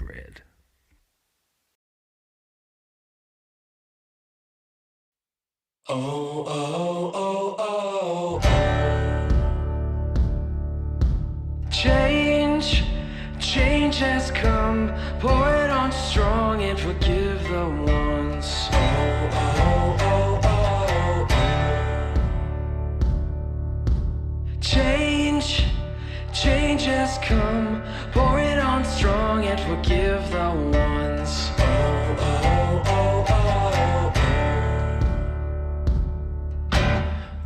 bread. Oh, oh, oh, oh, oh. Change, change has come. Pour it on strong and forgive the ones. Oh, oh, oh, oh, oh. Change, change has come. Pour it on strong and forgive the ones. Oh, oh, oh, oh, oh.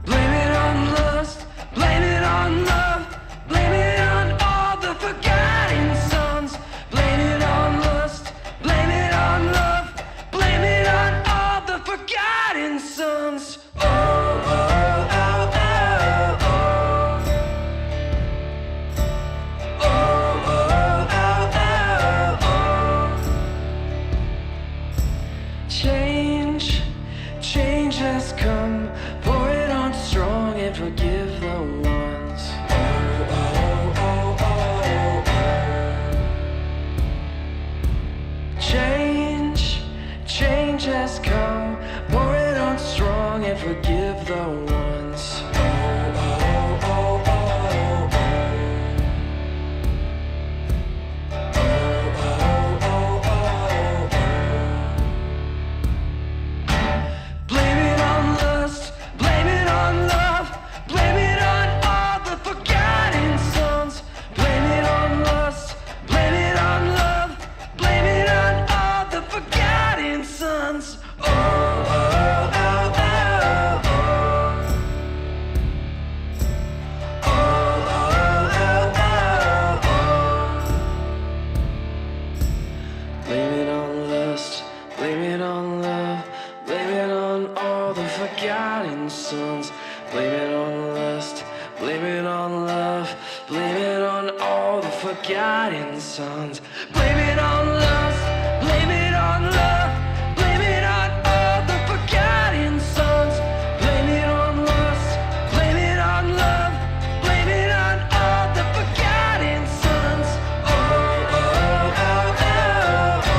Blame it on lust, blame it on love, blame it on all the forgotten sons. Blame it on lust, blame it on love, blame it on all the forgotten sons. Oh, oh, oh, oh, oh. Oh, oh, oh, oh, oh. Change, change has come. Pour it on strong and forgive the ones. Oh, oh, oh, oh, oh. Change, change has come. Pour it on strong and forgive the ones. Oh, oh, oh, oh, oh. Oh, oh, oh, oh, oh. Blame it on lust, blame it on love, blame it on all the forgotten sons. Blame it on lust, blame it on love, blame it on all the forgotten sons. Oh, oh, oh, oh, oh. Oh, oh, oh, oh, oh. Blame it on lust, blame it on love, blame it on all the forgotten sons. Blame it on lust, blame it on love, blame it on all the forgotten sons. Blame it on lust, blame it on love, blame it on all the forgotten sons. Blame it on lust, blame it on love, blame it on all the forgotten sons. Oh, oh, oh, oh, oh.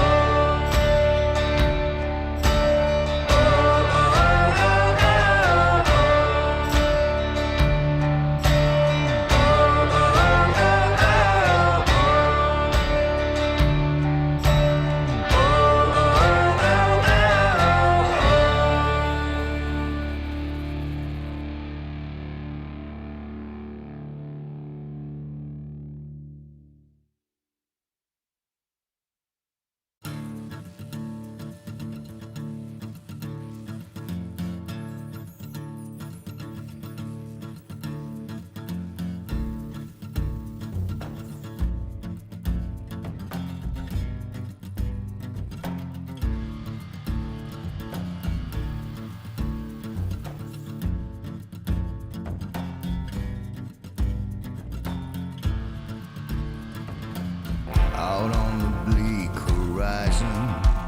Out on the bleak horizon,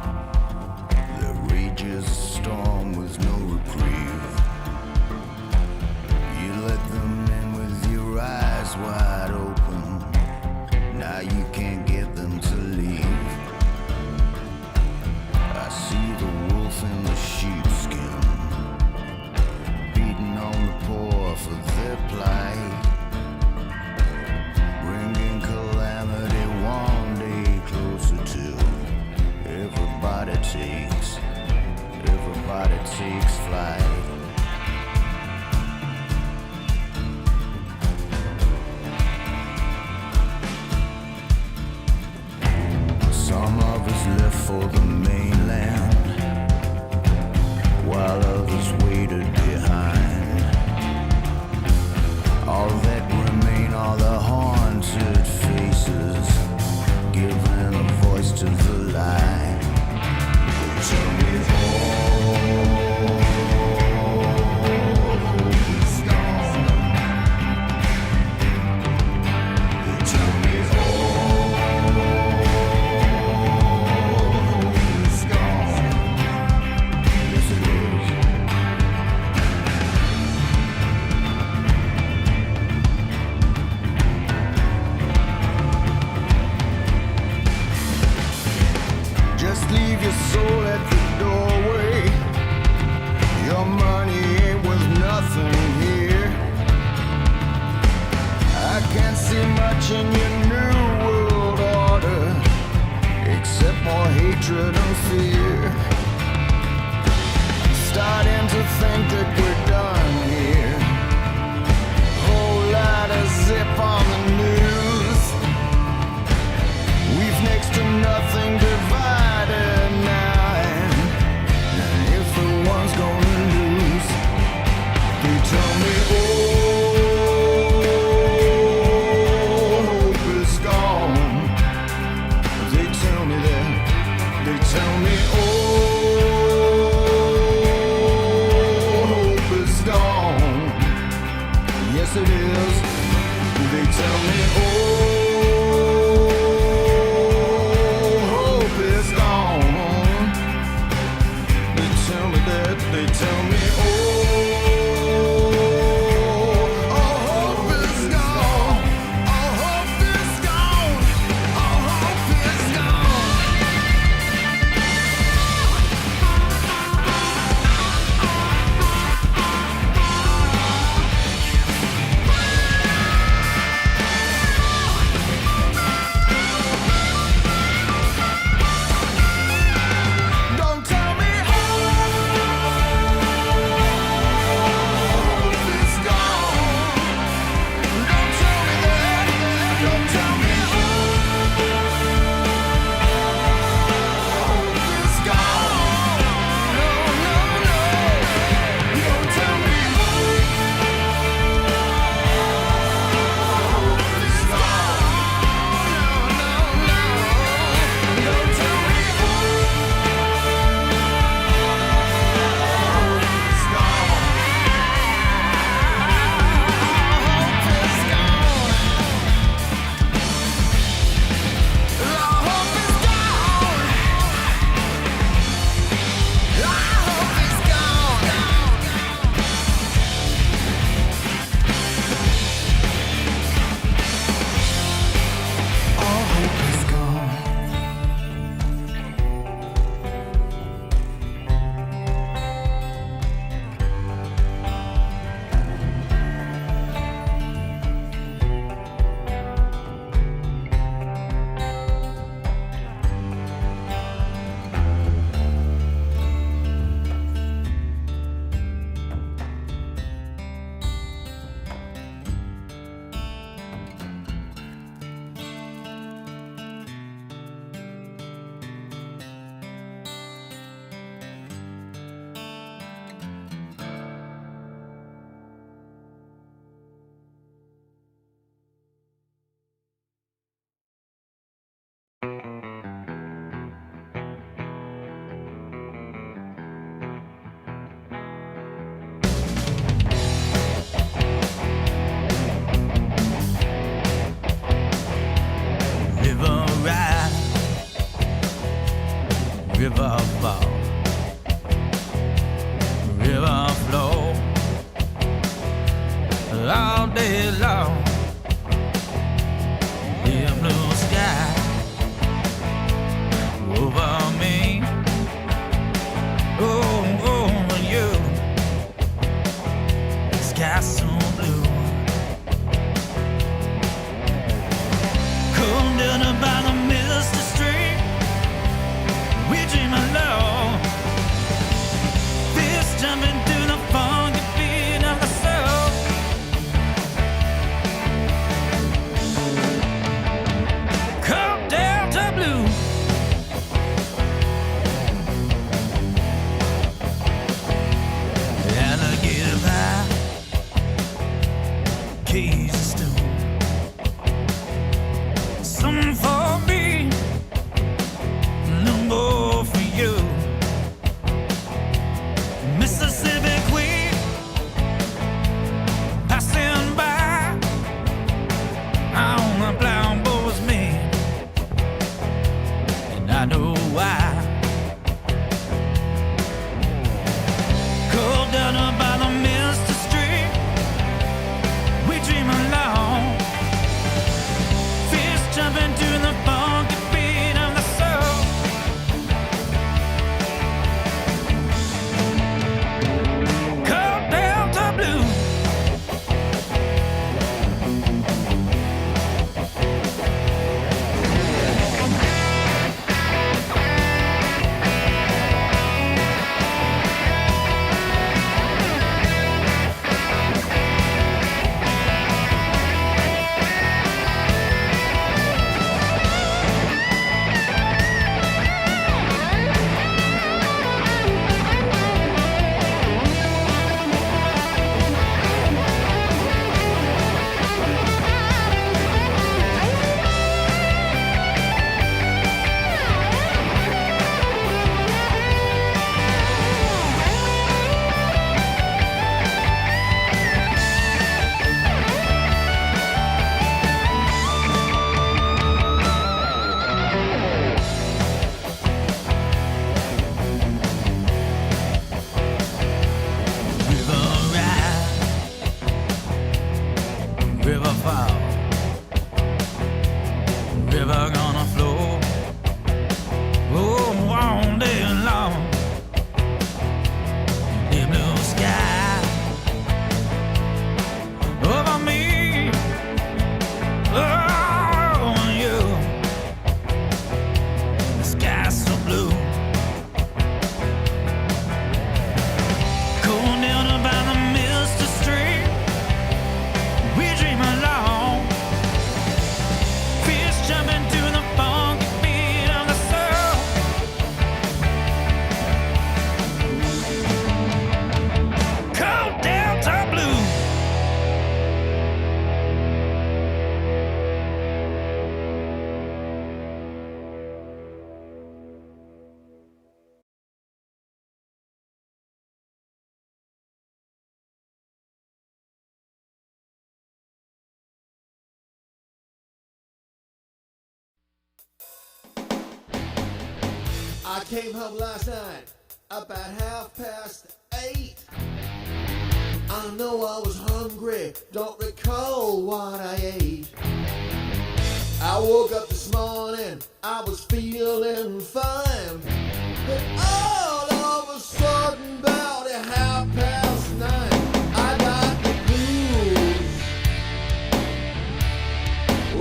there rages a storm with no reprieve. You let them in with your eyes wide open. Now you can't get them to leave. I see the wolf in the sheepskin, beating on the poor for their plight, bringing calamity one day closer to everybody takes flight. Some of us left for the mainland, while others waited behind. All that remain are the haunted faces, giving a voice to the lie. Tell me all is gone. Tell me all is gone. Just leave your soul at the doorway. Your money ain't worth nothing here. I can't see much in your new world order, except more hatred and fear. Starting to think that we're done here. Whole lot of zip on the news. We've next to nothing divided now, and if the one's gonna lose, they tell me, oh, hope is gone. They tell me that. They tell me, oh, hope is gone. Yes, it is. They tell me, oh, hope is gone. They tell me that. They tell me, oh, hope is gone. Oh, hope is gone. Oh, hope is gone. Don't tell me hope is gone. Don't tell me that. Don't tell me hope is gone. No, no, no. Don't tell me hope is gone. No, no, no. Don't tell me hope is gone. River ride, river fall, river flow all day long. The blue sky over me, over you. The sky so blue. Come down by the misty street, we dream alone. Fist jumping through the funky beat of the soul. Come down to blue. Alligator pie, keys of stone. Some for me, no more for you. Mississippi Queen, passing by on the brown boy's man, and I know why. Cold down by the misty street, we dream alone. Fist jumping to the funky beat of the soul. I came home last night about 8:30. I know I was hungry, don't recall what I ate. I woke up this morning, I was feeling fine. But all of a sudden, about 9:30, I got the blues.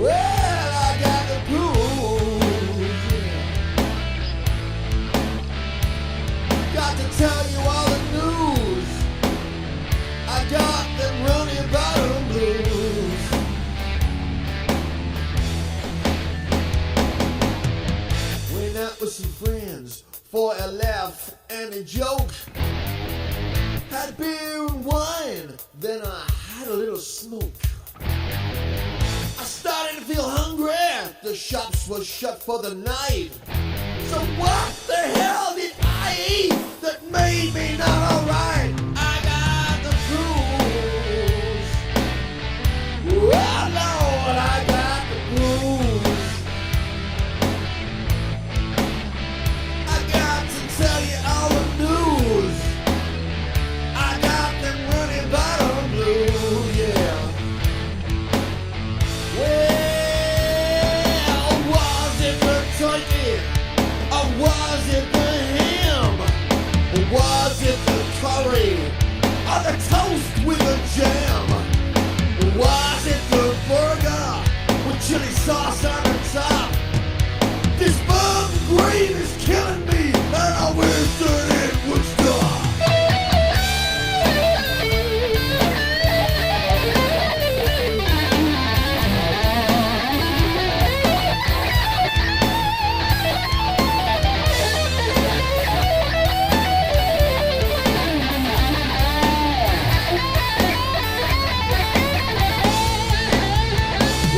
Well, I got the blues. Yeah. Got to tell you all the news. I got them running bottom blues. Went out with some friends for a laugh and a joke. Had beer and wine, then I had a little smoke. I started to feel hungry, the shops were shut for the night. So what the hell did I eat that made me not alright? I got the blues. Oh Lord, I got the blues. I got to tell you all the news. I got them running bottom blues, yeah. Well, was it the turkey? Or was it the ham? Or was it the curry? Or the toast with the jam? Or was it the burger with chili sauce on the top? This bum green is killing me, and I wish that it would stop.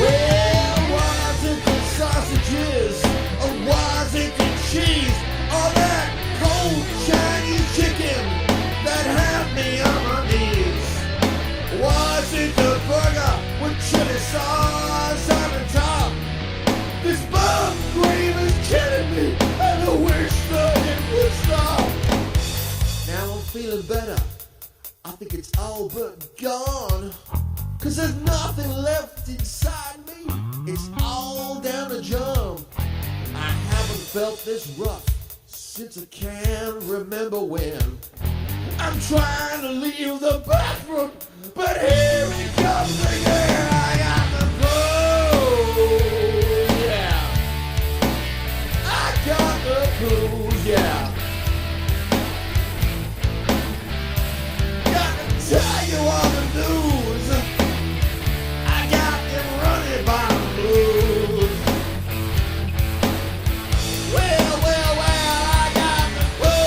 Well, was it the sausages, or was it the cheese, or that cold Chinese chicken that had me on my knees? Was it the burger with chili sauce on the top? This bum cream is killing me, and I wish that it would stop. Now I'm feeling better. I think it's all but gone. 'Cause there's nothing left inside me. It's all down the jump. I haven't felt this rough since I can remember when. I'm trying to leave the bathroom, but here it comes again. I got the blues, yeah. I got the blues, yeah. Got to tell you all the news. I got them running by the blues. Well, well, well, I got the blues,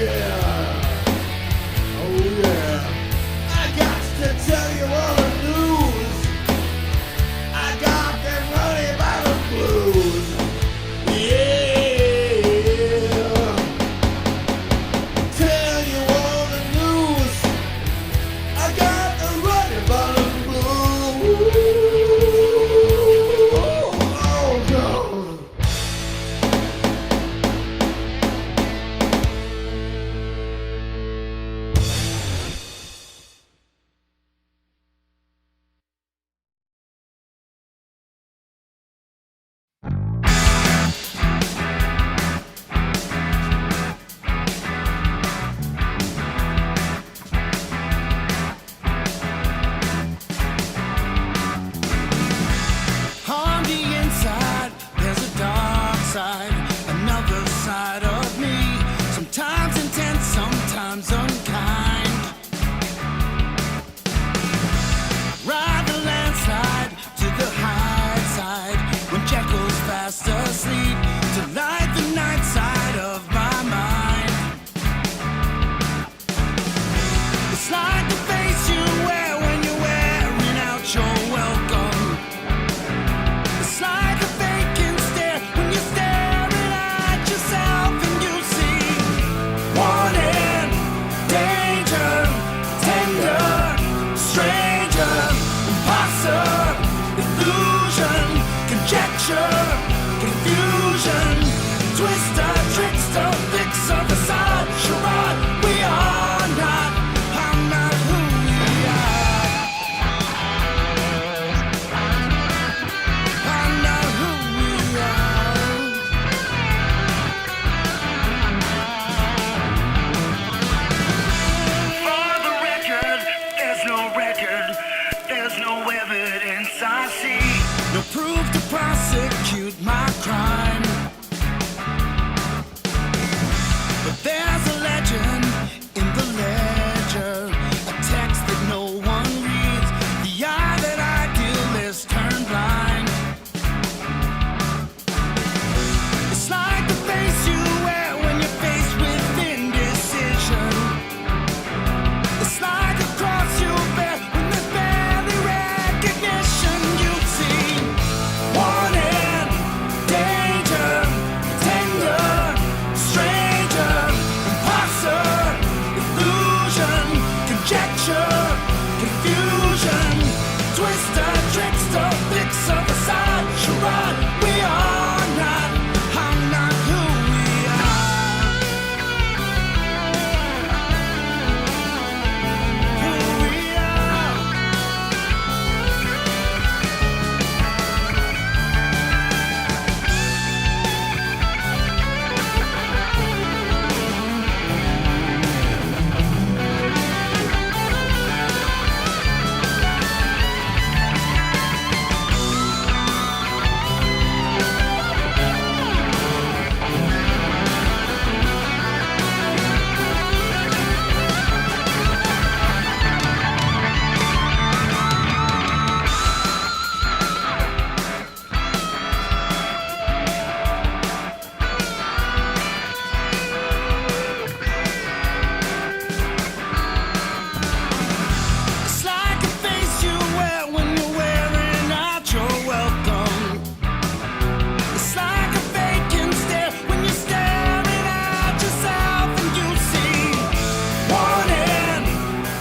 yeah. Oh, yeah. I got to tell you all the news. I I see no proof to prosecute my crime. But there's a legend in the ledger, a text that no one reads. The eye that idealists turn blind. It's like the face you wear when you're faced with indecision. It's like a cross you bear when there's barely recognition. You see, wanted, danger, tender, stranger, imposter, illusion, conjecture, confusion, twister, trickster, fixer, facade, charade. We are not, I'm not who we are. Who we are. It's like a face you wear when you're wearing out your welcome. It's like a vacant stare when you're staring at yourself and you see wanted,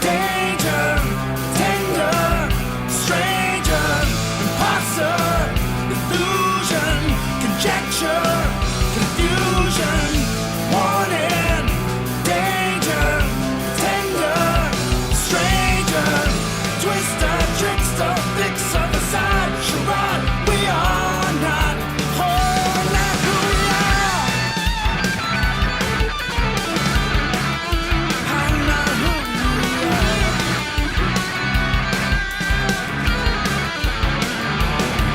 danger, tender, stranger, imposter, illusion, conjecture, confusion, wanted, danger, tender, stranger, twister, trickster, fixer, facade, charade. We are not whole, not who we are. I'm not who we are.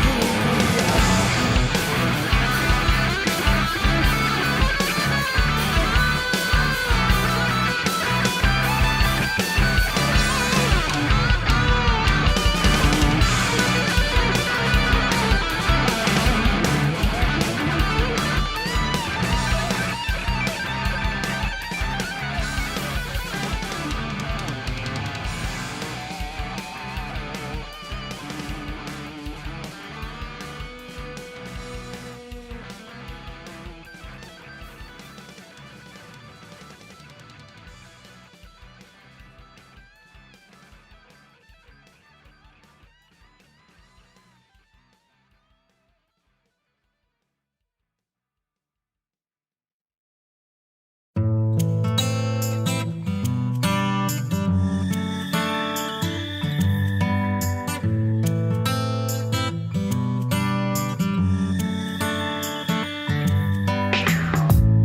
Who we are.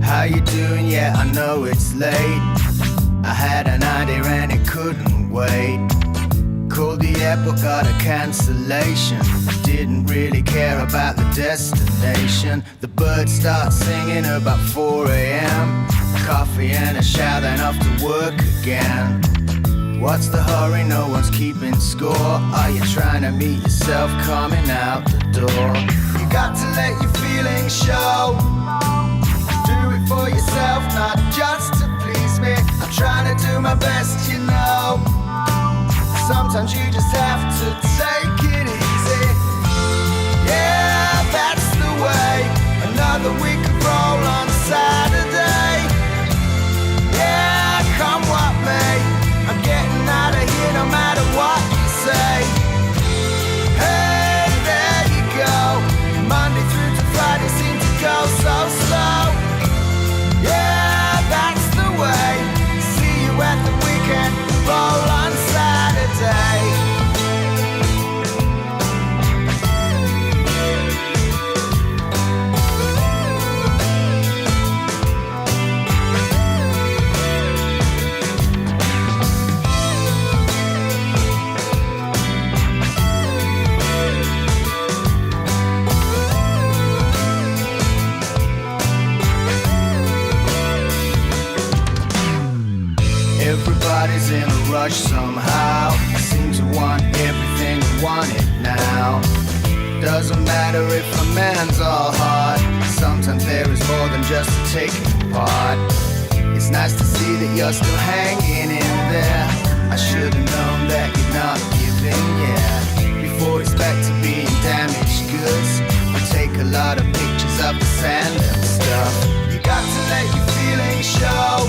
How you doing? Yeah, I know it's late. I had an idea and it couldn't wait. Called the airport, got a cancellation. Didn't really care about the destination. The birds start singing about 4 a.m. Coffee and a shower, then off to work again. What's the hurry? No one's keeping score. Are you trying to meet yourself coming out the door? You got to let your feelings show. Do it for yourself, not just to please me. I'm trying to do my best, you know. Sometimes you just have to take it easy. Yeah, that's the way. Another week of roll on Saturday. Yeah, come what may. I'm getting out of here no matter what you say. Hey, there you go. Monday through to Friday seem to go so slow. Yeah, that's the way. See you at the weekend. Roll on Saturday. Doesn't matter if a man's all hard. Sometimes there is more than just a taking apart. It's nice to see that you're still hanging in there. I should've known that you're not giving, yeah. Before it's back to being damaged goods. We take a lot of pictures of the sand and stuff. You got to let your feelings show.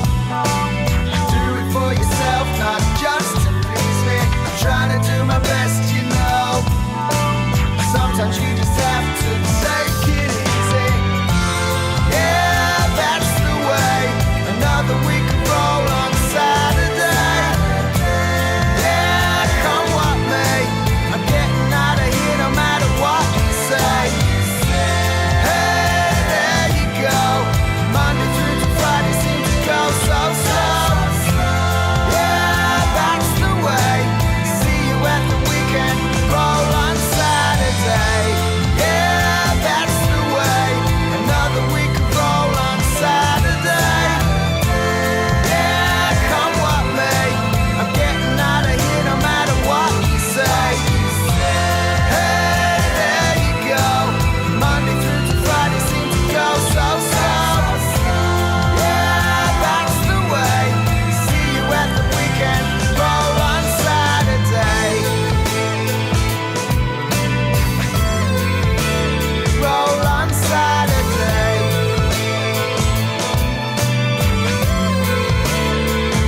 Do it for yourself, not just to please me. I'm trying to do my best, you know. Sometimes you just have to take it easy. Yeah, that's the way. Another week of roll on Saturday. Yeah, come what may. I'm getting out of here no matter what you say. Hey, there you go. Monday through to Friday seem to go so slow. Yeah, that's the way. See you at the weekend. Roll on Saturday. Yeah, that's the way. Another week of roll on Saturday. Yeah, come what may. I'm getting out of here no matter what you say. Hey, there you go. Monday through to Friday seem to go so slow. Yeah, that's the way. See you at the weekend. Roll on Saturday. Roll on Saturday.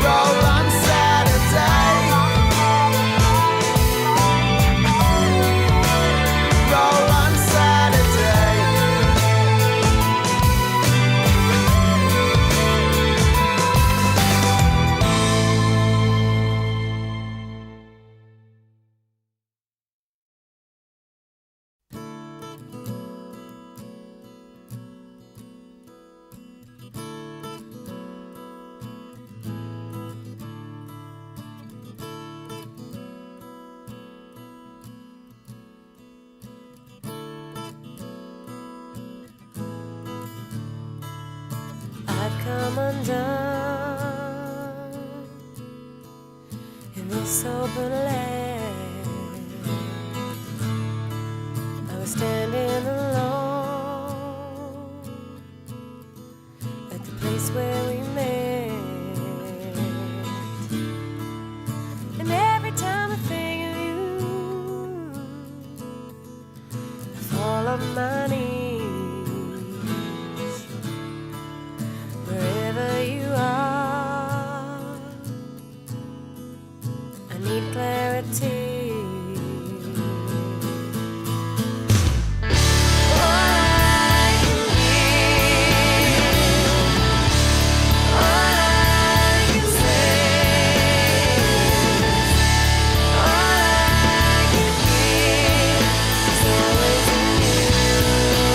Roll on Saturday. Roll on Saturday. I've come undone in this open land. I was standing alone at the place where we met, and every time I think of you, I fall on my knees. Wherever you are, I need clarity. All I can give is always in you.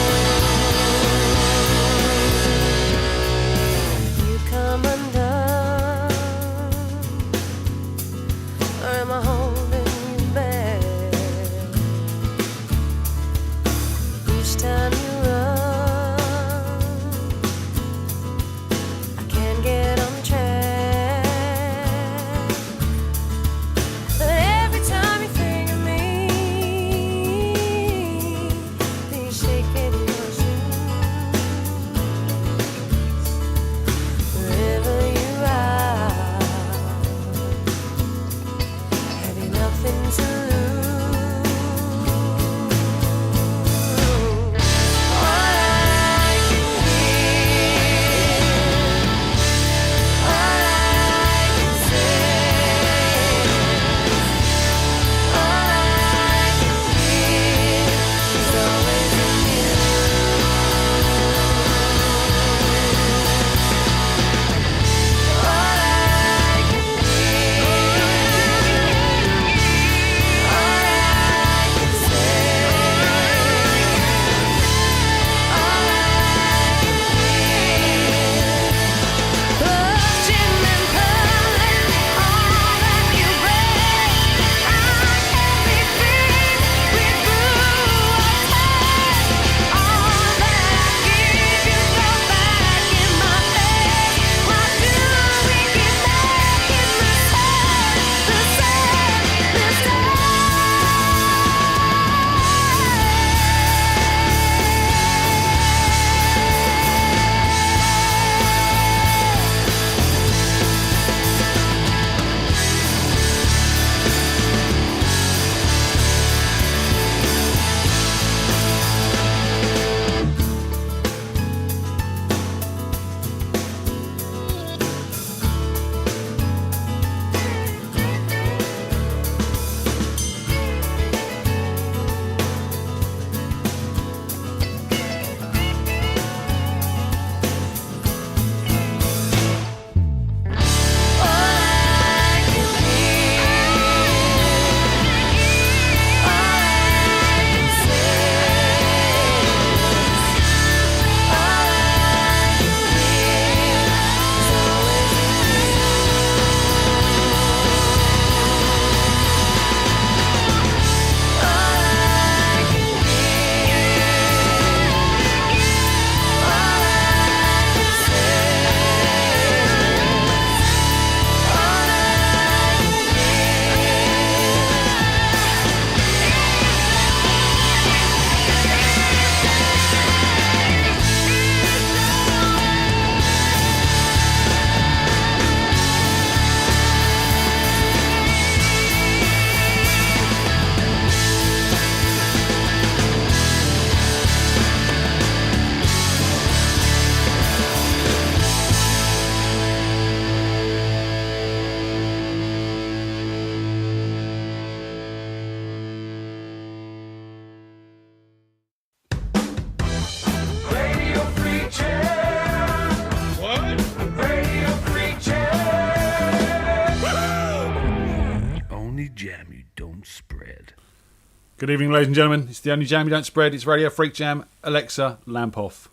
Good evening, ladies and gentlemen. It's the only jam you don't spread. It's Radio Freak Jam. Alexa, lamp off.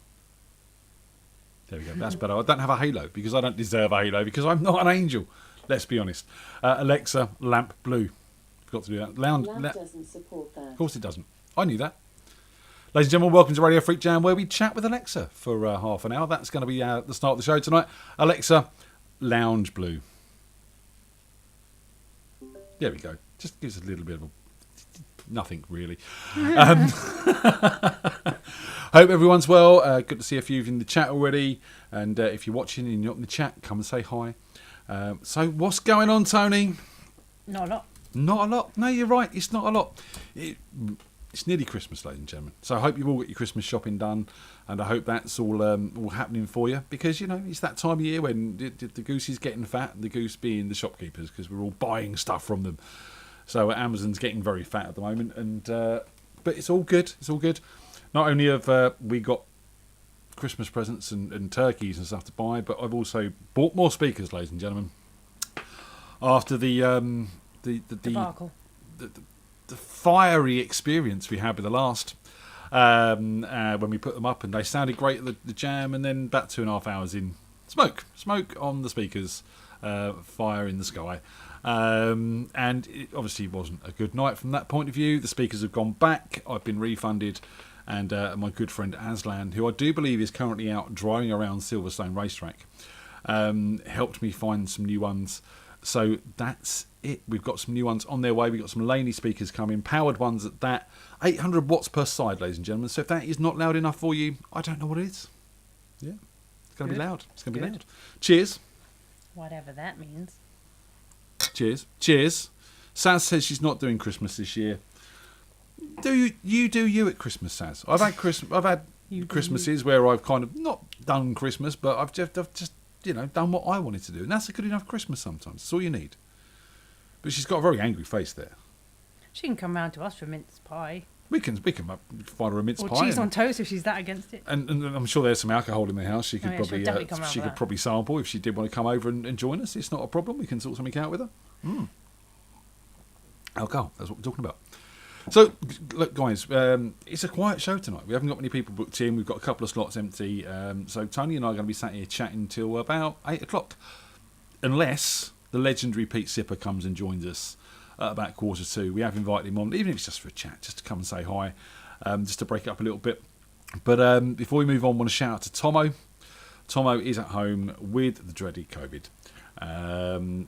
There we go. That's better. I don't have a halo because I don't deserve a halo because I'm not an angel. Let's be honest. Alexa, lamp blue. Forgot to do that. Lamp doesn't support that. Of course it doesn't. I knew that. Ladies and gentlemen, welcome to Radio Freak Jam, where we chat with Alexa for half an hour. That's going to be the start of the show tonight. Alexa, lounge blue. There we go. Just gives us a little bit of nothing really. Hope everyone's well. Good to see a few of you in the chat already. And if you're watching and you're not in the chat, come and say hi. So what's going on, Tony? Not a lot. Not a lot. No, you're right. It's not a lot. It's nearly Christmas, ladies and gentlemen. So I hope you've all got your Christmas shopping done, and I hope that's all happening for you, because it's that time of year when the goose is getting fat, and the goose being the shopkeepers, because we're all buying stuff from them. So Amazon's getting very fat at the moment, and but it's all good. It's all good. Not only have we got Christmas presents and turkeys and stuff to buy, but I've also bought more speakers, ladies and gentlemen. After the Debacle. the fiery experience we had with the last when we put them up, and they sounded great at the jam, and then about 2.5 hours in, smoke on the speakers, fire in the sky, and it obviously wasn't a good night from that point of view. The speakers have gone back. I've been refunded, and my good friend Aslan, who I do believe is currently out driving around Silverstone Racetrack, helped me find some new ones. So that's it. We've got some new ones on their way. We've got some Laney speakers coming, powered ones at that. 800 watts per side, ladies and gentlemen. So if that is not loud enough for you, I don't know what it is. Yeah, it's going to be loud. It's going to be loud. Cheers. Whatever that means. Cheers. Cheers. Saz says she's not doing Christmas this year. Do you at Christmas, Saz? I've had Christmases where I've kind of not done Christmas, but I've just done what I wanted to do, and that's a good enough Christmas sometimes. That's all you need. But she's got a very angry face there. She can come round to us for mince pie. We can find her a mince or pie. Or cheese on toast if she's that against it. And I'm sure there's some alcohol in the house. She could she could probably sample if she did want to come over and join us. It's not a problem. We can sort something out with her. Alcohol, that's what we're talking about. So, look, guys, it's a quiet show tonight. We haven't got many people booked in. We've got a couple of slots empty. So Tony and I are going to be sat here chatting till about 8 o'clock. Unless the legendary Pete Sipper comes and joins us at about 1:45. We have invited him on, even if it's just for a chat, just to come and say hi, just to break it up a little bit. But before we move on, I want to shout out to Tomo. Tomo is at home with the dreaded COVID.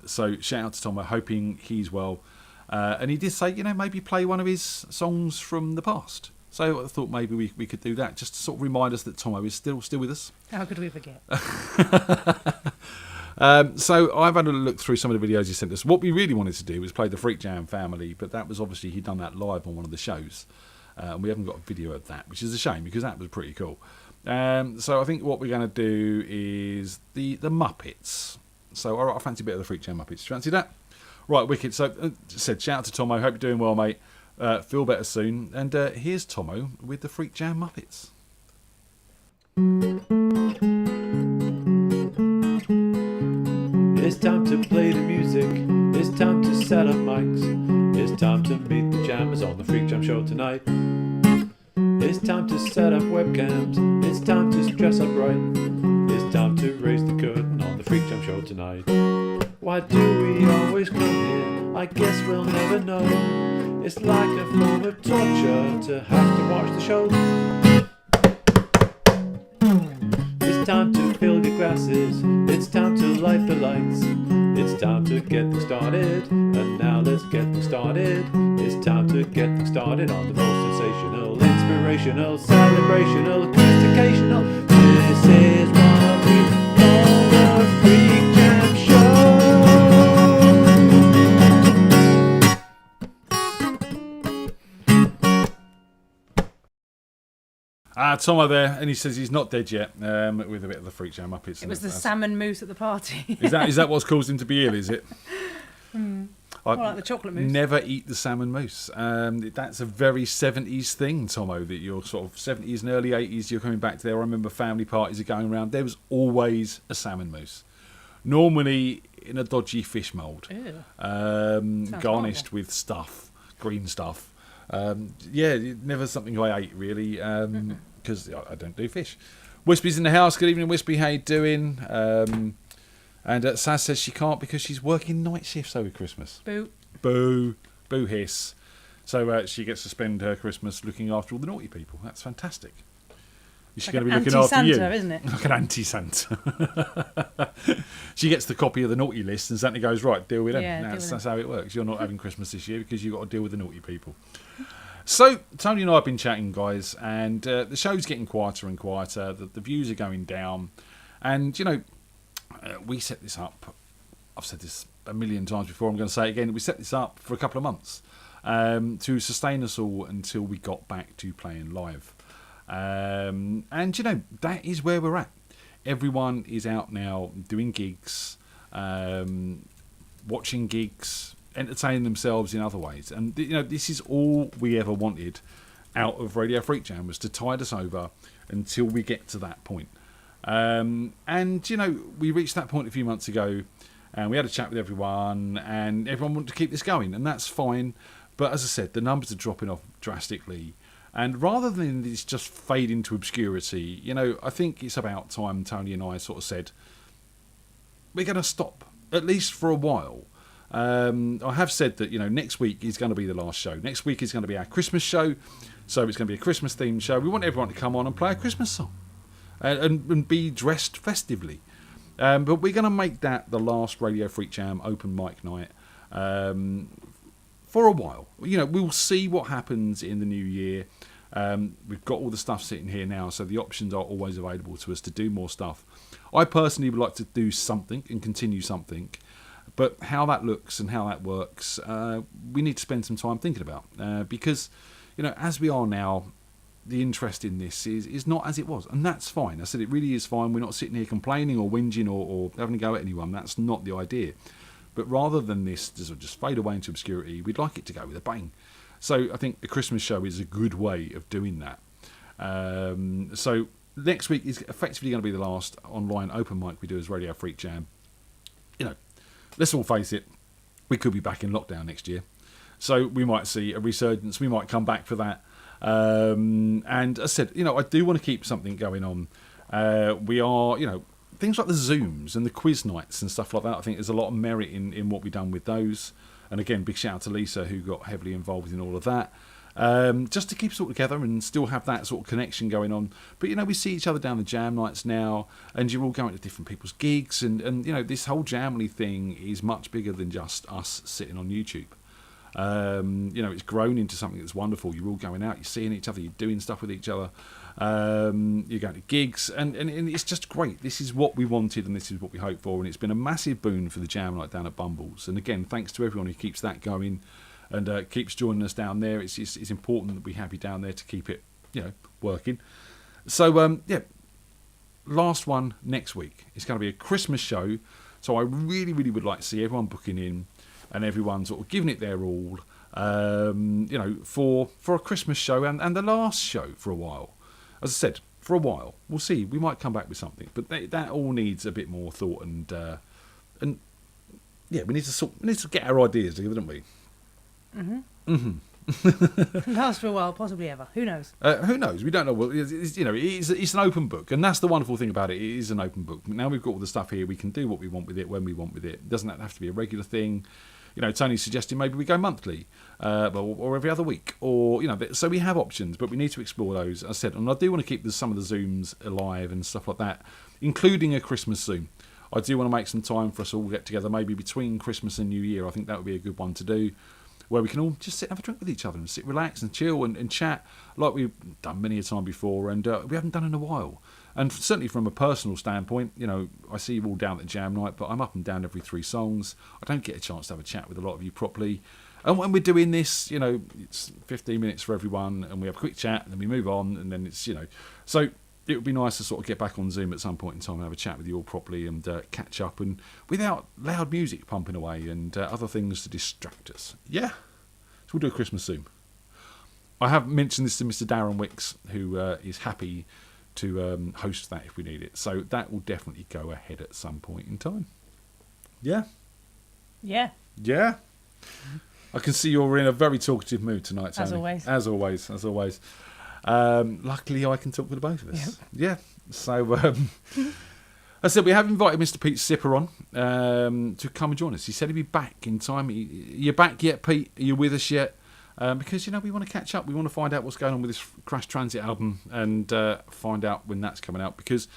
So shout out to Tomo, hoping he's well. And he did say, maybe play one of his songs from the past. So I thought maybe we could do that, just to sort of remind us that Tomo is still with us. How could we forget? So I've had a look through some of the videos he sent us. What we really wanted to do was play the Freak Jam family, but that was obviously, he'd done that live on one of the shows. And we haven't got a video of that, which is a shame, because that was pretty cool. So I think what we're going to do is the Muppets. So all right, I fancy a bit of the Freak Jam Muppets. Do you fancy that? Right, wicked. So, shout out to Tomo. Hope you're doing well, mate. Feel better soon. And here's Tomo with the Freak Jam Muppets. It's time to play the music. It's time to set up mics. It's time to meet the jammers on the Freak Jam show tonight. It's time to set up webcams. It's time to dress up right. It's time to raise the curtain on the Freak Jam show tonight. Why do we always come here? I guess we'll never know. It's like a form of torture to have to watch the show. It's time to fill your glasses. It's time to light the lights. It's time to get things started. And now let's get things started. It's time to get things started on the most sensational, inspirational, celebrational, acousticational. This is what we call the Freak Jam Show. Tomo there, and he says he's not dead yet, with a bit of the Freak Jam Muppets. It was the salmon mousse at the party. Is that what's caused him to be ill, is it? I like the chocolate mousse. Never eat the salmon mousse. That's a very 70s thing, Tomo, that you're sort of 70s and early 80s, you're coming back to there. I remember family parties are going around. There was always a salmon mousse. Normally in a dodgy fish mould. Garnished with stuff, green stuff. Yeah, never something I ate really, because I don't do fish. Wispy's in the house. Good evening, Wispy. How you doing? And Saz says she can't because she's working night shifts over Christmas. Boo. Boo. Boo hiss. So she gets to spend her Christmas looking after all the naughty people. That's fantastic. She's Like going to be an looking after you. anti-Santa, isn't it? Like an anti-Santa. She gets the copy of the naughty list and Santa goes, right, deal with them. Yeah, That's how it works. You're not having Christmas this year because you've got to deal with the naughty people. So, Tony and I have been chatting, guys, and the show's getting quieter and quieter. The views are going down. And, we set this up. I've said this a million times before. I'm going to say it again. We set this up for a couple of months to sustain us all until we got back to playing live. And that is where we're at. Everyone is out now doing gigs, watching gigs, entertaining themselves in other ways. And this is all we ever wanted out of Radio Freak Jam, was to tide us over until we get to that point. And we reached that point a few months ago, and we had a chat with everyone, and everyone wanted to keep this going, and that's fine. But as I said, the numbers are dropping off drastically. And rather than this just fade into obscurity, I think it's about time Tony and I sort of said, we're going to stop, at least for a while. I have said that, next week is going to be the last show. Next week is going to be our Christmas show. So it's going to be a Christmas-themed show. We want everyone to come on and play a Christmas song and be dressed festively. But we're going to make that the last Radio Freak Jam open mic night for a while. We'll see what happens in the new year. We've got all the stuff sitting here now, so the options are always available to us to do more stuff. I personally would like to do something and continue something, but how that looks and how that works, we need to spend some time thinking about. Because, as we are now, the interest in this is not as it was, and that's fine. I said it really is fine. We're not sitting here complaining or whinging or having a go at anyone. That's not the idea. But rather than this just fade away into obscurity, we'd like it to go with a bang. So I think the Christmas show is a good way of doing that. So next week is effectively going to be the last online open mic we do as Radio Freak Jam. Let's all face it, we could be back in lockdown next year. So we might see a resurgence. We might come back for that. And as I said, I do want to keep something going on. We are, things like the Zooms and the quiz nights and stuff like that. I think there's a lot of merit in what we've done with those. And again, big shout out to Lisa, who got heavily involved in all of that. Just to keep us all together and still have that sort of connection going on. But, we see each other down the jam nights now, and you're all going to different people's gigs. And this whole Jamly thing is much bigger than just us sitting on YouTube. It's grown into something that's wonderful. You're all going out, you're seeing each other, you're doing stuff with each other. You're going to gigs, and it's just great. This is what we wanted, and this is what we hoped for, and it's been a massive boon for the Jam Night down at Bumbles. And again, thanks to everyone who keeps that going and keeps joining us down there. It's important that we have you down there to keep it, working. So last one next week. It's going to be a Christmas show, so I really, really would like to see everyone booking in and everyone sort of giving it their all, for a Christmas show and the last show for a while. As I said, for a while. We'll see. We might come back with something, but that all needs a bit more thought and we need to get our ideas together, don't we? Last for a while, possibly ever. Who knows? Who knows? We don't know. Well, it's an open book, and that's the wonderful thing about it. It is an open book. Now we've got all the stuff here. We can do what we want with it when we want with it. It doesn't have to be a regular thing. Tony's suggesting maybe we go monthly, or every other week, or so we have options, but we need to explore those. As I said, and I do want to keep some of the Zooms alive and stuff like that, including a Christmas Zoom. I do want to make some time for us all to get together, maybe between Christmas and New Year. I think that would be a good one to do, where we can all just sit and have a drink with each other and sit, relax and chill and chat like we've done many a time before, and we haven't done in a while. And certainly from a personal standpoint, I see you all down at the Jam Night, but I'm up and down every 3 songs. I don't get a chance to have a chat with a lot of you properly. And when we're doing this, it's 15 minutes for everyone, and we have a quick chat, and then we move on, and then it's, So it would be nice to sort of get back on Zoom at some point in time and have a chat with you all properly and catch up, and without loud music pumping away and other things to distract us. Yeah? So we'll do a Christmas Zoom. I have mentioned this to Mr. Darren Wicks, who is happy to host that if we need it. So that will definitely go ahead at some point in time. Yeah? Yeah. Yeah? I can see you're in a very talkative mood tonight, Tony. As always. As always. Luckily, I can talk with the both of us. Yep. Yeah. So, I said we have invited Mr. Pete Sipper on to come and join us. He said he'd be back in time. You're back yet, Pete? Are you with us yet? Because, we want to catch up. We want to find out what's going on with this Crash Transit album and find out when that's coming out. Because,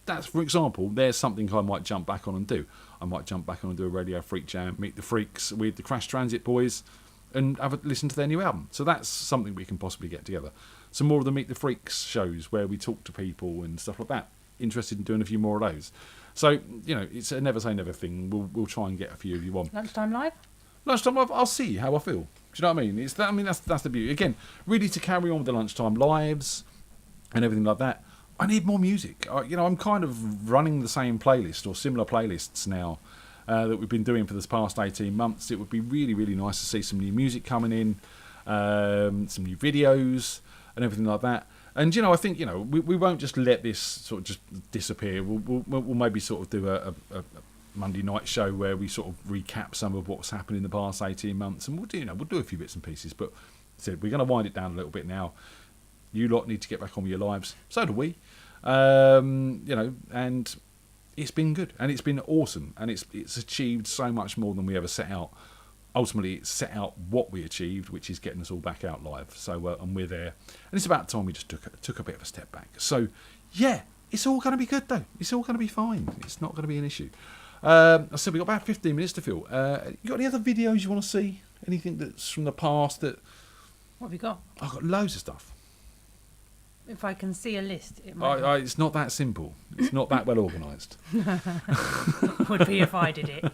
that's, for example, there's something I might jump back on and do. I might jump back on and do a Radio FreakJam, meet the freaks with the Crash Transit boys and have a listen to their new album. So that's something we can possibly get together. Some more of the Meet the Freaks shows where we talk to people and stuff like that. Interested in doing a few more of those. So, it's a never say never thing. We'll try and get a few of you on. Lunchtime live? Lunchtime, I'll see how I feel. Do you know what I mean? That's the beauty. Again, really to carry on with the lunchtime lives and everything like that. I need more music. I'm kind of running the same playlist or similar playlists now that we've been doing for this past 18 months. It would be really, really nice to see some new music coming in, some new videos and everything like that. And, I think, we won't just let this sort of just disappear. We'll maybe sort of do a Monday night show where we sort of recap some of what's happened in the past 18 months. And we'll do a few bits and pieces. But we're going to wind it down a little bit now. You lot need to get back on with your lives. So do we. And it's been good. And it's been awesome. And it's achieved so much more than we ever set out. Ultimately, it set out what we achieved, which is getting us all back out live. So, and we're there. And it's about time we just took a bit of a step back. So, yeah, it's all going to be good, though. It's all going to be fine. It's not going to be an issue. I said we've got about 15 minutes to fill. You got any other videos you want to see? Anything that's from the past that... What have you got? I've got loads of stuff. If I can see a list, it might it's not that simple. It's not that well organised. would be if I did it.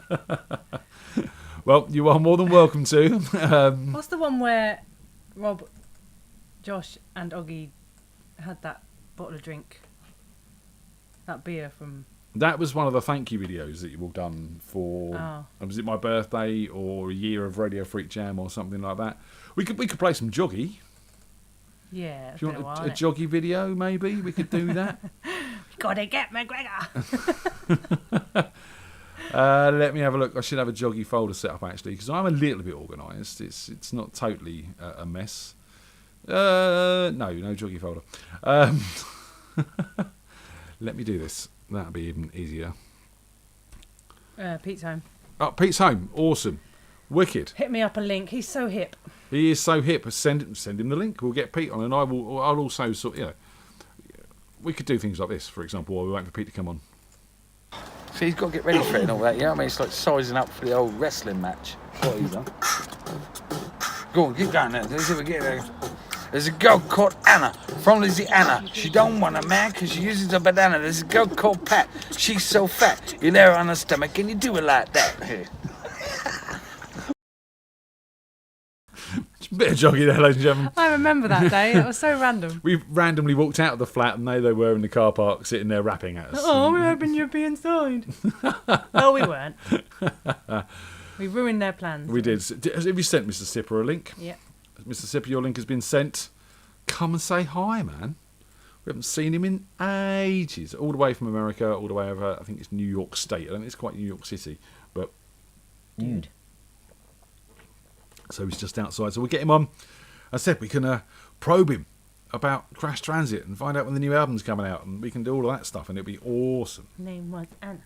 Well, you are more than welcome to. What's the one where Rob, Josh and Oggy had that bottle of drink? That beer from... That was one of the thank you videos that you've all done for... Was it my birthday or a year of Radio FreakJam or something like that? We could play some Joggy. Yeah, if you want a Joggy video, maybe we could do that. Gotta get McGregor. Let me have a look. I should have a Joggy folder set up actually because I'm a little bit organised. It's not totally a mess. No Joggy folder. Let me do this. That'll be even easier. Pete's home. Oh, Pete's home. Awesome. Wicked. Hit me up a link. He's so hip. He is so hip. Send him the link. We'll get Pete on, and I'll also we could do things like this, for example, while we wait for Pete to come on. So he's got to get ready for it and all that, you know what I mean? It's like sizing up for the old wrestling match. What he's done. Go on, keep going now. Let's see if we get there. There's a girl called Anna from Louisiana. She don't want a man because she uses a banana. There's a girl called Pat. She's so fat. You lay her on her stomach and you do it like that. Here. Bit of Joggy there, ladies and gentlemen. I remember that day. It was so random. We randomly walked out of the flat and there they were in the car park sitting there rapping at us. Oh, we're hoping you'd be inside. No, we weren't. We ruined their plans. We did. Have you sent Mr. Sipper a link? Yeah. Mr. Sipper, your link has been sent. Come and say hi, man. We haven't seen him in ages. All the way from America, all the way over, I think it's New York State. I don't think it's quite New York City. But Dude. So he's just outside. So we'll get him on. I said we can probe him about Crash Transit and find out when the new album's coming out. And we can do all of that stuff and it'll be awesome. Name was Anna.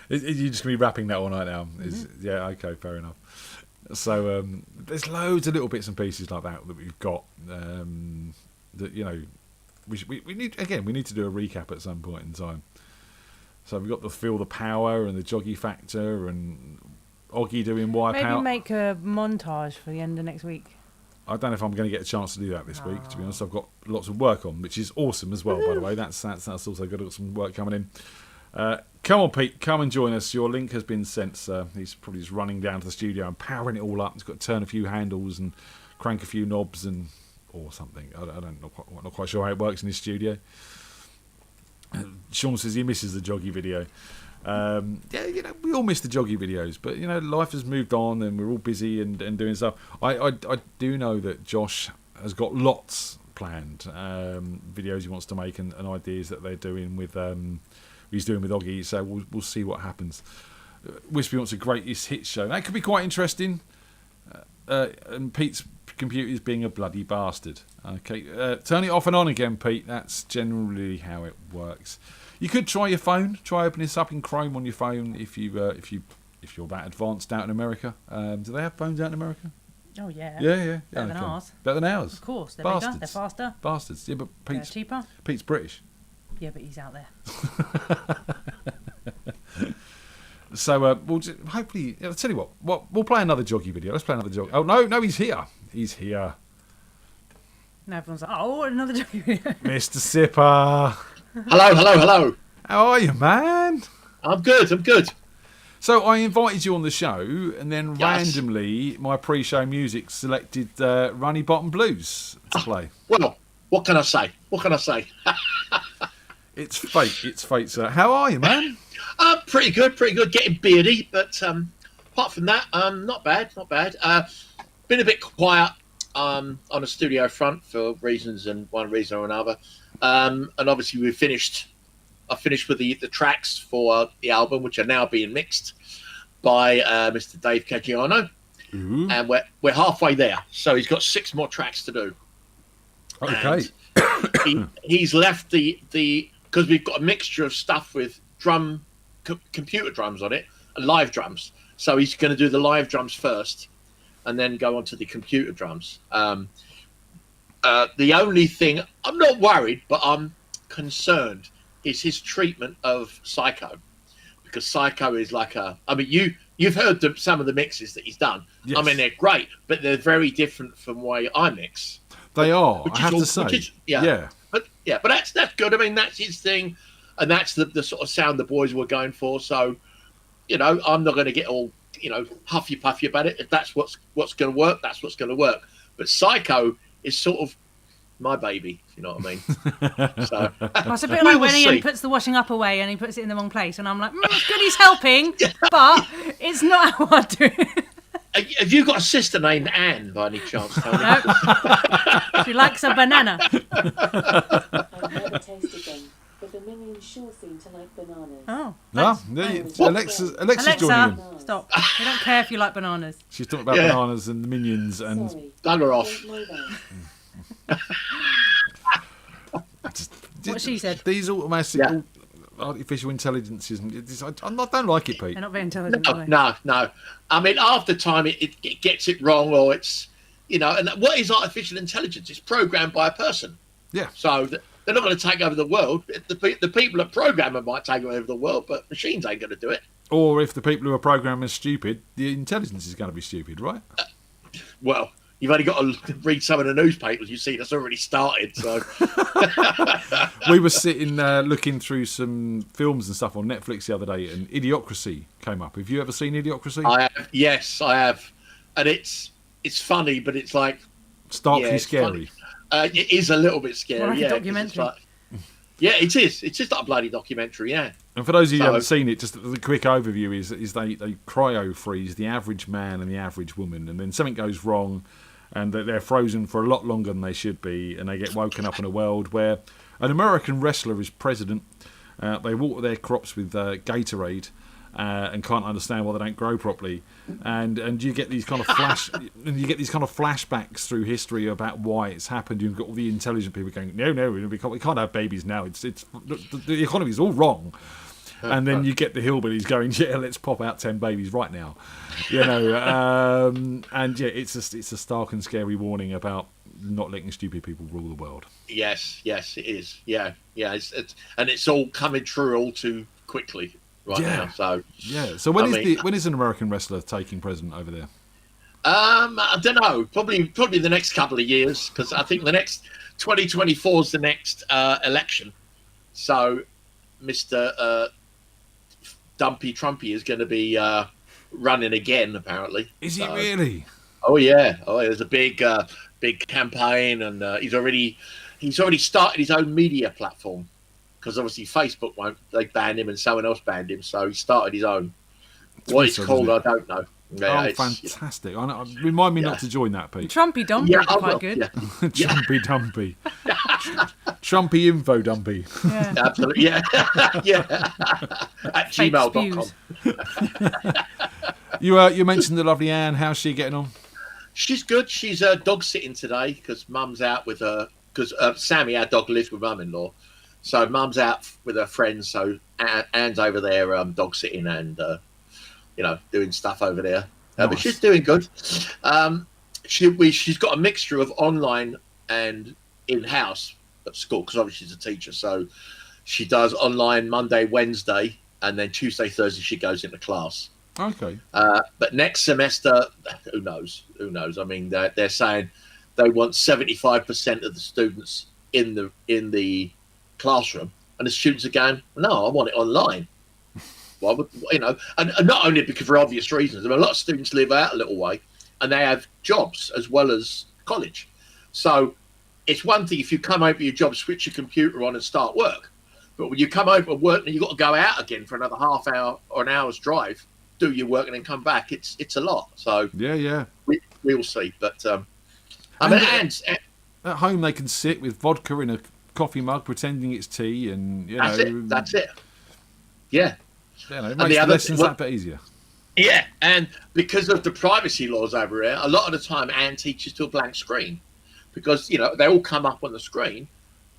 You're just going to be rapping that all night now? Yeah, okay, fair enough. So there's loads of little bits and pieces like that we've got that, we need to do a recap at some point in time. So we've got the Feel the Power and the Joggy Factor and Oggy doing Wipeout. Maybe make a montage for the end of next week. I don't know if I'm going to get a chance to do that this week, to be honest. I've got lots of work on, which is awesome as well, by the way. That's also got some work coming in. Come on, Pete. Come and join us. Your link has been sent, sir. He's probably just running down to the studio and powering it all up. He's got to turn a few handles and crank a few knobs or something. I'm not quite sure how it works in his studio. Sean says he misses the Joggy video. We all miss the Joggy videos, but life has moved on and we're all busy and doing stuff. I do know that Josh has got lots planned, videos he wants to make and ideas that they're doing with he's doing with Oggy. So we'll see what happens. Wispy wants a greatest hits show. That could be quite interesting. And Pete's computer is being a bloody bastard. Okay, turn it off and on again, Pete. That's generally how it works. You could try your phone. Try opening this up in Chrome on your phone if you're that advanced out in America. Do they have phones out in America? Oh yeah. Yeah. Better than ours. Better than ours. Of course, they're Bastards. bigger, they're faster, Bastards. Yeah, but they're cheaper. Pete's British. Yeah, but he's out there. So we'll hopefully. I'll tell you what. We'll play another joggy video. Let's play another jog. Oh no, he's here. He's here. And everyone's like, oh, another jockey video. Mr. Sipper. Hello. How are you, man? I'm good. So I invited you on the show, and then Yes. randomly my pre-show music selected Runny Bottom Blues to play. Well, what can I say? It's fate, sir. How are you, man? Pretty good. Getting beardy, but apart from that, not bad. Been a bit quiet on a studio front for reasons and one reason or another. And obviously I finished with the tracks for the album, which are now being mixed by Mr. Dave Caggiano. Ooh. And we're halfway there. So he's got 6 more tracks to do. Okay. And he's left the because we've got a mixture of stuff with computer drums on it and live drums. So he's going to do the live drums first and then go on to the computer drums. The only thing, I'm not worried, but I'm concerned, is his treatment of Psycho. Because Psycho is like you've heard some of the mixes that he's done. Yes. I mean, they're great, but they're very different from the way I mix. They are, Which I have is to all- say. which is- yeah. But that's good. I mean, that's his thing, and that's the sort of sound the boys were going for. So, I'm not going to get all huffy puffy about it. If that's what's going to work, that's what's going to work. But Psycho is sort of my baby, if you know what I mean. So Well, it's a bit we like will when Ian see. puts the washing up away and he puts it in the wrong place, and I'm like, it's good he's helping, but it's not how I do it. Have you got a sister named Anne by any chance, Tony? Nope. She likes a banana. I've never tasted them, but the minions sure seem to like bananas. Oh. Ah, there you- Alexa's joining in. Alexa, stop. We don't care if you like bananas. She's talking about Yeah. bananas and the minions and Sorry, Bugger I off. don't know them. What she said. These automatic Yeah. artificial intelligences. I don't like it, Pete. They're not very intelligent, are they? No. I mean, half the time it gets it wrong, or it's and what is artificial intelligence? It's programmed by a person. Yeah. So they're not going to take over the world. The people that program it might take over the world, but machines ain't going to do it. Or if the people who are programming are stupid, the intelligence is going to be stupid, right? Well, you've only got to read some of the newspapers. You see, that's already started. So We were sitting looking through some films and stuff on Netflix the other day, and Idiocracy came up. Have you ever seen Idiocracy? I have, yes, I have, and it's funny, but it's like Starkly it's scary. funny. It is a little bit scary. More like a yeah, 'cause documentary. it's like- yeah, it is. It's just like a bloody documentary. Yeah. And for those of you who So- haven't seen it, just the quick overview is they cryo freeze the average man and the average woman, and then something goes wrong, and they're frozen for a lot longer than they should be, and they get woken up in a world where an American wrestler is president. They water their crops with Gatorade. And can't understand why they don't grow properly, and you get these kind of flashbacks through history about why it's happened. You've got all the intelligent people going, no, we can't have babies now. It's the economy's all wrong, and then you get the hillbillies going, yeah, let's pop out 10 babies right now, and yeah, it's a stark and scary warning about not letting stupid people rule the world. Yes, it is. Yeah. It's all coming true all too quickly right now. So Yeah. So when is an American wrestler taking president over there? I don't know. Probably the next couple of years, because I think the next 2024 is the next election. So Mr. Dumpy Trumpy is going to be running again, apparently. Is he So- really? Oh yeah. There's a big campaign, and he's already started his own media platform, because obviously Facebook they banned him and someone else banned him, so he started his own. What it's Twitter, called, isn't I don't know. Yeah, Oh, it's- fantastic! Remind me not to join that, Pete. Trumpy Dumpy Yeah, would be I quite will, good. yeah. Trumpy dumpy. Trumpy info dumpy. Yeah. Absolutely, yeah, yeah. At Fake gmail.com. You mentioned the lovely Anne. How's she getting on? She's good. She's dog sitting today because Mum's out with her. Because Sammy, our dog, lives with Mum-in-law, so Mum's out with her friends. So Anne's over there dog sitting and doing stuff over there. But Nice. she's doing good. She's got a mixture of online and in-house at school because obviously she's a teacher. So she does online Monday, Wednesday, and then Tuesday, Thursday she goes into class. Okay. But next semester, who knows? Who knows? I mean, they're saying they want 75% of the students in the classroom, and the students are going, "No, I want it online." Why would And not only because for obvious reasons. I mean, a lot of students live out a little way, and they have jobs as well as college. So it's one thing if you come over your job, switch your computer on, and start work. But when you come over and work, and you've got to go out again for another half hour or an hour's drive, do your work and then come back, it's a lot. So Yeah. we'll see. But I mean, and At home, they can sit with vodka in a coffee mug, pretending it's tea, and that's it. Yeah, it makes the other lessons that bit easier. yeah. And because of the privacy laws over here, a lot of the time Anne teaches to a blank screen because they all come up on the screen.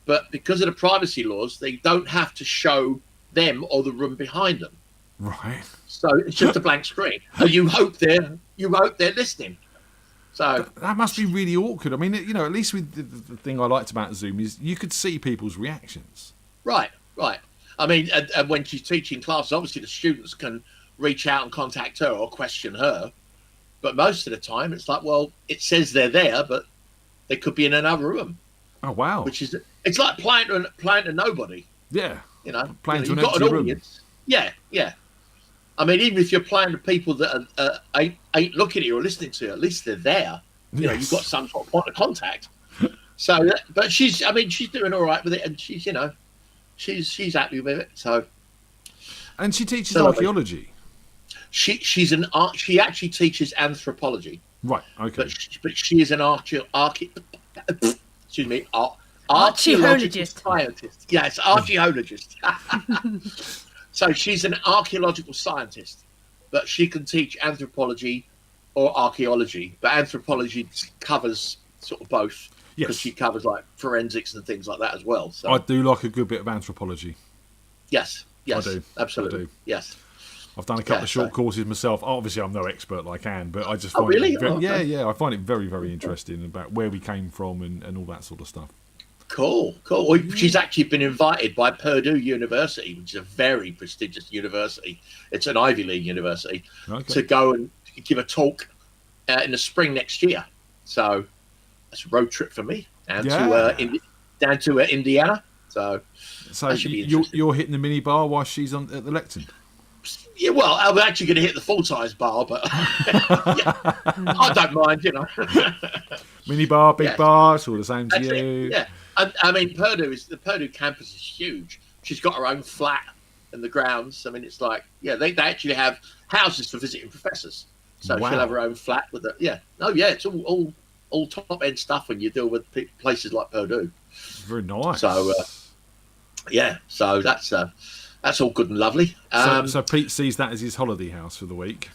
But because of the privacy laws, they don't have to show them or the room behind them. Right. So it's just a blank screen. And you hope they're listening. So That must be really awkward. I mean, at least with the thing I liked about Zoom is you could see people's reactions. right. I mean, and when she's teaching classes, obviously the students can reach out and contact her or question her. But most of the time, it's like, well, it says they're there, but they could be in another room. Oh wow! It's like playing to nobody. Yeah. Playing to you've an got empty room. audience. Yeah. I mean, even if you're playing to people that ain't looking at you or listening to you, at least they're there. Yes. You've got some sort of point of contact. So, but she's doing all right with it, and she's happy with it. So, And she teaches So, archaeology. she actually teaches anthropology, Right. Okay. but she is an archaeologist scientist. Yes, archaeologist. So she's an archaeological scientist, but she can teach anthropology or archaeology. But anthropology covers sort of both because Yes. she covers like forensics and things like that as well. So I do like a good bit of anthropology. yes, I do. absolutely, I do. yes. I've done a couple Yeah, of short so- courses myself. Obviously, I'm no expert like Anne, but I just Oh, find really? it very, Oh, okay. yeah. I find it very, very interesting about where we came from and all that sort of stuff. Cool. Well, she's actually been invited by Purdue University, which is a very prestigious university. It's an Ivy League university, Okay. to go and give a talk in the spring next year. So that's a road trip for me down to Indiana. So So that should be interesting. you're hitting the mini bar while she's at the lectern. Yeah, well, I'm actually going to hit the full-size bar, but yeah, I don't mind, Mini bar, big Yes. bar, it's all the same to That's you. it. Yeah, and I mean, the Purdue campus is huge. She's got her own flat in the grounds. I mean, it's like, they actually have houses for visiting professors. So Wow. she'll have her own flat with it's all top end stuff when you deal with places like Purdue. Very nice. So so that's all good and lovely. So Pete sees that as his holiday house for the week.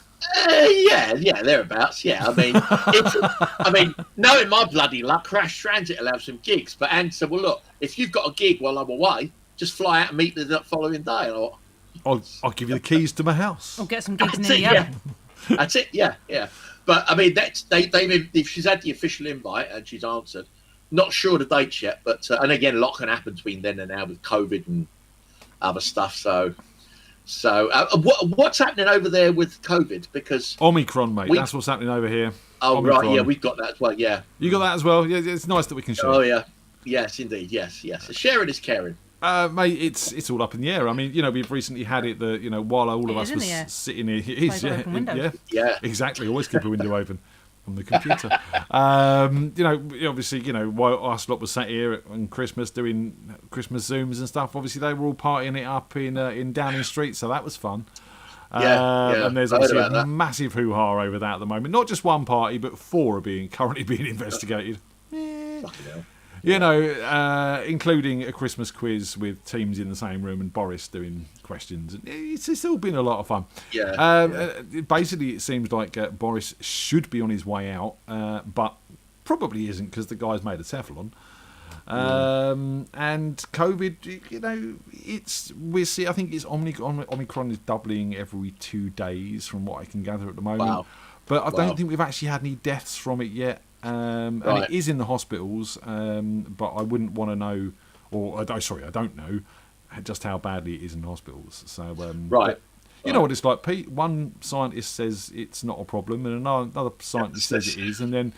Thereabouts. Yeah, I mean, knowing my bloody luck, Crash Transit will have some gigs. But Anne said, well, look, if you've got a gig while I'm away, just fly out and meet me the following day. And I'll give you the keys to my house. Or get some gigs That's near it, the yeah. That's it. Yeah. But I mean, if she's had the official invite and she's answered, not sure the dates yet. But and again, a lot can happen between then and now with COVID and other stuff. So what's happening over there with COVID? Because Omicron, mate. That's what's happening over here. oh Omicron. right, yeah, we've got that as well. Yeah. You got that as well. Yeah, it's nice that we can share. Oh yeah. Yes, indeed. Yes. Sharing is caring. Mate, it's all up in the air. I mean, we've recently had it that while all of It us is in was the air. sitting here, it is, Close open windows. yeah, Yeah. exactly. Always keep a window open on the computer. Obviously, while us lot was sat here on Christmas doing Christmas Zooms and stuff, obviously they were all partying it up in Downing Street, so that was fun. Yeah, and there's I heard obviously a about that. massive hoo-ha over that at the moment. Not just one party, but 4 are currently being investigated. Fucking hell. You know, including a Christmas quiz with teams in the same room and Boris doing questions. It's all been a lot of fun. Basically, it seems like Boris should be on his way out, but probably isn't because the guy's made of Teflon. And COVID, you know, I think it's Omicron is doubling every 2 days from what I can gather at the moment. Wow. But I don't think we've actually had any deaths from it yet. And it is in the hospitals, but I wouldn't want to know, I don't know just how badly it is in the hospitals. So, you know what it's like, Pete. One scientist says it's not a problem, and another scientist says it is, and then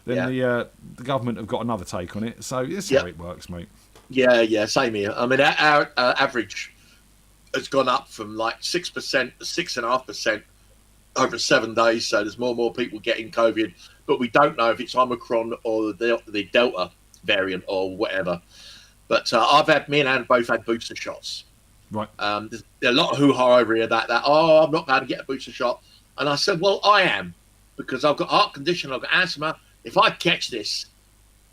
the government have got another take on it. So that's how it works, mate. Yeah, same here. I mean, our average has gone up from like 6% to 6.5% over 7 days. So there's more and more people getting COVID, but we don't know if it's Omicron or the Delta variant or whatever. But me and Anne both had booster shots. Right. There's a lot of hoo-ha over here that I'm not going to get a booster shot. And I said, well, I am, because I've got heart condition, I've got asthma. If I catch this,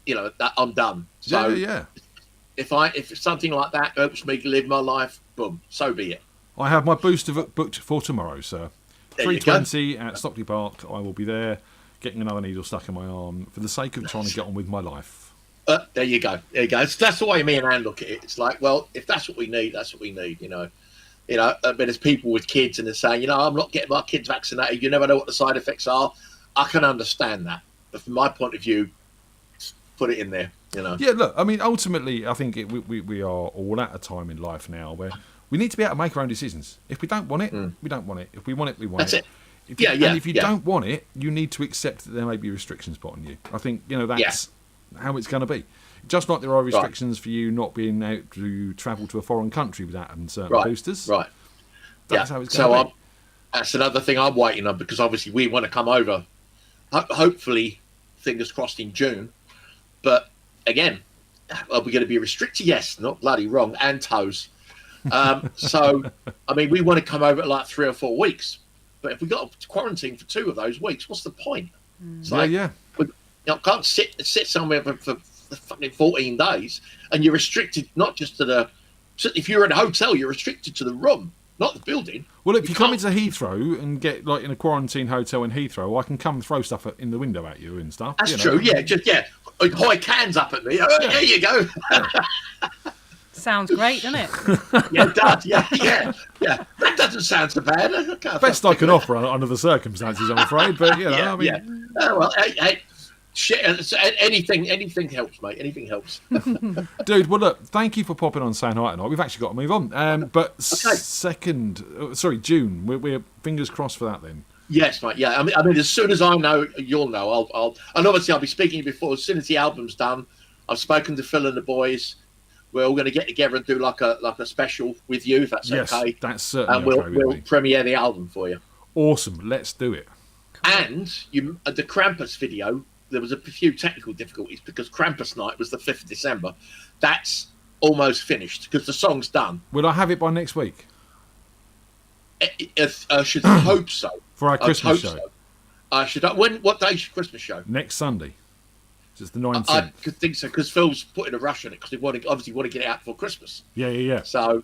you know, that I'm done. So if something like that helps me live my life, boom, so be it. I have my booster booked for tomorrow, sir. 3:20 at Stockley Park. I will be there, getting another needle stuck in my arm for the sake of trying to get on with my life. There you go. That's the way me and Anne look at it. It's like, well, if that's what we need, that's what we need. You know. But there's people with kids and they're saying, you know, I'm not getting my kids vaccinated. You never know what the side effects are. I can understand that, but from my point of view, put it in there. You know. Yeah. Look. I mean, ultimately, I think we are all at a time in life now where we need to be able to make our own decisions. If we don't want it, we don't want it. If we want it, we want it. That's it. And if you don't want it, you need to accept that there may be restrictions put on you. I think, you know, that's how it's going to be. Just like there are restrictions for you not being able to travel to a foreign country without having certain boosters. Right. That's how it's going to be. That's another thing I'm waiting on, because obviously we want to come over, hopefully, fingers crossed, in June. But again, are we going to be restricted? Yes, not bloody wrong, and toes. So, I mean, we want to come over like 3 or 4 weeks. But if we got to quarantine for 2 of those weeks, what's the point? It's I can't sit somewhere for fucking 14 days, and you're restricted not just to the. If you're in a hotel, you're restricted to the room, not the building. Well, if you come into Heathrow and get like in a quarantine hotel in Heathrow, I can come and throw stuff in the window at you and stuff. That's true. Yeah, high cans up at me. There you go. Sounds great, doesn't it? Yeah, it does. Yeah. That doesn't sound so bad. Best I can offer under the circumstances, I'm afraid. But you know, I mean, Oh, well, hey, shit, anything helps, mate. Anything helps. Dude, well, look, thank you for popping on saying hi tonight. We've actually got to move on. But June. We're fingers crossed for that then. Yes, mate. Yeah, I mean, as soon as I know, you'll know. And obviously I'll be speaking before. As soon as the album's done, I've spoken to Phil and the boys. We're all going to get together and do like a special with you, if that's okay. Yes, that's certainly okay. And we'll premiere the album for you. Awesome. Let's do it. And the Krampus video, there was a few technical difficulties because Krampus night was the 5th of December. That's almost finished because the song's done. Will I have it by next week? I should hope so. For our Christmas show? So. What day's your Christmas show? Next Sunday. It's the 19th. I could think so, because Phil's putting a rush on it, because he obviously want to get it out for Christmas. Yeah. So,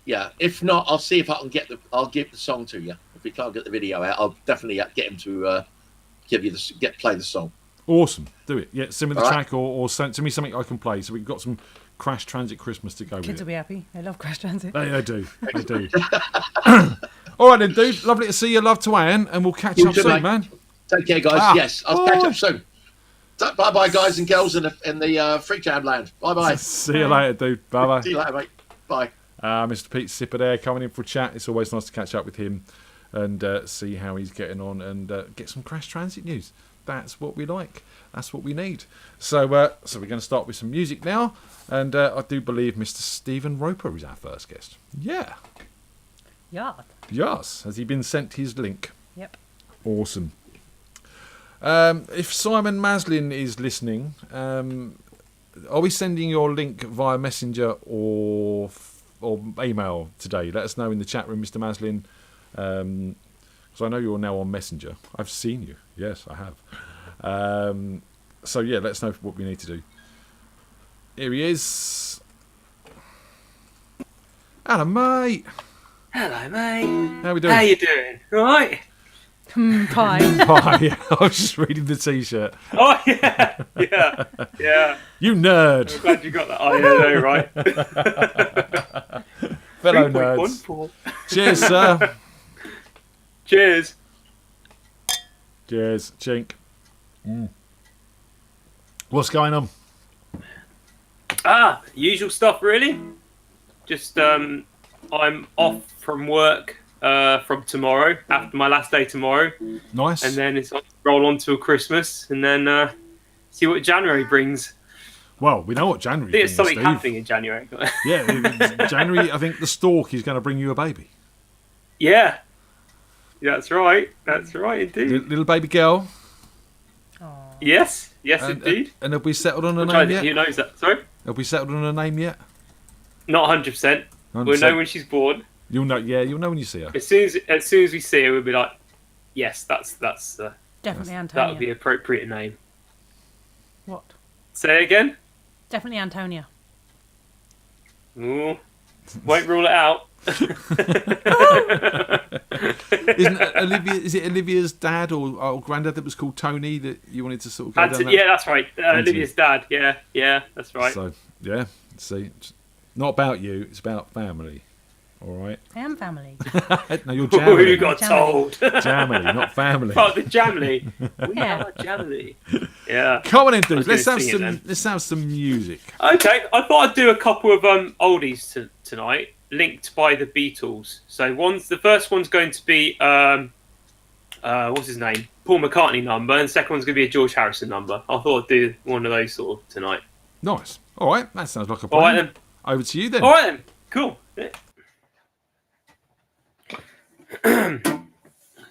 yeah, if not, I'll see if I can I'll give the song to you. If we can't get the video out, I'll definitely get him to play the song. Awesome. Do it. Yeah, send me the track or send to me something I can play. So we've got some Crash Transit Christmas to go with. Kids will be happy. They love Crash Transit. They do. All right then, dude. Lovely to see you. Love to Anne, and we'll catch up soon, man. Take care, guys. Yes, I'll catch up soon. Bye-bye, guys and girls in the FreakJam land. Bye-bye. See you later, dude. Bye-bye. See you later, mate. Bye. Mr. Pete Sipper there, coming in for a chat. It's always nice to catch up with him and see how he's getting on and get some Crash Transit news. That's what we like. That's what we need. So we're going to start with some music now. And I do believe Mr. Stephen Roper is our first guest. Yeah. Yes. Has he been sent his link? Yep. Awesome. If Simon Maslin is listening, are we sending your link via Messenger or email today? Let us know in the chat room, Mr. Maslin. Because I know you're now on Messenger. I've seen you. Yes, I have. So yeah, let us know what we need to do. Here he is. Hello, mate. Hello, mate. How we doing? How you doing? All right? Pie. Pie. I was just reading the T-shirt. Oh, yeah. Yeah. You nerd. I'm glad you got that. Oh, yeah, no, right. Fellow nerds. 3.14. Cheers, sir. Cheers. Cheers. Chink. What's going on? Usual stuff, really. Just, I'm off from work from tomorrow, after my last day tomorrow. Nice. And then it's roll on till Christmas, and then see what January brings. Well, we know what January I think brings, there's something Steve. happening in January. Yeah, January, I think the stork is going to bring you a baby. Yeah. That's right. That's right, indeed. Little baby girl. Yes. Yes, And, indeed. and have we settled on a Which I name think yet? you knows that. Sorry? Have we settled on a name yet? Not 100%. We'll 100%. know when she's born. You'll know. Yeah, you'll know when you see her. As soon as we see her, we'll be like, yes, that's Definitely that Antonia. would be appropriate name. What? Say it again. Definitely Antonia. Ooh, won't rule it out. Is it Olivia's dad or granddad that was called Tony that you wanted to sort of go down that? Yeah, that's right. Olivia's dad. Yeah, that's right. So yeah, see, it's not about you. It's about family. All right. I am family. No, you're Ooh, Jamily. you got told. Jamily, not family. Oh, the Jamily. We Yeah. are Jamily. Yeah. Come on in, I dudes. was Let's gonna have sing it some. then. Let's have some music. Okay, I thought I'd do a couple of oldies tonight, linked by the Beatles. So the first one's going to be what's his name? Paul McCartney number, and the second one's going to be a George Harrison number. I thought I'd do one of those sort of tonight. Nice. All right, that sounds like a All plan. right then. Over to you then. All right then. Cool. Yeah.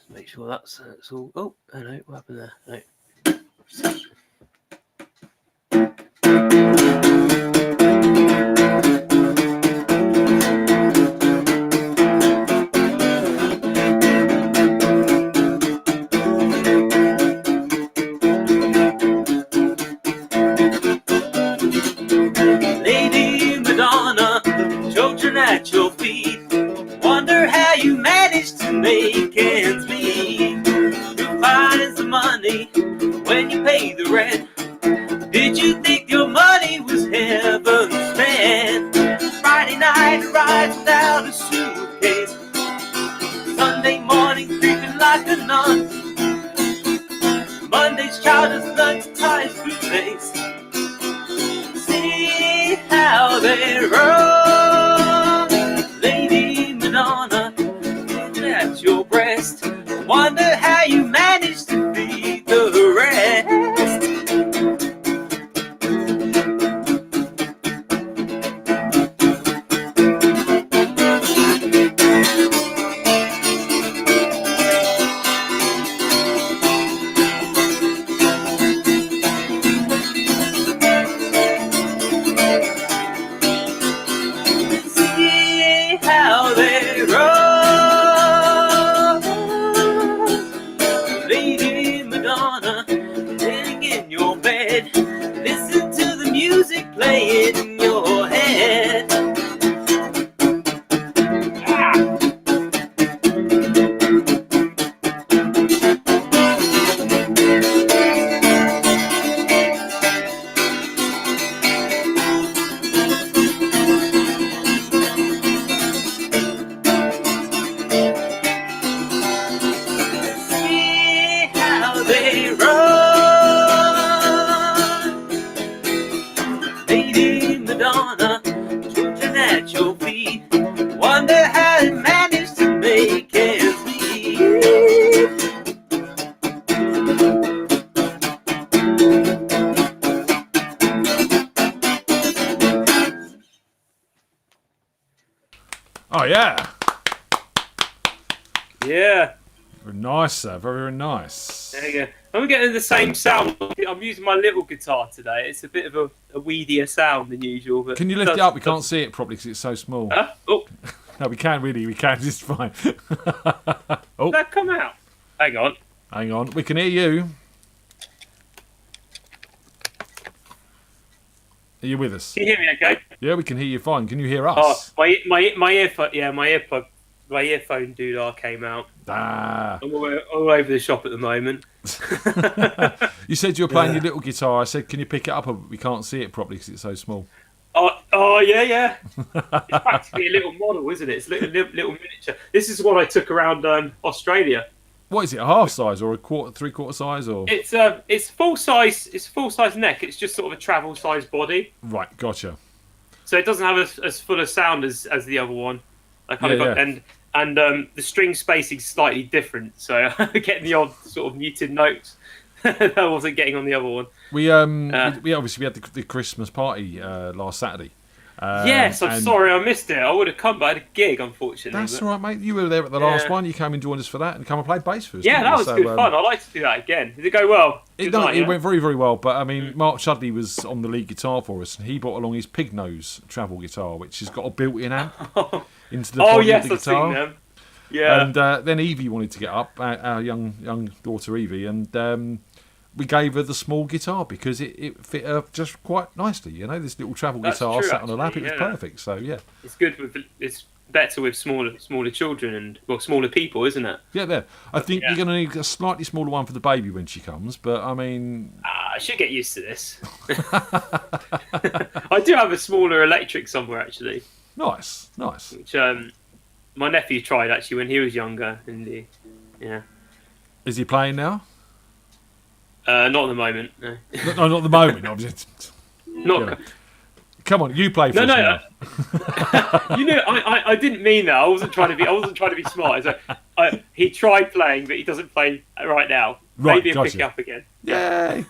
Make sure that's all. Oh, hello. What happened there? No. Lady Madonna, children at your feet. Wonder how you managed to make ends meet. Who finds the money when you pay the rent? Did you think your money was heaven spent? Friday night rides without a suitcase. Sunday morning creeping like a nun. Monday's child has learned to tie his bootlace. See how they roll, Lady Madonna, looking at your breast. Wonder how you managed to beat the rest. See how they roll, Lady Madonna, laying in your bed. Listen to the music playing in your head. See how they run, Lady Madonna, children at your feet. Wonder how you managed to make ends meet. Oh yeah. Yeah, Very nice, sir. Very, very nice. there you go. I'm getting the same sound. I'm using my little guitar today. It's a bit of a weedier sound than usual. But Can you lift it up? We can't see it properly because it's so small. Huh? Oh, No, we can really. We can. It's fine. Oh, Did that come out? Hang on. hang on. We can hear you. Are you with us? Can you hear me okay? Yeah, we can hear you fine. Can you hear us? Oh, my earphone, my earphone doodah came out. Ah. I'm all over the shop at the moment. You said you were playing your little guitar. I said, can you pick it up? We can't see it properly because it's so small. Oh yeah. It's practically a little model, isn't it? It's a little miniature. This is what I took around Australia. What is it? A half size or a quarter, 3/4 size or? It's full size. It's full size neck. It's just sort of a travel size body. Right, gotcha. So it doesn't have as full a sound as the other one. I kind of got and the string spacing's slightly different. So getting the odd sort of muted notes that I wasn't getting on the other one. We obviously had the Christmas party last Saturday. Yes, I'm sorry I missed it. I would have come, but I had a gig, unfortunately. That's all right, mate. You were there at the last one. You came and joined us for that and come and played bass for us. Yeah, that was good fun. I'd like to do that again. Did it go well? It went very, very well. But I mean, Mark Chudley was on the lead guitar for us, and he brought along his pig nose travel guitar, which has got a built-in amp into the body of the guitar. I've seen them. Yeah. And then Evie wanted to get up, our young daughter Evie, and we gave her the small guitar because it fit her just quite nicely. You know, this little travel guitar sat on her lap. It was perfect. So yeah, it's good. It's better with smaller children and smaller people, isn't it? Yeah, there. I think you're going to need a slightly smaller one for the baby when she comes. But I mean, I should get used to this. I do have a smaller electric somewhere actually. Nice. Which my nephew tried actually when he was younger. Is he playing now? Not at the moment. No. No, not at the moment. Not. Come on, you play for us now. I didn't mean that. I wasn't trying to be smart. So, he tried playing, but he doesn't play right now. Right, Maybe he'll gotcha. pick up again. Yeah,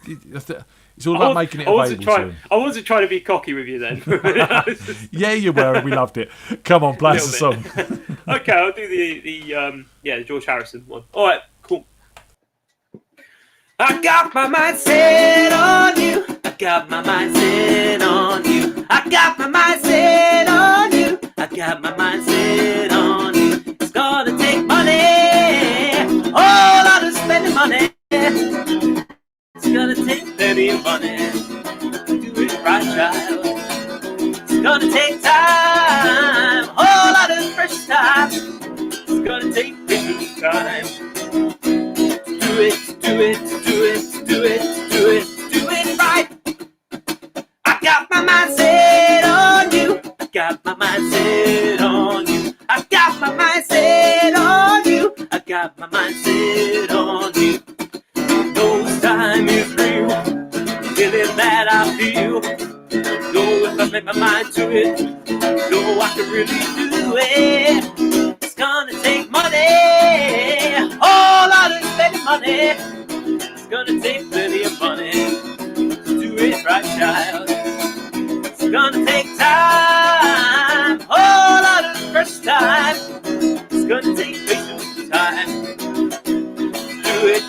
it's all about making it available. I wasn't trying to be cocky with you then. Yeah, you were, and we loved it. Come on, play us a song. Okay, I'll do the George Harrison one. All right, cool. I got my mind set on you. I got my mind set on you. I got my mind set on you. I got my mind set on you. It's gonna take money, all out of spending money. It's gonna take plenty of money to do it right, child. It's gonna take time, all out of precious time. It's gonna take precious time. Do it right. I got my mind set on you. I got my mind set on you. I got my mind set on you. I got my mind set on you. Those time is real, feeling that I feel. Know if I make my mind to it, know I can really do it. It's gonna take money, all out of spending money. It's gonna take plenty of money to do it right, child. It's gonna take time, all out of fresh time. It's gonna take patience time. Do it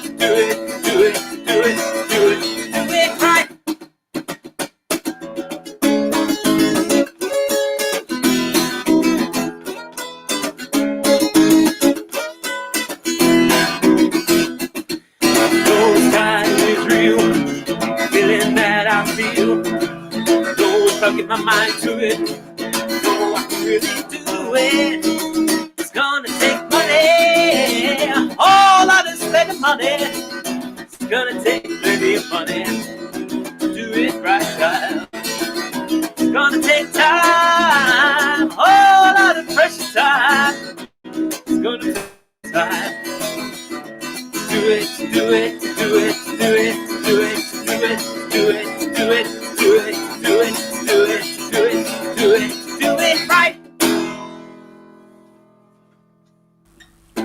right. Those times is real, feeling that I feel. Know if I get my mind to it, know I can really do it. It's gonna take money, all out of spending money. It's gonna take plenty of money to do it right, child. It's gonna take time, all out of precious time. It's gonna take time. Do it right.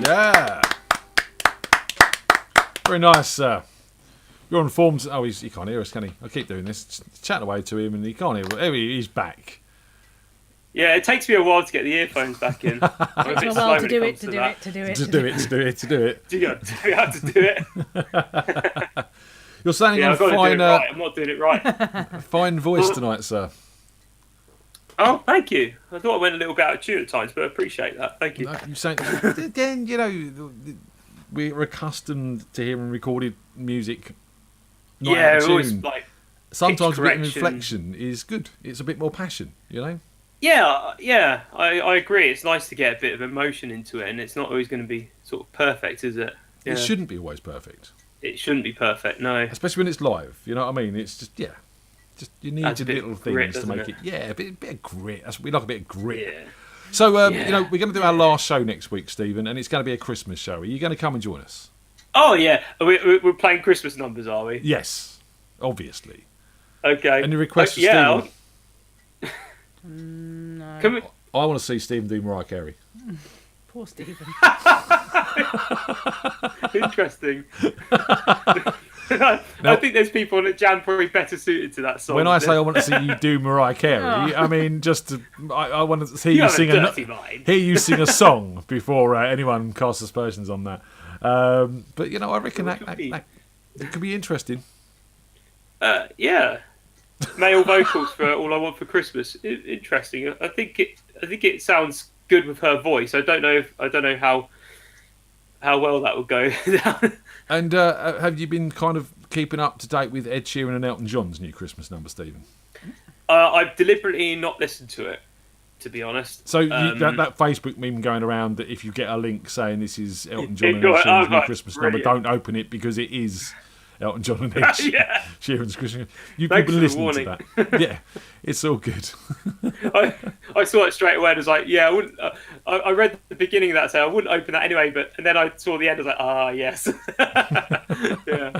Yeah. Very nice. You're on forms. Oh, he can't hear us, can he? I keep doing this, chatting away to him, and he can't hear. He's back. Yeah, it takes me a while to get the earphones back in. It takes me a while to do it. To do it. Do you have to do it? You're sounding I've got on to do fine. it right. I'm not doing it right. Fine voice tonight, sir. Oh, thank you. I thought I went a little bit out of tune at times, but I appreciate that. Thank you. No, you sound, again, we're accustomed to hearing recorded music. Not Yeah, out it of always tune. like Sometimes a bit of correction. inflection is good. It's a bit more passion, Yeah, I agree. It's nice to get a bit of emotion into it, and it's not always going to be sort of perfect, is it? Yeah. It shouldn't be always perfect, It shouldn't be perfect, no. especially when it's live. You know what I mean? It's just you need Adds a your bit little of grit, things to make doesn't it. Yeah, a bit of grit. We like a bit of grit. Yeah. So Yeah. we're going to do our last show next week, Stephen, and it's going to be a Christmas show. Are you going to come and join us? Oh yeah, we're playing Christmas numbers, are we? Yes, obviously. Okay. Any requests for yeah. Stephen? No. Can we? I want to see Stephen do Mariah Carey. Poor Stephen. Interesting. I think there's people at Jam probably better suited to that song. When I say I want to see you do Mariah Carey, I mean I want to hear you have a sing dirty mind. hear you sing a song before anyone casts aspersions on that. But I reckon that it could be interesting. Yeah, male vocals for "All I Want for Christmas." Interesting. I think it sounds good with her voice. I don't know how well that would go down. And have you been kind of keeping up to date with Ed Sheeran and Elton John's new Christmas number, Stephen? I've deliberately not listened to it, to be honest. So that Facebook meme going around that if you get a link saying this is Elton John and Ed Sheeran's new Christmas number, don't open it because it is Elton John and Ed Sheeran's Christmas. You've been listening to that. Yeah, it's all good. I saw it straight away and was like, yeah, I wouldn't. I read the beginning of that, so I wouldn't open that anyway. And then I saw the end. I was like, yes. Yeah.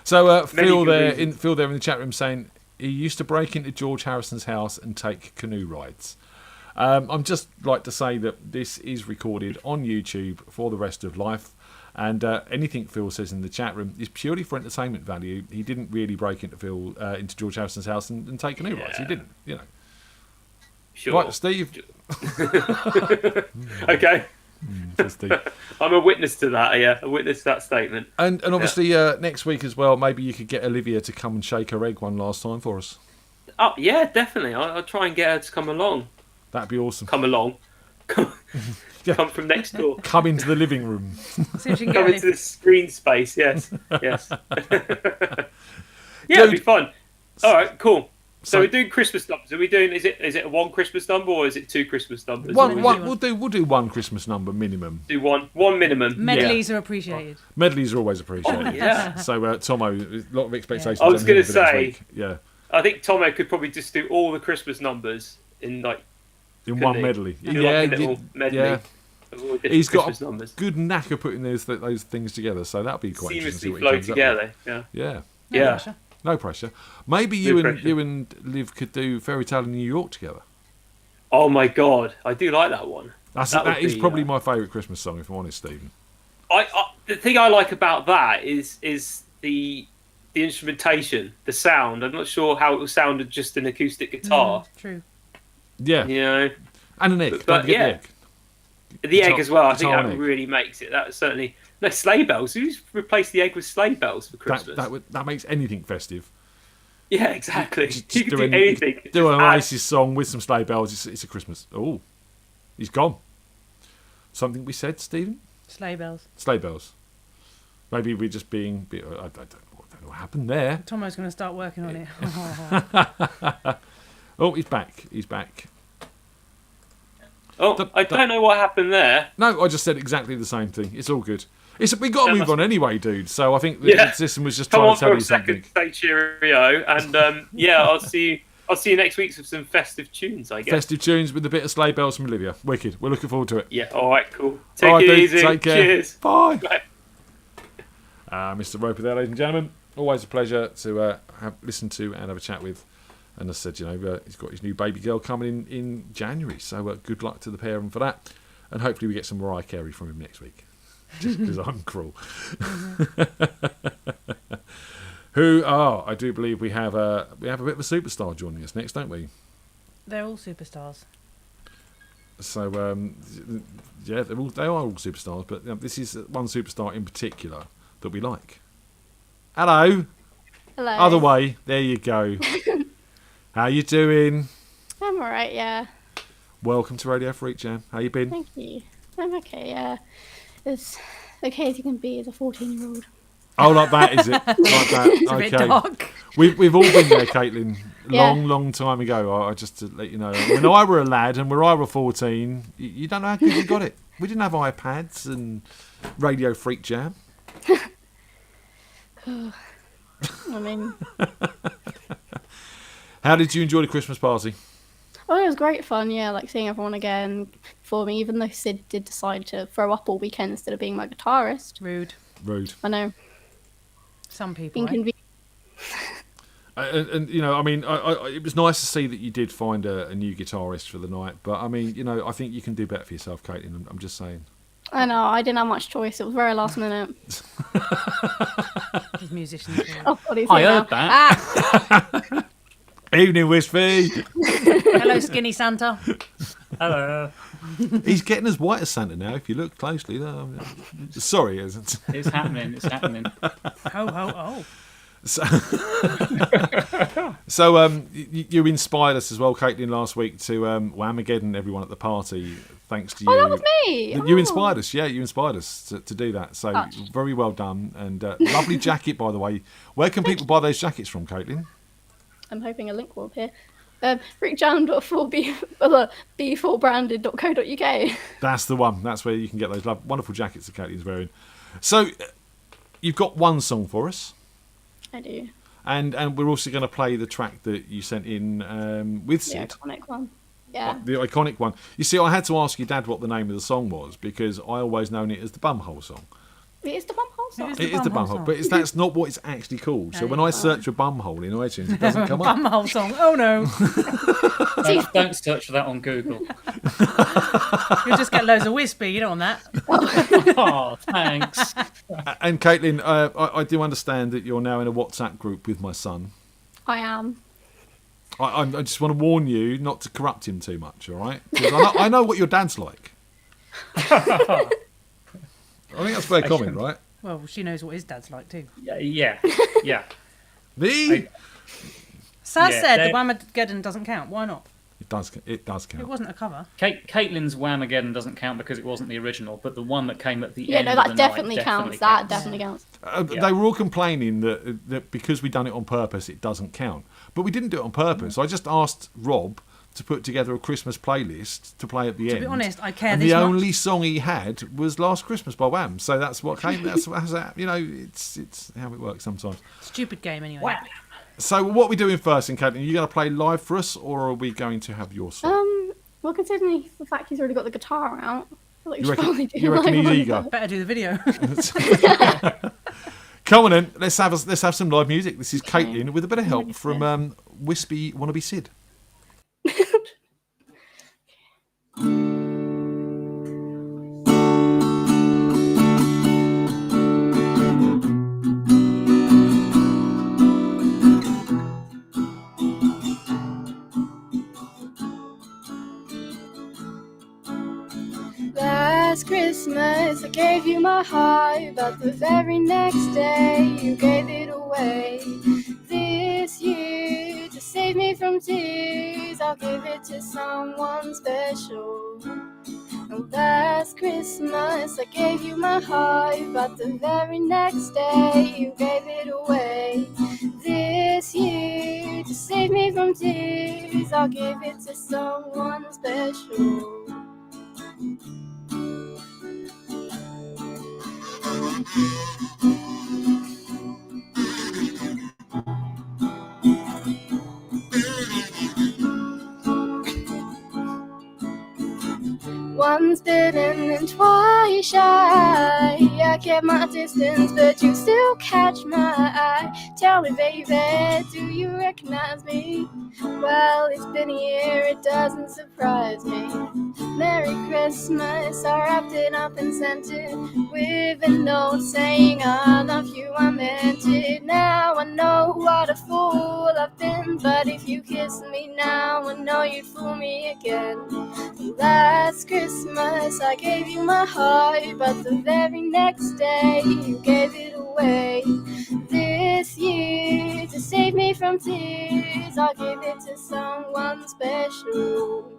So Phil there in the chat room saying he used to break into George Harrison's house and take canoe rides. I'm just like to say that this is recorded on YouTube for the rest of life. And anything Phil says in the chat room is purely for entertainment value. He didn't really break into into George Harrison's house and take canoe rides. He didn't, Sure. Right, Steve. Okay. Steve. I'm a witness to that. Yeah, a witness to that statement. And obviously next week as well, maybe you could get Olivia to come and shake her egg one last time for us. Oh yeah, definitely. I'll try and get her to come along. That'd be awesome. Come along. Come from next door. Come into the living room. See if she can Come get into the screen space. Yes. Yes. Yeah, it'd be fun. All right, cool. So we're doing Christmas numbers. Are we doing? Is it one Christmas number or is it two Christmas numbers? We'll do one Christmas number minimum. Do one minimum. Medleys are appreciated. Medleys are always appreciated. Oh, yeah. So Tomo, a lot of expectations. I was on him going to for next say. week. Yeah. I think Tomo could probably just do all the Christmas numbers in one he? medley. Do like a little medley of all the He's got Christmas a numbers. good knack of putting those things together, so that'll be quite interesting. Seamlessly flow together. Yeah. Yeah. No pressure. Maybe you and Liv could do Fairy Tale in New York together. Oh my god, I do like that one. That is probably my favourite Christmas song, if I'm honest, Stephen. The thing I like about that is the instrumentation, the sound. I'm not sure how it would sound with just an acoustic guitar. True. Yeah. And an egg. But Don't forget the egg. The egg as well. I think guitar that and egg. really makes it. That certainly. No, sleigh bells. Who's replaced the egg with sleigh bells for Christmas? That makes anything festive. Yeah, exactly. Just You can do anything. Do an Just add- Oasis song with some sleigh bells. It's a Christmas. Oh, he's gone. Something we said, Stephen? Sleigh bells. Sleigh bells. Maybe we're just being. I don't know what happened there. Tomo's going to start working on it. Oh, he's back. He's back. Oh, I don't know what happened there. No, I just said exactly the same thing. It's all good. We got to move on anyway, dude. So I think the system was just Come trying on to tell for you a second, something. say cheerio, and I'll see you next week with some festive tunes, I guess. Festive tunes with a bit of sleigh bells from Olivia. Wicked. We're looking forward to it. Yeah. All right. Cool. All Take right, it dude, easy. take care. Cheers. Bye. Bye. Mr. Roper there, ladies and gentlemen. Always a pleasure to listen to and have a chat with. And as I said, he's got his new baby girl coming in January. So good luck to the pair of them for that. And hopefully we get some Mariah Carey from him next week. Just because I'm cruel. I do believe we have a bit of a superstar joining us next, don't we? They're all superstars. So they are all superstars, but this is one superstar in particular that we like. Hello. Hello. Other way. There you go. How you doing? I'm alright, yeah. Welcome to Radio Freak Jam. How you been? Thank you. I'm okay, yeah. It's okay as you can be as a 14-year-old. Oh, like that, is it? Like that. It's a bit dark. We've all been there, Caitlin. Yeah. Long time ago. I just to let you know. When I were a lad and when I were 14, you don't know how good you got it. We didn't have iPads and Radio Freak Jam. I mean, How did you enjoy the Christmas party? oh, it was great fun, yeah, like seeing everyone again for me, even though Sid did decide to throw up all weekend instead of being my guitarist. Rude. Rude. I know. Some people. Inconvenient. And you know, I mean, it was nice to see that you did find a new guitarist for the night. But I mean, you know, I think you can do better for yourself, Caitlin. I'm just saying. I know, I didn't have much choice. It was very last minute. These musicians. Oh, God, he's I here heard now. that. Evening, Wispy. Hello, Skinny Santa. Hello. He's getting as white as Santa now. If you look closely, sorry, It's happening. It's happening. Ho, ho, oh. So you inspired us as well, Caitlin, last week to Whamageddon everyone at the party. Thanks to you. Oh, that was me. You inspired us, yeah. You inspired us to do that. So Gosh. very well done, and lovely jacket, by the way. Where can people buy those jackets from, Caitlin? I'm hoping a link will appear. FreakJam.b4branded.co.uk. That's the one. That's where you can get those wonderful jackets that Caitlin's wearing. So you've got one song for us. I do. And we're also going to play the track that you sent in with The Sid. iconic one. Yeah. The iconic one. You see, I had to ask your dad what the name of the song was because I always known it as the Bumhole song. It is the Bumhole song. It It is the Bumhole, but that's not what it's actually called. So No, when I search for Bumhole in iTunes, it doesn't come up. Bumhole song. Oh no. Don't search for that on Google. You'll just get loads of wispy. You don't want that. Oh, thanks. And Caitlin, I do understand that you're now in a WhatsApp group with my son. I am. I just want to warn you not to corrupt him too much, all right? 'Cause I know what your dad's like. I think that's fair comment, right? Well, she knows what his dad's like too. Yeah. Me? Saz Yeah, said they- the Whamageddon doesn't count. Why not? It does It count. wasn't a cover. Caitlin's Whamageddon doesn't count because it wasn't the original, but the one that came at the Yeah, end no, of that the definitely night counts. That definitely counts. Yeah. They were all complaining that because we'd done it on purpose, it doesn't count. But we didn't do it on purpose. I just asked Rob to put together a Christmas playlist to play at the end. To be honest, I care and this the much. only song he had was Last Christmas by Wham. So that's what came. That's you know, it's how it works sometimes. Stupid game anyway. Wow. So what are we doing first, in Caitlin? Are you going to play live for us, or are we going to have your song? Well, considering the fact he's already got the guitar out, I feel like You should reckon- probably do you reckon live he's on eager? it. Better do the video. Come on then, let's have some live music. This is Caitlin with a bit of help from Wispy Wannabe Sid. Last Christmas I gave you my heart, but the very next day you gave it away. This year, to save me from tears, I'll give it to someone special. Last Christmas I gave you my heart, but the very next day you gave it away. This year, to save me from tears, I'll give it to someone special. Once bitten and twice shy, I kept my distance, but you still catch my eye. Tell me, baby, do you recognize me? Well, it's been a year, it doesn't surprise me. Merry Christmas, I wrapped it up and sent it with a note saying I love you, I meant it. Now I know what a fool I've been, but if you kiss me now, I know you'd fool me again. Last Christmas I gave you my heart, but the very next day you gave it away. This this year to save me from tears. I'll give it to someone special.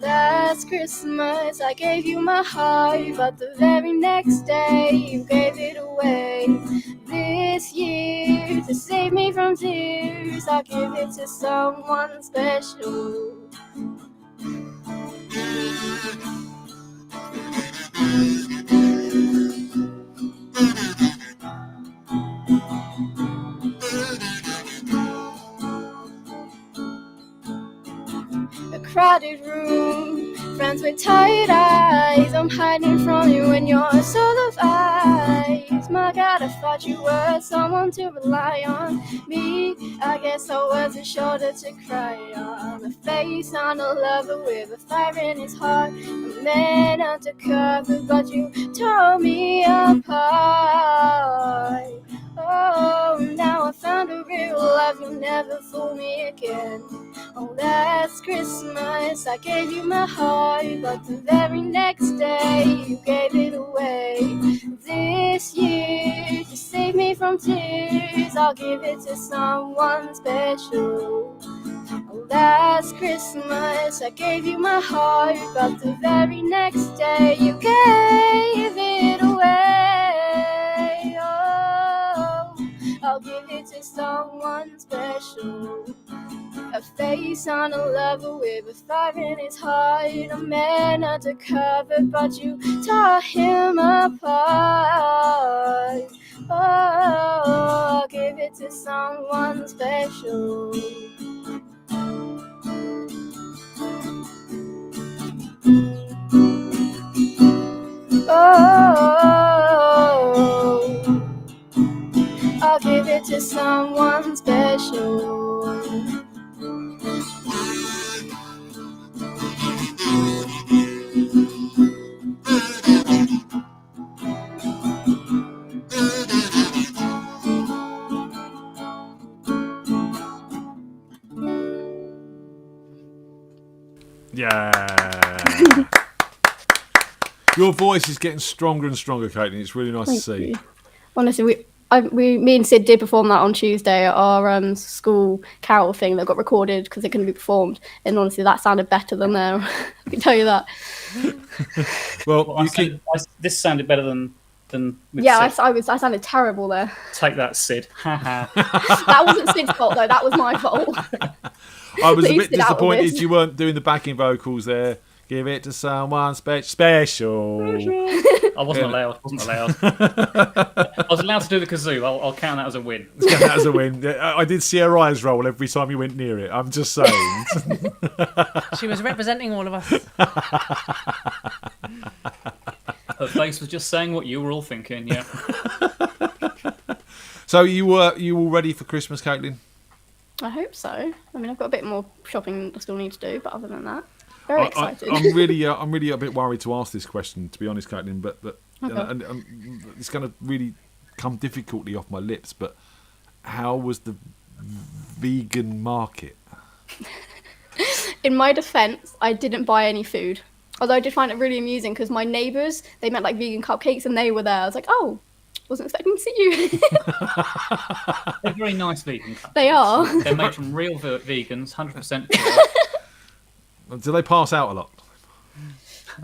Last Christmas I gave you my heart, but the very next day you gave it away. This year, to save me from tears, I'll give it to someone special. A crowded room, friends with tired eyes. I'm hiding from you and you're full of eyes. My God, I thought you were someone to rely on. Me, I guess I was a shoulder to cry on. A face on a lover with a fire in his heart. A man undercover, but you tore me apart. Oh, now I found a real love, you'll never fool me again. Oh, last Christmas I gave you my heart, but the very next day you gave it away. This year, to save me from tears, I'll give it to someone special. Oh, last Christmas I gave you my heart, but the very next day you gave it away. Oh, I'll give it to someone special. A face on a lover with a fire in his heart. A man undercover, but you tore him apart. Oh, I'll give it to someone special. Oh, I'll give it to someone special. Yeah. Your voice is getting stronger and stronger, Caitlin. It's really nice to see. You. Honestly, me and Sid did perform that on Tuesday at our school carol thing that got recorded because it couldn't be performed. And honestly, that sounded better than there. I can tell you that. Well, this sounded better than with yeah, Sid. I sounded terrible there. Take that, Sid. That wasn't Sid's fault though. That was my fault. I was a bit disappointed you weren't doing the backing vocals there. Give it to someone special. I wasn't allowed. I was allowed to do the kazoo. I'll count that as a win. Count that as a win. I did see her eyes roll every time you went near it. I'm just saying. She was representing all of us. Her face was just saying what you were all thinking. Yeah. So you all ready for Christmas, Caitlin? I hope so. I mean, I've got a bit more shopping I still need to do, but other than that, very excited. I'm really a bit worried to ask this question, to be honest, Caitlin. But okay. and it's going to really come difficultly off my lips. But how was the vegan market? In my defence, I didn't buy any food. Although I did find it really amusing because my neighbours, they meant like vegan cupcakes and they were there. I was like, oh, wasn't expecting to see you. They're very nice vegan cupcakes. They are. They're made from real vegans, 100% pure. Do they pass out a lot?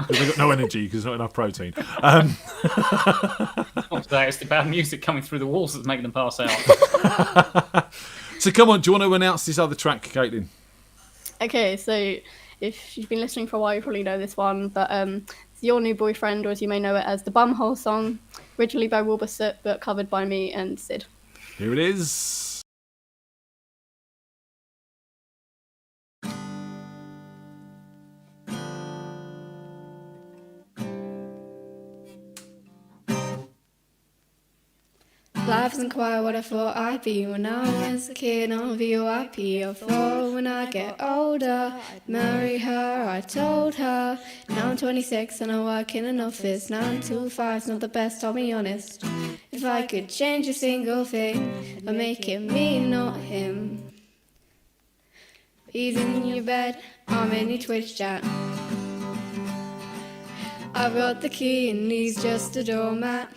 They've got no energy because there's not enough protein. It's the bad music coming through the walls that's making them pass out. So come on, do you want to announce this other track, Caitlin? Okay, so if you've been listening for a while, you probably know this one, but it's Your New Boyfriend, or as you may know it as the Bumhole song, originally by Wilbur but covered by me and Sid. Here it is. Life isn't quite what I thought I'd be when I was a kid on VOIP. I thought when I get older, I'd marry her, I told her. Now I'm 26 and I work in an office. 9 to 5's not the best, I'll be honest. If I could change a single thing, I'd make it me, not him. He's in your bed, I'm in your Twitch chat. I've got the key and he's just a doormat.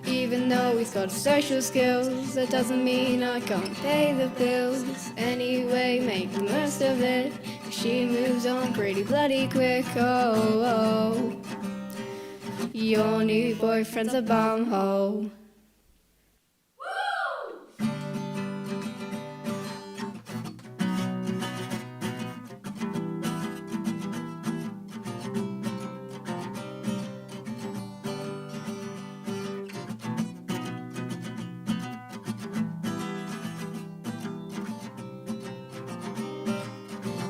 Even even though he's got social skills, that doesn't mean I can't pay the bills. Anyway, make the most of it, 'cause she moves on pretty bloody quick. Oh, oh. Your new boyfriend's a bumhole.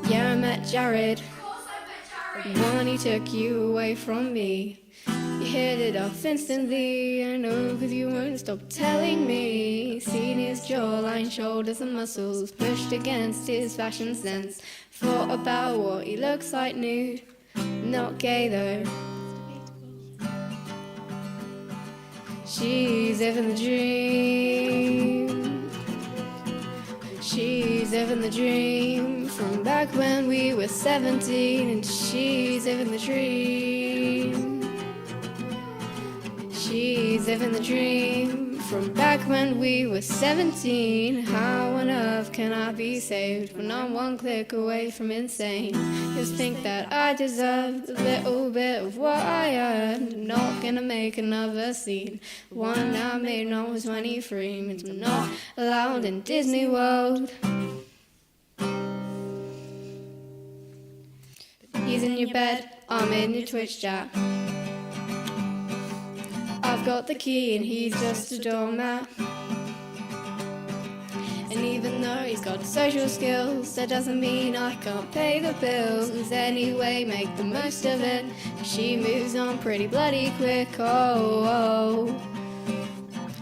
Yeah, I met Jared. One, he took you away from me. You hit it off instantly, I know, 'cause you won't stop telling me. Seen his jawline, shoulders and muscles pushed against his fashion sense. Thought about what he looks like nude, not gay though. She's living the dream. She's living the dream from back when we were 17, and she's living the dream. She's living the dream from back when we were 17. How on earth can I be saved when I'm one click away from insane? Just think that I deserve a little bit of what I earned. I'm not gonna make another scene. One I made when I was 23 means I'm not allowed in Disney World. He's in your bed, I'm in your Twitch chat. I've got the key and he's just a doormat. And even though he's got social skills, that doesn't mean I can't pay the bills. Anyway, make the most of it, 'cause she moves on pretty bloody quick. Oh, oh.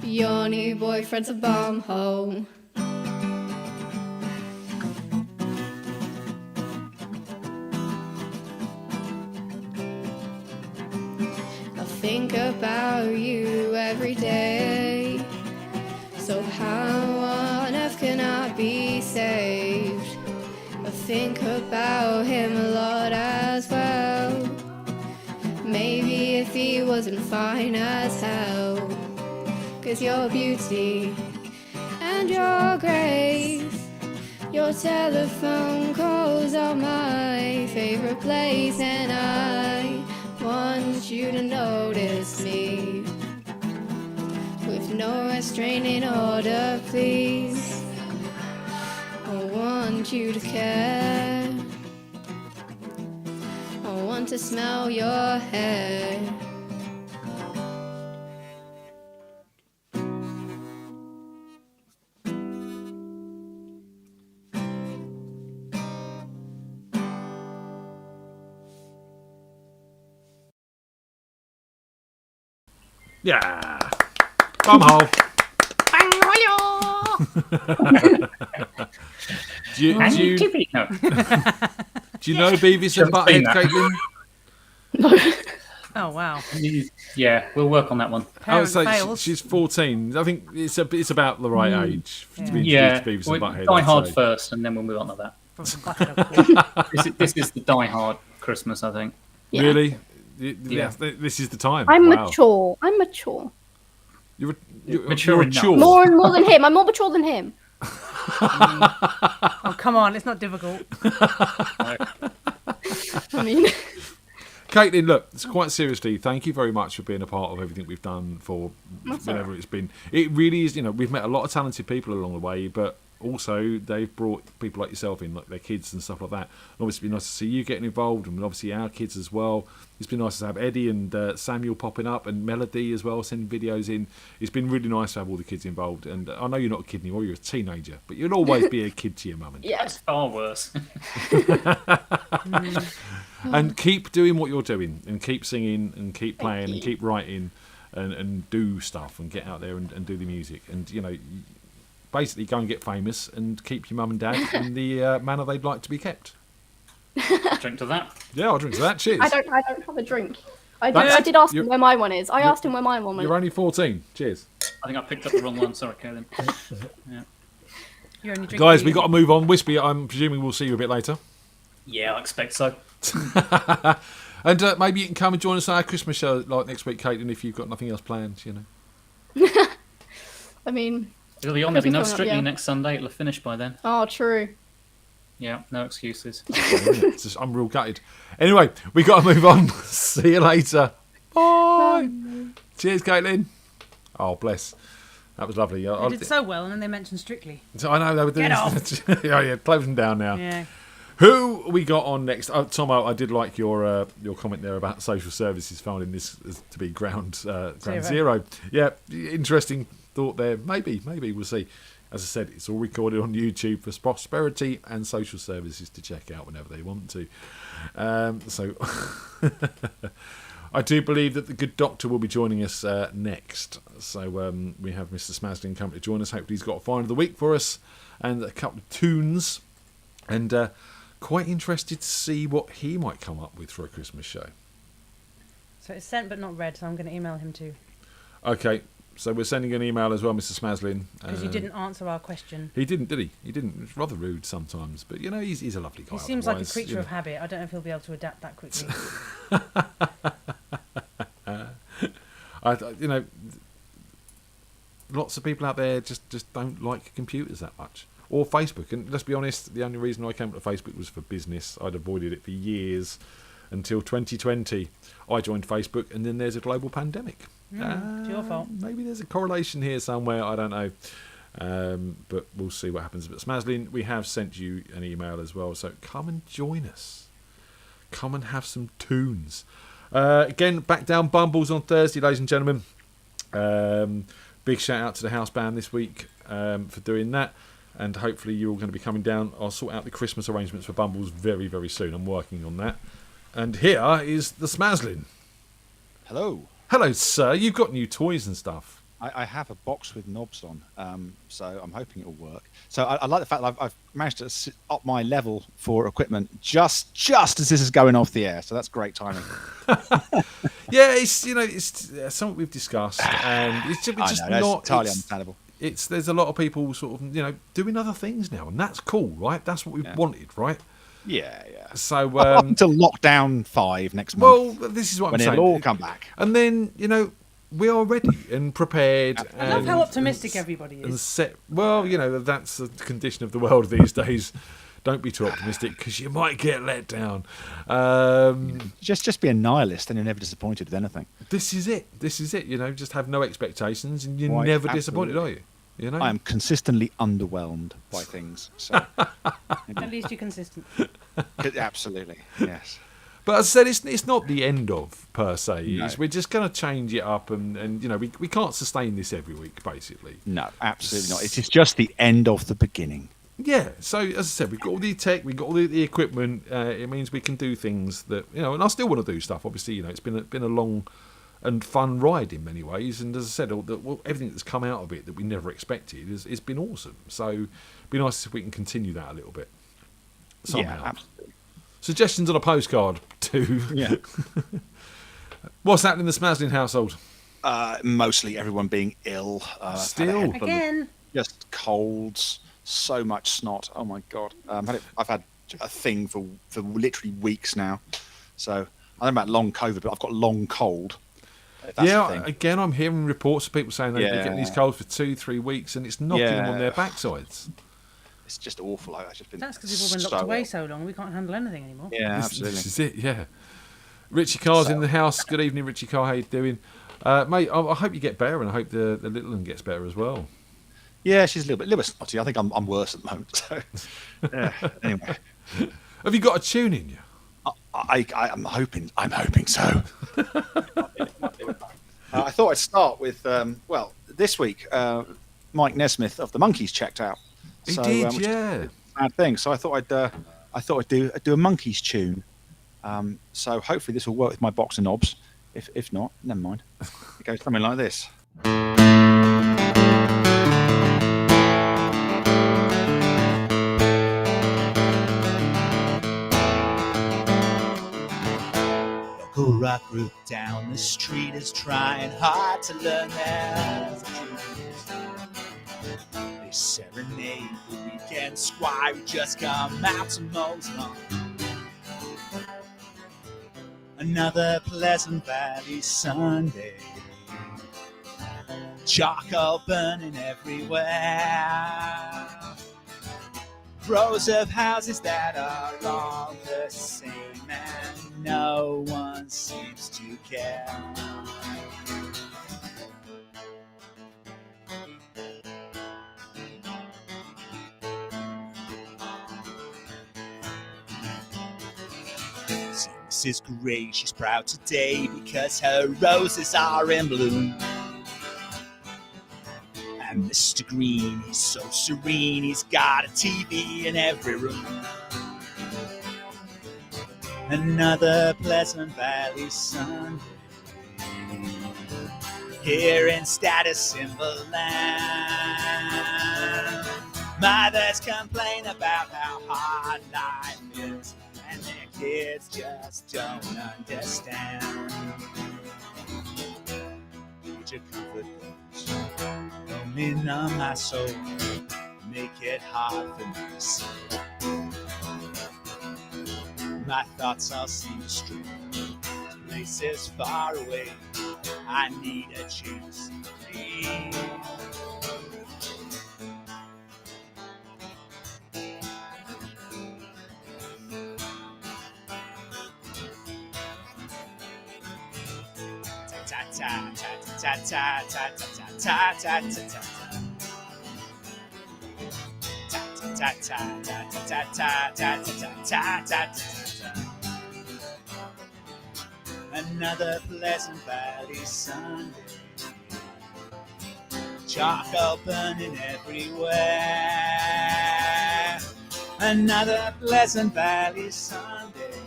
Your new boyfriend's a bumhole. Think about you every day. So how on earth can I be saved? I think about him a lot as well. Maybe if he wasn't fine as hell. 'Cause your beauty and your grace, your telephone calls are my favorite place, and I want you to notice me with no restraining order, please. I want you to care. I want to smell your hair. Yeah. Bumhole. do you know Beavis and Butthead, Caitlin? Oh wow. Yeah, we'll work on that one. I would say she's 14. I think it's about the right age to be introduced to Beavis and Butthead. Die Hard first, and then we'll move on to that. This is the Die Hard Christmas, I think. Yeah. Really? Yeah, this is the time. I'm Wow. mature. I'm mature. You're mature mature. More than him. I'm more mature than him. Oh come on, it's not difficult. I mean, Caitlin, look, it's quite seriously, thank you very much for being a part of everything we've done for whenever it's been. It really is, we've met a lot of talented people along the way, but also they've brought people like yourself in, like their kids and stuff like that. And obviously, it's been nice to see you getting involved, and obviously our kids as well. It's been nice to have Eddie and Samuel popping up, and Melody as well, sending videos in. It's been really nice to have all the kids involved. And I know you're not a kid anymore, you're a teenager, but you'll always be a kid to your mum and dad. That's far worse. And keep doing what you're doing, and keep singing, and keep playing, and keep writing, and do stuff, and get out there and do the music. And, basically go and get famous and keep your mum and dad in the manner they'd like to be kept. Drink to that. Yeah, I'll drink to that. Cheers. I don't have a drink. I did ask him where my one is. I asked him where my one was. You're only 14. Cheers. I think I picked up the wrong one. Sorry, Kaylin. Yeah. You're only drinking Guys, we've got to move on. Wispy, I'm presuming we'll see you a bit later. Yeah, I expect so. And maybe you can come and join us on our Christmas show like next week, Caitlin, if you've got nothing else planned, I mean, It'll be on. There'll be no Christmas coming up, Strictly yeah. next Sunday. It'll have finished by then. oh, true. Yeah, no excuses. I'm real gutted. Anyway, we got to move on. See you later. Bye. Cheers, Caitlin. Oh, bless. That was lovely. They did so well, and then they mentioned Strictly. I know they were doing. Get off. Yeah, close them down now. Yeah. Who we got on next? Oh, Tomo, I did like your comment there about social services finding this as to be ground zero. Yeah, interesting thought there. Maybe we'll see. As I said, it's all recorded on YouTube for Prosperity and Social Services to check out whenever they want to. So I do believe that the good doctor will be joining us next. So we have Mr. Smaslin come to join us. Hopefully he's got a find of the week for us and a couple of tunes. And quite interested to see what he might come up with for a Christmas show. So it's sent but not read, so I'm going to email him too. Okay, so we're sending an email as well, Mr. Smaslin. Because you didn't answer our question. He didn't, did he? He didn't. It's rather rude sometimes, but you know, he's a lovely guy. He seems like a otherwise, creature you know. of habit. I don't know if he'll be able to adapt that quickly. You know, lots of people out there just don't like computers that much. Or Facebook. And let's be honest, the only reason I came to Facebook was for business. I'd avoided it for years until 2020. I joined Facebook, and then there's a global pandemic. It's your fault. Maybe there's a correlation here somewhere. I don't know. But we'll see what happens. But Smaslin, we have sent you an email as well. So come and join us. Come and have some tunes. Again, back down Bumbles on Thursday, ladies and gentlemen. Big shout out to the house band this week for doing that. And hopefully you're all going to be coming down. I'll sort out the Christmas arrangements for Bumbles very, very soon. I'm working on that. And here is the Smaslin. Hello. Hello, sir. You've got new toys and stuff. I have a box with knobs on, so I'm hoping it'll work. So I like the fact that I've managed to up my level for equipment just as this is going off the air. So that's great timing. Yeah, it's something we've discussed, and it's just I know, not entirely understandable. There's a lot of people sort of doing other things now, and that's cool, right? That's what we've wanted, right? Yeah. So up until lockdown 5 next month. Well, this is what when I'm saying. It'll all come back, and then we are ready and prepared. I love how optimistic everybody is. That's the condition of the world these days. Don't be too optimistic because you might get let down. Just be a nihilist and you're never disappointed with anything. This is it. Just have no expectations and you're never disappointed, are you? I am consistently underwhelmed by things. So. At least you're consistent. Absolutely, yes. But as I said, it's not the end of, per se. No. We're just going to change it up and we can't sustain this every week, basically. No, absolutely not. It is just the end of the beginning. Yeah, so as I said, we've got all the tech, we've got all the equipment. It means we can do things that, and I still want to do stuff. Obviously, it's been a long and fun ride in many ways. And as I said, everything that's come out of it that we never expected it's been awesome. So it'd be nice if we can continue that a little bit somehow. Yeah, absolutely. Suggestions on a postcard too. Yeah. What's happening in the Smaslin household? Mostly everyone being ill. Still again. Just colds. So much snot. Oh my god. I've had a thing for literally weeks now. So I don't know about long COVID, but I've got long cold. Again, I'm hearing reports of people saying they've been getting these colds for 2-3 weeks, and it's knocking them on their backsides. It's just awful. That's because we've all been locked away so long, we can't handle anything anymore. Yeah, absolutely. This is it. Yeah. Richie Carr's in the house. Good evening, Richie Carr. How you doing, mate? I hope you get better, and I hope the little one gets better as well. Yeah, she's a little bit snotty. I think I'm worse at the moment. So, anyway, have you got a tune in you? I'm hoping so. I thought I'd start with this week. Mike Nesmith of the Monkees checked out. He did, yeah. Bad thing. So I thought I'd do a Monkees tune. So hopefully this will work with my box of knobs. If not, never mind. It goes something like this. Local rock group down the street is trying hard to learn their tunes. They serenade the weekend squire who just come out to Mo's lawn. Another Pleasant Valley Sunday. charcoal burning everywhere. Rows of houses that are all the same, and no one seems to care. See, Mrs. Gray, she's proud today because her roses are in bloom. And Mr. Green, he's so serene, he's got a TV in every room. Another Pleasant Valley Sunday here in status symbol land. Mothers complain about how hard life is, and their kids just don't understand. Would you comfort those lonely, numb my soul, make it hard for me to see? My thoughts all seem astray, places far away. I need a chance to breathe. Ta ta ta ta ta ta ta ta ta ta ta. Ta ta ta ta ta ta ta ta. Another Pleasant Valley Sunday, charcoal burning everywhere. Another Pleasant Valley Sunday,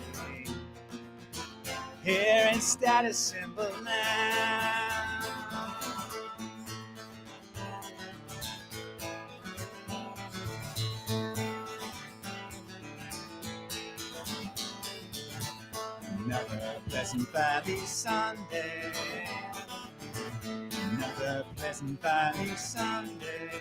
here in status symbol now. Another Pleasant Valley Sunday. Another Pleasant Valley Sunday.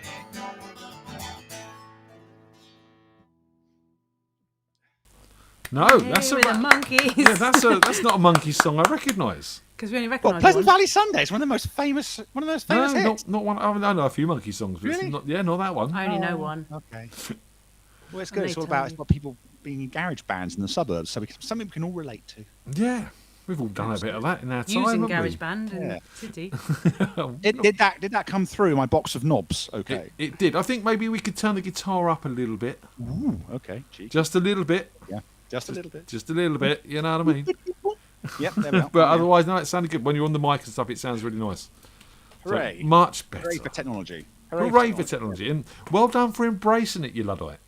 No, that's with the monkeys. Yeah, that's not a monkey song I recognise. Because we only Well, recognise Pleasant one. Valley Sunday is one of the most famous hits. No, not one. I know a few monkey songs, but Really? not that one. I only know one. Okay. Well, it's And good. they It's all tell about, you. people being in garage bands in the suburbs, so something we can all relate to. Yeah, we've all done a bit of that in our time, Using haven't we? GarageBand in Yeah. City. Did that come through my box of knobs? Okay. It did. I think maybe we could turn the guitar up a little bit. Ooh, okay. Cheeky. Just a little bit. Yeah, just a little bit. Just a little bit. You know what I mean? Yep, there we are. But otherwise, no, it sounded good. When you're on the mic and stuff, it sounds really nice. Hooray. So, much better. Hooray for technology. Hooray for technology. And well done for embracing it, you Luddite.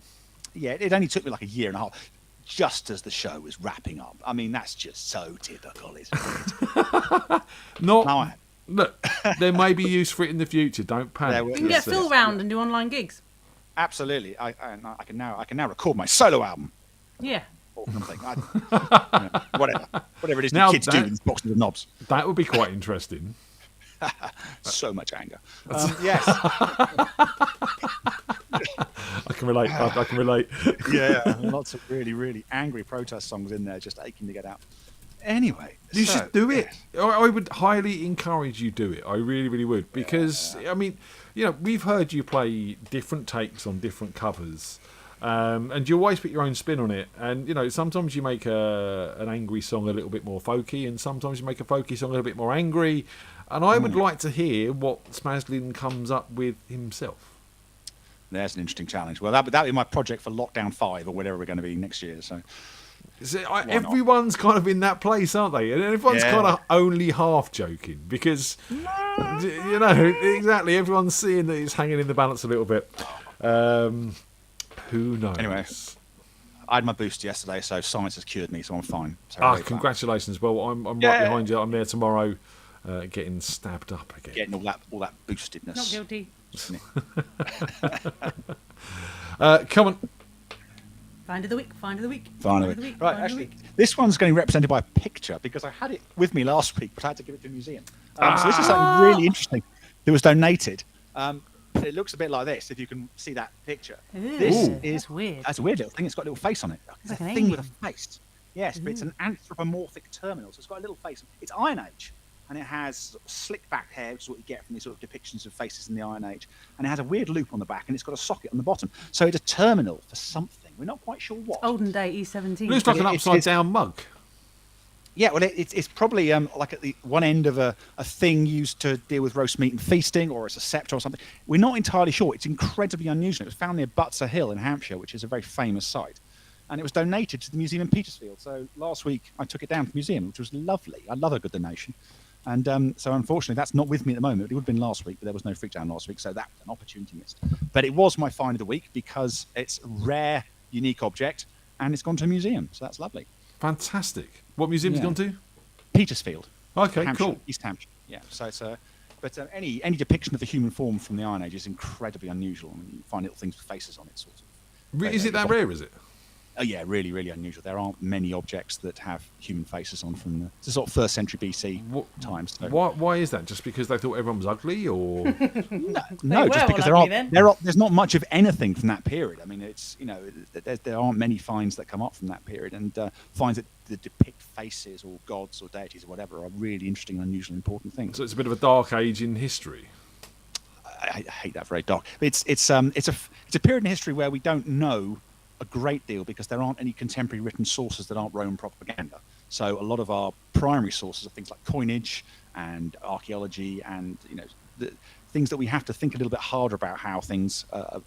Yeah, it only took me like a year and a half, just as the show was wrapping up. I mean, that's just so typical, isn't it? Look, there may be use for it in the future. Don't panic. You can get Phil round and do online gigs. Absolutely. I can now record my solo album. Yeah. Or something. Whatever it is Now the kids do with boxes of knobs. That would be quite interesting. So much anger. Yes. I can relate. I can relate. Yeah, lots of really, really angry protest songs in there, just aching to get out. Anyway, You should do it. I would highly encourage you do it. I really, really would. Because, I mean, we've heard you play different takes on different covers. And you always put your own spin on it. And, sometimes you make an angry song a little bit more folky, and sometimes you make a folky song a little bit more angry. And I would like to hear what Smaslin comes up with himself. There's an interesting challenge. Well, that'll be my project for Lockdown 5 or whatever we're going to be next year. So everyone's kind of in that place, aren't they? And everyone's kind of only half joking because, exactly, everyone's seeing that it's hanging in the balance a little bit. Who knows? Anyway, I had my boost yesterday, so science has cured me, so I'm fine. So congratulations. Well, I'm right behind you. I'm there tomorrow getting stabbed up again. Getting all that boostedness. Not guilty. Come on. Find of the week. Right, actually, this one's getting represented by a picture because I had it with me last week, but I had to give it to a museum. So this is something really interesting that was donated. It looks a bit like this, if you can see that picture. Ooh, this that's weird. That's a weird little thing. It's got a little face on it. It's like a an thing alien. with a face. Yes, but it's an anthropomorphic terminal, so it's got a little face. It's Iron Age. and it has sort of slick back hair, which is what you get from these sort of depictions of faces in the Iron Age, and it has a weird loop on the back, and it's got a socket on the bottom. So it's a terminal for something. We're not quite sure what. Olden day E17. Looks like an upside down mug. Yeah, well, it's probably like at the one end of a thing used to deal with roast meat and feasting, or it's a sceptre or something. We're not entirely sure. It's incredibly unusual. It was found near Butser Hill in Hampshire, which is a very famous site. And it was donated to the museum in Petersfield. So last week I took it down to the museum, which was lovely. I love a good donation. And so unfortunately that's not with me at the moment. It would have been last week, but there was no FreakJam last week, so that was an opportunity missed. But it was my find of the week because it's a rare, unique object, and it's gone to a museum. So that's lovely. Fantastic. What museum's it gone to? Petersfield. Okay, Hampshire, cool. East Hampshire. Yeah. So it's but any depiction of the human form from the Iron Age is incredibly unusual. I mean, you find little things with faces on it, sort of. Is it that rare? Is it? Oh yeah, really, really unusual. There aren't many objects that have human faces on from the sort of 1st century BC times. So. Why is that? Just because they thought everyone was ugly, or no, just because there's not much of anything from that period. I mean, it's there aren't many finds that come up from that period, and finds that depict faces or gods or deities or whatever are really interesting, unusual, important things. So it's a bit of a dark age in history. I hate that very dark. It's a period in history where we don't know a great deal because there aren't any contemporary written sources that aren't Roman propaganda. So a lot of our primary sources are things like coinage and archaeology, and the things that we have to think a little bit harder about how things are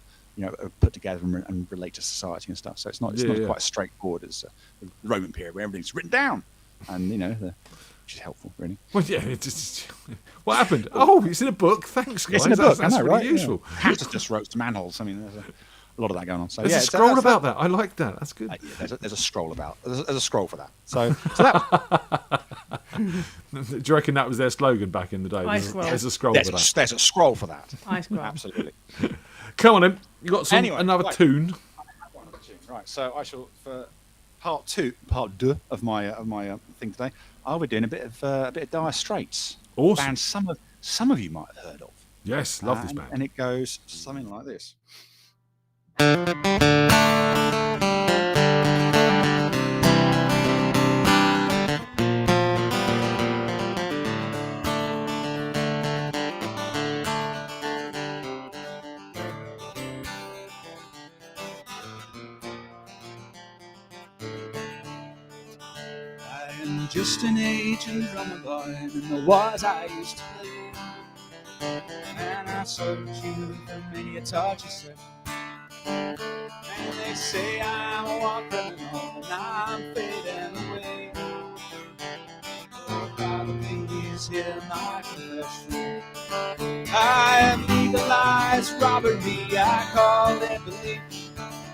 put together and relate to society and stuff. So it's not quite as straightforward as the Roman period where everything's written down, and which is helpful, really. Well, yeah. What happened? Oh, it's in a book. Thanks, guys. It's in a book. That's I know, really right? useful. Yeah. just wrote some manholes. I mean, there's a lot of that going on. So there's a scroll about that. I like that. That's good. There's a scroll about. There's a scroll for that. So that. Do you reckon that was their slogan back in the day? There's a scroll for that. There's a scroll for that. I scroll. Absolutely. Come on, then. You got another tune. Right. So I shall for part two of my thing today. I'll be doing a bit of Dire Straits. Awesome. Band some of you might have heard of. Yes, love this band. And it goes something like this. I am just an aging drummer boy in the wars I used to play, and I sold you for many a torture set. And they say I'm a war criminal and I'm fading away. Oh, Father, please hear my confession. I have legalized robbery, I call it belief.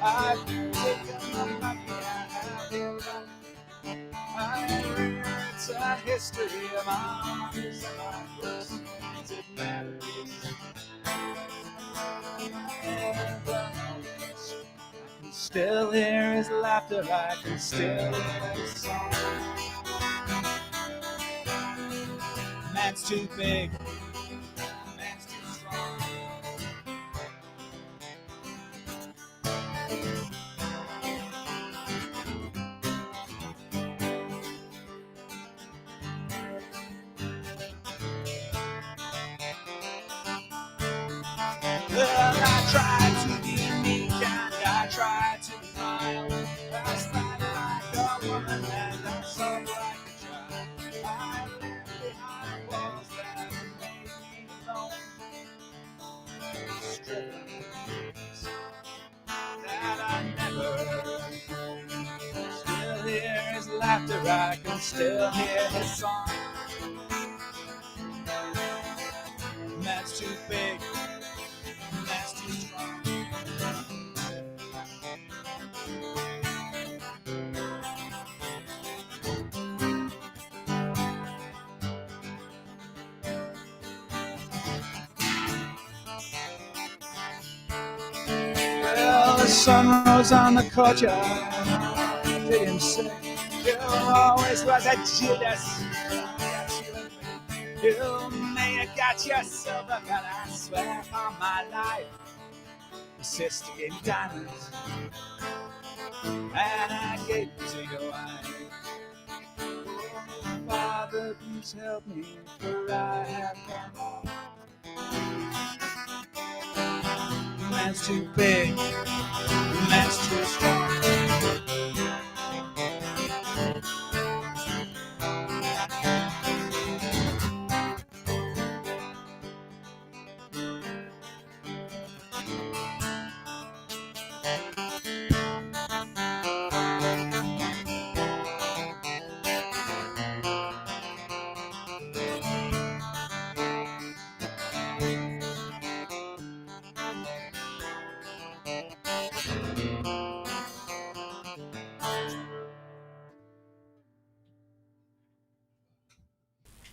I've taken the money, I have it right. I have written history of my arms and my books. It matters. Still hear his laughter, I can still hear his song. Man's too big, man's too strong. Well, I tried to be meek and I tried to be mild. I stand like a woman and I sound like a child. I live behind walls that make me alone. Stripping that I never. Still hear his laughter, I can still hear his song. Man's too big. That's too strong. Well, the sun rose on the courtyard, I did him say, you always was a Judas. You may have got yourself a gun, I swear on my life. Your sister gave me diamonds, and I gave them to your wife. Oh, Father, Please help me, for I have gone. The man's too big, the man's too strong.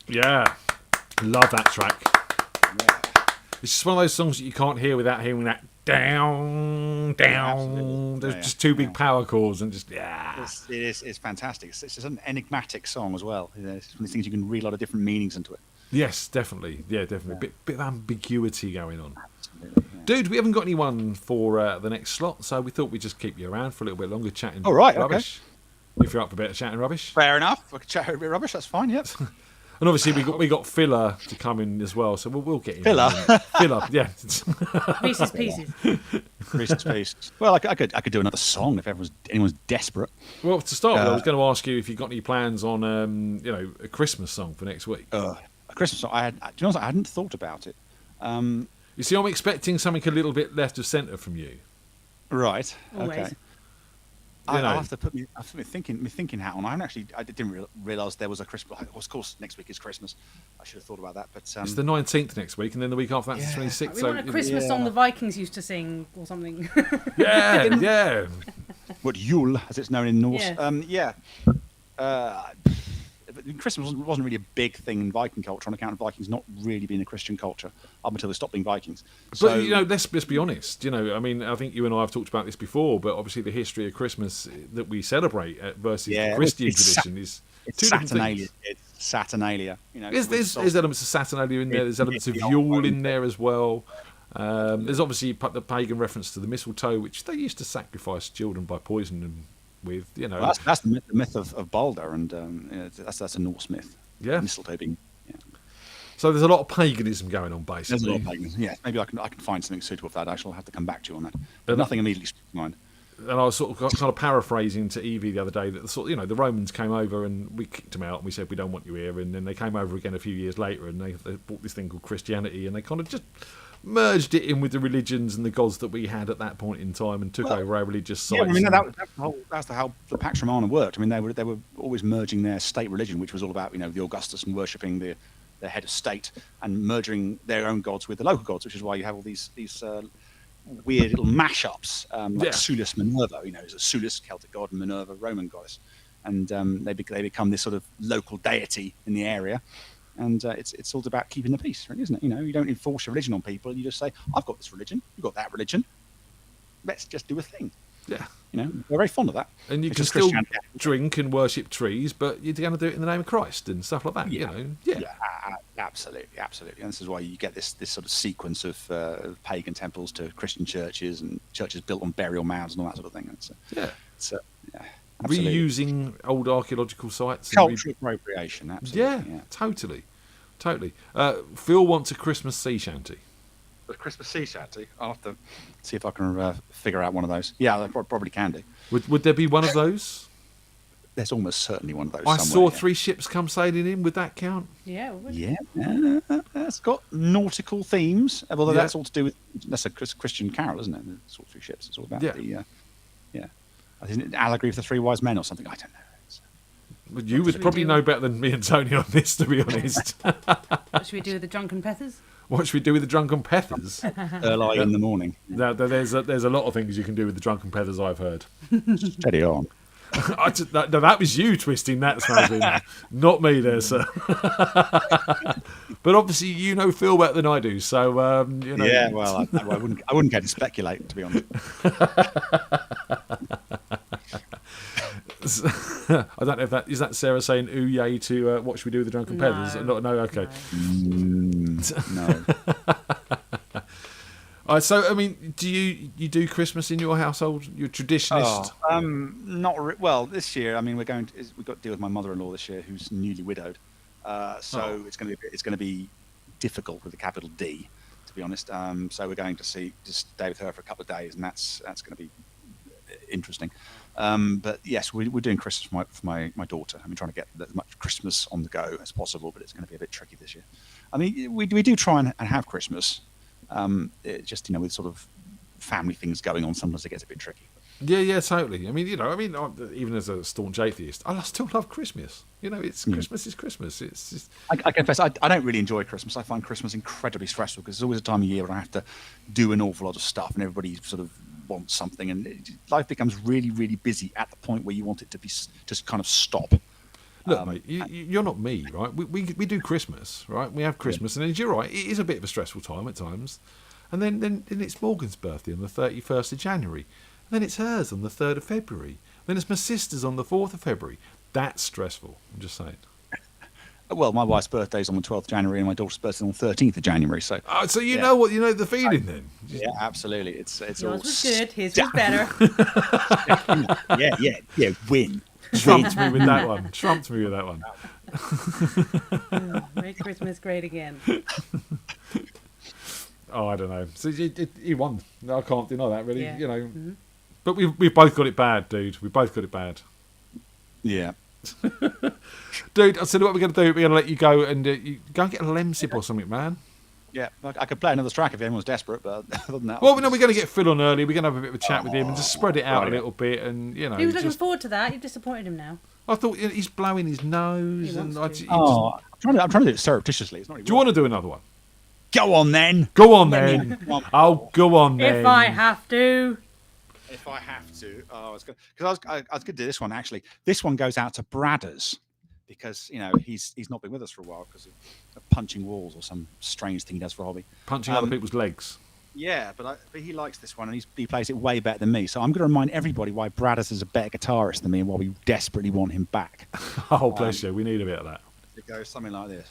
Yeah, love that track. It's just one of those songs that you can't hear without hearing that down. There's just two big power chords and just It's fantastic. It's just an enigmatic song as well. You know, it's one of these things you can read a lot of different meanings into it. Yes, definitely. Yeah, definitely. Bit of ambiguity going on. Dude, we haven't got anyone for the next slot, so we thought we'd just keep you around for a little bit longer chatting rubbish. If you're up for a bit of chatting rubbish. Fair enough. We can chat a bit of rubbish. That's fine. Yep. And obviously we got filler to come in as well, so we'll get in. Filler? Filler, yeah. Reese's Pieces. Reese's Pieces. Well, I could do another song if anyone's desperate. Well, to start with, I was going to ask you if you got any plans on a Christmas song for next week. A Christmas song. Do you know what? I hadn't thought about it. You see, I'm expecting something a little bit left of centre from you. Right. Always. Okay. I have to put my thinking hat on. I didn't realise there was a Christmas. Of course, next week is Christmas. I should have thought about that. But it's the 19th next week, and then the week after that's the 26th. We want a Christmas song the Vikings used to sing or something. Yeah. What Yule, as it's known in Norse. Yeah. Christmas wasn't really a big thing in Viking culture on account of Vikings not really being a Christian culture up until they stopped being Vikings. But let's be honest. I mean, I think you and I have talked about this before, but obviously the history of Christmas that we celebrate versus the Christian tradition is two different things. It's Saturnalia. There's elements of Saturnalia in there. There's elements of Yule in there as well. There's obviously the pagan reference to the mistletoe, which they used to sacrifice children by poisoning them with. Well, that's the myth of Balder, and that's a Norse myth. Yeah, mistletoe being. Yeah. So there's a lot of paganism going on, basically. There's a lot of paganism. Yeah, maybe I can find something suitable for that. I shall have to come back to you on that. But nothing immediately springs to mind. And I was kind of paraphrasing to Evie the other day that the Romans came over and we kicked them out and we said we don't want you here, and then they came over again a few years later and they brought this thing called Christianity and they kind of just merged it in with the religions and the gods that we had at that point in time and took over our religious sites. Yeah, I mean that's how the Pax Romana worked. I mean they were always merging their state religion, which was all about the Augustus and worshipping their head of state, and merging their own gods with the local gods, which is why you have all these weird little mashups like Sulis Minerva. There's a Sulis, Celtic god, and Minerva, Roman goddess, and they become this sort of local deity in the area. And it's all about keeping the peace, really, isn't it? You don't enforce your religion on people. You just say, I've got this religion, you've got that religion. Let's just do a thing. Yeah. We're very fond of that. And you can still drink and worship trees, but you're going to do it in the name of Christ and stuff like that, Yeah, absolutely. And this is why you get this sort of sequence of pagan temples to Christian churches and churches built on burial mounds and all that sort of thing. Absolutely. Reusing old archaeological sites. Cultural appropriation, absolutely. Yeah, totally. Phil wants a Christmas sea shanty. A Christmas sea shanty? I'll have to see if I can figure out one of those. Yeah, I probably can do. Would there be one of those? There's almost certainly one of those I saw 3 ships come sailing in. Would that count? Yeah, it would. Yeah, it's got nautical themes. Although that's all to do with... That's a Christian carol, isn't it? It's all 3 ships. It's all about I think it's allegory of the 3 wise men or something. I don't know. Well, you would probably know better than me and Tony on this, to be honest. What should we do with the drunken Pethers? What should we do with the drunken Pethers? Early in the morning. There's a lot of things you can do with the drunken Pethers, I've heard. Steady on. That was you twisting that, Smazin. Not me there, sir. But obviously you know Phil better than I do, so Yeah, well, I wouldn't get to speculate, to be honest. I don't know if that is Sarah saying ooh yay to what should we do with the drunken Pethers? No, okay. No. So I mean, do you do Christmas in your household? You're a traditionalist? Not well. This year, I mean, we've got to deal with my mother-in-law this year, who's newly widowed. So it's going to be difficult with a capital D, to be honest. So we're going to stay with her for a couple of days, and that's going to be interesting. But yes, we're doing Christmas for my daughter. I'm trying to get as much Christmas on the go as possible, but it's going to be a bit tricky this year. I mean, we do try and have Christmas. Just with sort of family things going on, sometimes it gets a bit tricky. Yeah, totally. I mean, even as a staunch atheist, I still love Christmas. It's Christmas is Christmas. It's just... I confess, I don't really enjoy Christmas. I find Christmas incredibly stressful because it's always a time of year when I have to do an awful lot of stuff, and everybody sort of wants something, and life becomes really, really busy at the point where you want it to be just kind of stop. Look, mate, you're not me, right? We do Christmas, right? We have Christmas, and you're right, it is a bit of a stressful time at times. And then it's Morgan's birthday on the 31st of January. And then it's hers on the 3rd of February. Then it's my sister's on the 4th of February. That's stressful, I'm just saying. Well, my wife's birthday's on the 12th of January, and my daughter's birthday's on the 13th of January. So, so you know the feeling then. Yeah, absolutely. It's Yours all was good. His was better. yeah. Win. Trumped me with that one. Make Christmas great again. Oh, I don't know. So he won. I can't deny that, really. Yeah. Mm-hmm. But we've both got it bad, dude. We both got it bad. Yeah. Dude, I said what we're going to do. We're going to let you go and you go and get a Lemsip or something, man. Yeah, I could play another track if anyone's desperate, but other than that... Well, no, we're going to get Phil on early. We're going to have a bit of a chat with him and just spread it out a little bit. And He was looking forward to that. You've disappointed him now. I thought he's blowing his nose. I'm trying to do it surreptitiously. It's not even do you want to do another one? Go on then. Go on then. Oh, go on then. If I have to. If I have to. Oh, I was going to do this one, actually. This one goes out to Bradders because, he's not been with us for a while because of punching walls or some strange thing he does for a hobby. Punching other people's legs. Yeah, but he likes this one and he plays it way better than me. So I'm going to remind everybody why Bradders is a better guitarist than me and why we desperately want him back. Oh, bless you. We need a bit of that. It goes something like this.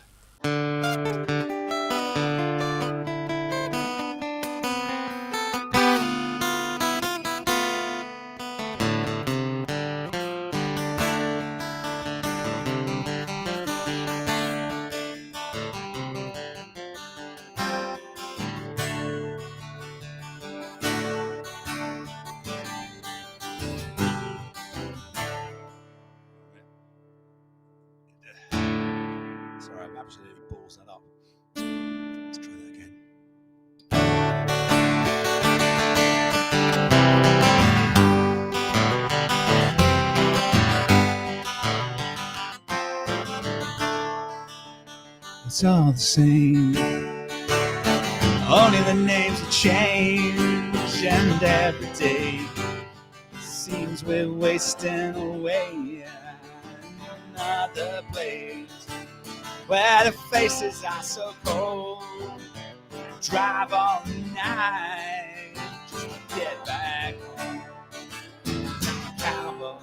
Sorry, I'm absolutely balls that up. Let's try that again. It's all the same. Only the names have changed, and every day seems we're wasting away in another place where the faces are so cold. Drive all night just to get back home. Cowboy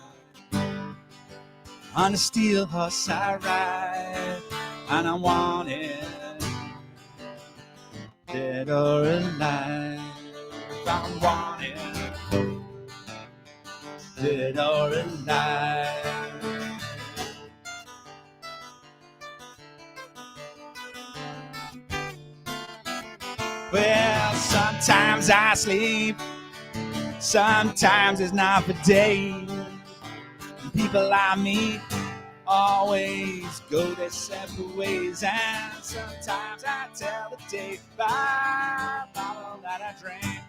on a steel horse I ride, and I want it dead or alive. I want it dead or alive. Well, sometimes I sleep, sometimes it's not for days. And people I meet always go their separate ways, and sometimes I tell the day by a bottle that I drank.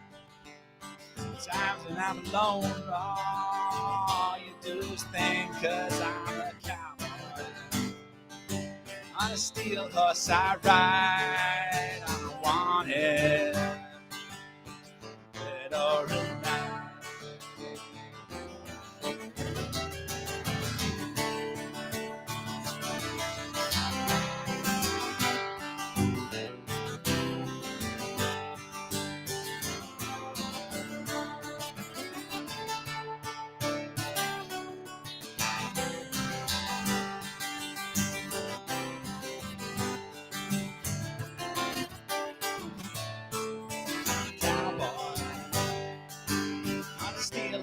Sometimes when I'm alone, all you do is think, 'cause I'm a cowboy on a steel horse I ride. I want it dead or alive.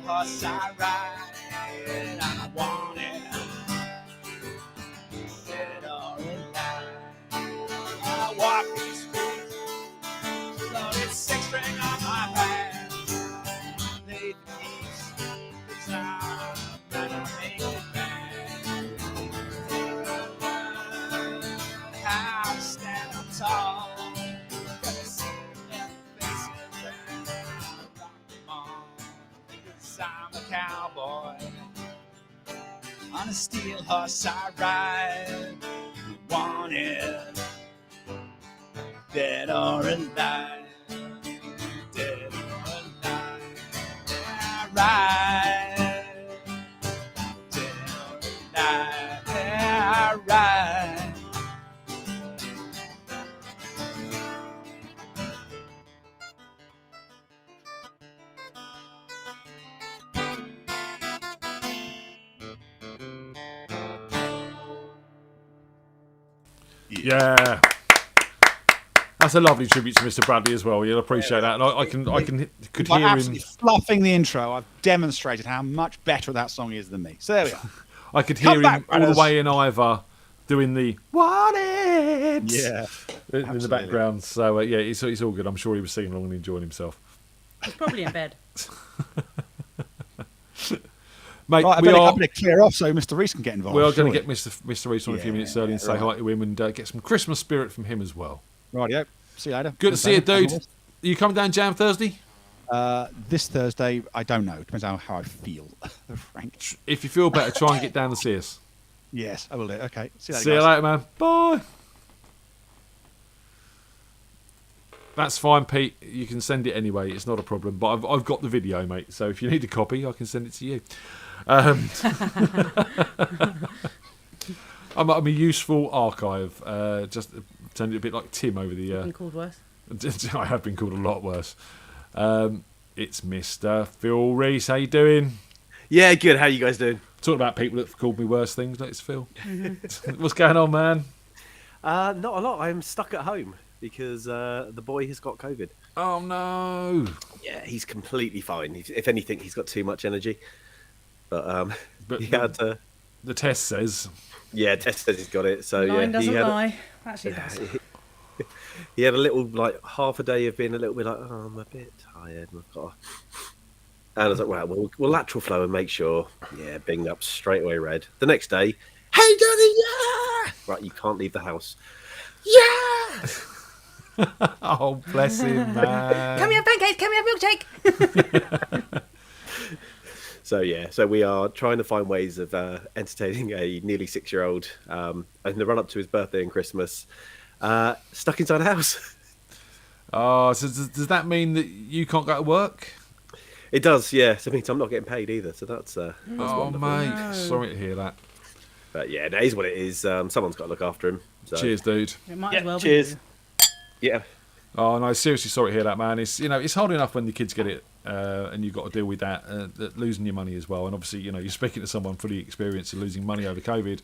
Horse I ride, and I want it dead or alive. Yes, I'm a cowboy. On a steel horse I ride. Wanted, dead or alive. Dead or alive. I ride. Dead or alive. I ride. Yeah. That's a lovely tribute to Mr. Bradley as well. You'll appreciate that. And I could By hear absolutely him. fluffing the intro, I've demonstrated how much better that song is than me. So there we are. I could Come hear back, him all brothers. the way in Ivor doing the "Wanted" Yeah, in the absolutely. background. So yeah, it's all good. I'm sure he was singing along and enjoying himself. He's probably in bed. Mate, Right, I we better clear off so Mr. Reese can get involved. We are going to surely. get Mr. Reese on a few minutes early and say right. hi to him and get some Christmas spirit from him as well. Rightio. See you later. Good to see you, Thanks, dude. Are you coming down Jam Thursday? This Thursday, I don't know. Depends on how I feel, Frank. If you feel better, try and get down to see us. Yes, I will do. Okay. See you later. See you guys. later, man. Bye. That's fine, Pete. You can send it anyway. It's not a problem. But I've got the video, mate. So if you need a copy, I can send it to you. I'm a useful archive. Just pretend it a bit like Tim over the. Been called worse. I have been called a lot worse. It's Mr. Phil Reese. How you doing? Yeah, good. How you guys doing? Talking about people that have called me worse things. It's Phil. What's going on, man? Not a lot. I'm stuck at home because the boy has got COVID. Oh no! Yeah, he's completely fine. If anything, he's got too much energy. But he the, had to. The test says. Yeah, test says he's got it. So Line yeah, doesn't lie. Actually, it does. He had a little like half a day of being a little bit like, oh, I'm a bit tired. And I've got. And I was like, right, we'll lateral flow and make sure. Yeah, bing up straight away red. The next day, hey, Daddy, yeah! Right, you can't leave the house. Yeah! Oh, bless him, man. Can we have pancakes? Can we have milkshake? So yeah, so we are trying to find ways of entertaining a nearly 6-year-old in the run up to his birthday and Christmas, stuck inside a house. Oh, so does that mean that you can't go to work? It does, yeah. So it means I'm not getting paid either. So that's Oh, wonderful. mate, No. sorry to hear that. But yeah, that is what it is. Someone's got to look after him. So. Cheers, dude. It might Yeah, as well cheers. be. Yeah. Oh no, seriously, sorry to hear that, man. It's hard enough when the kids get it, and you've got to deal with that losing your money as well. And obviously, you're speaking to someone fully experienced in losing money over COVID.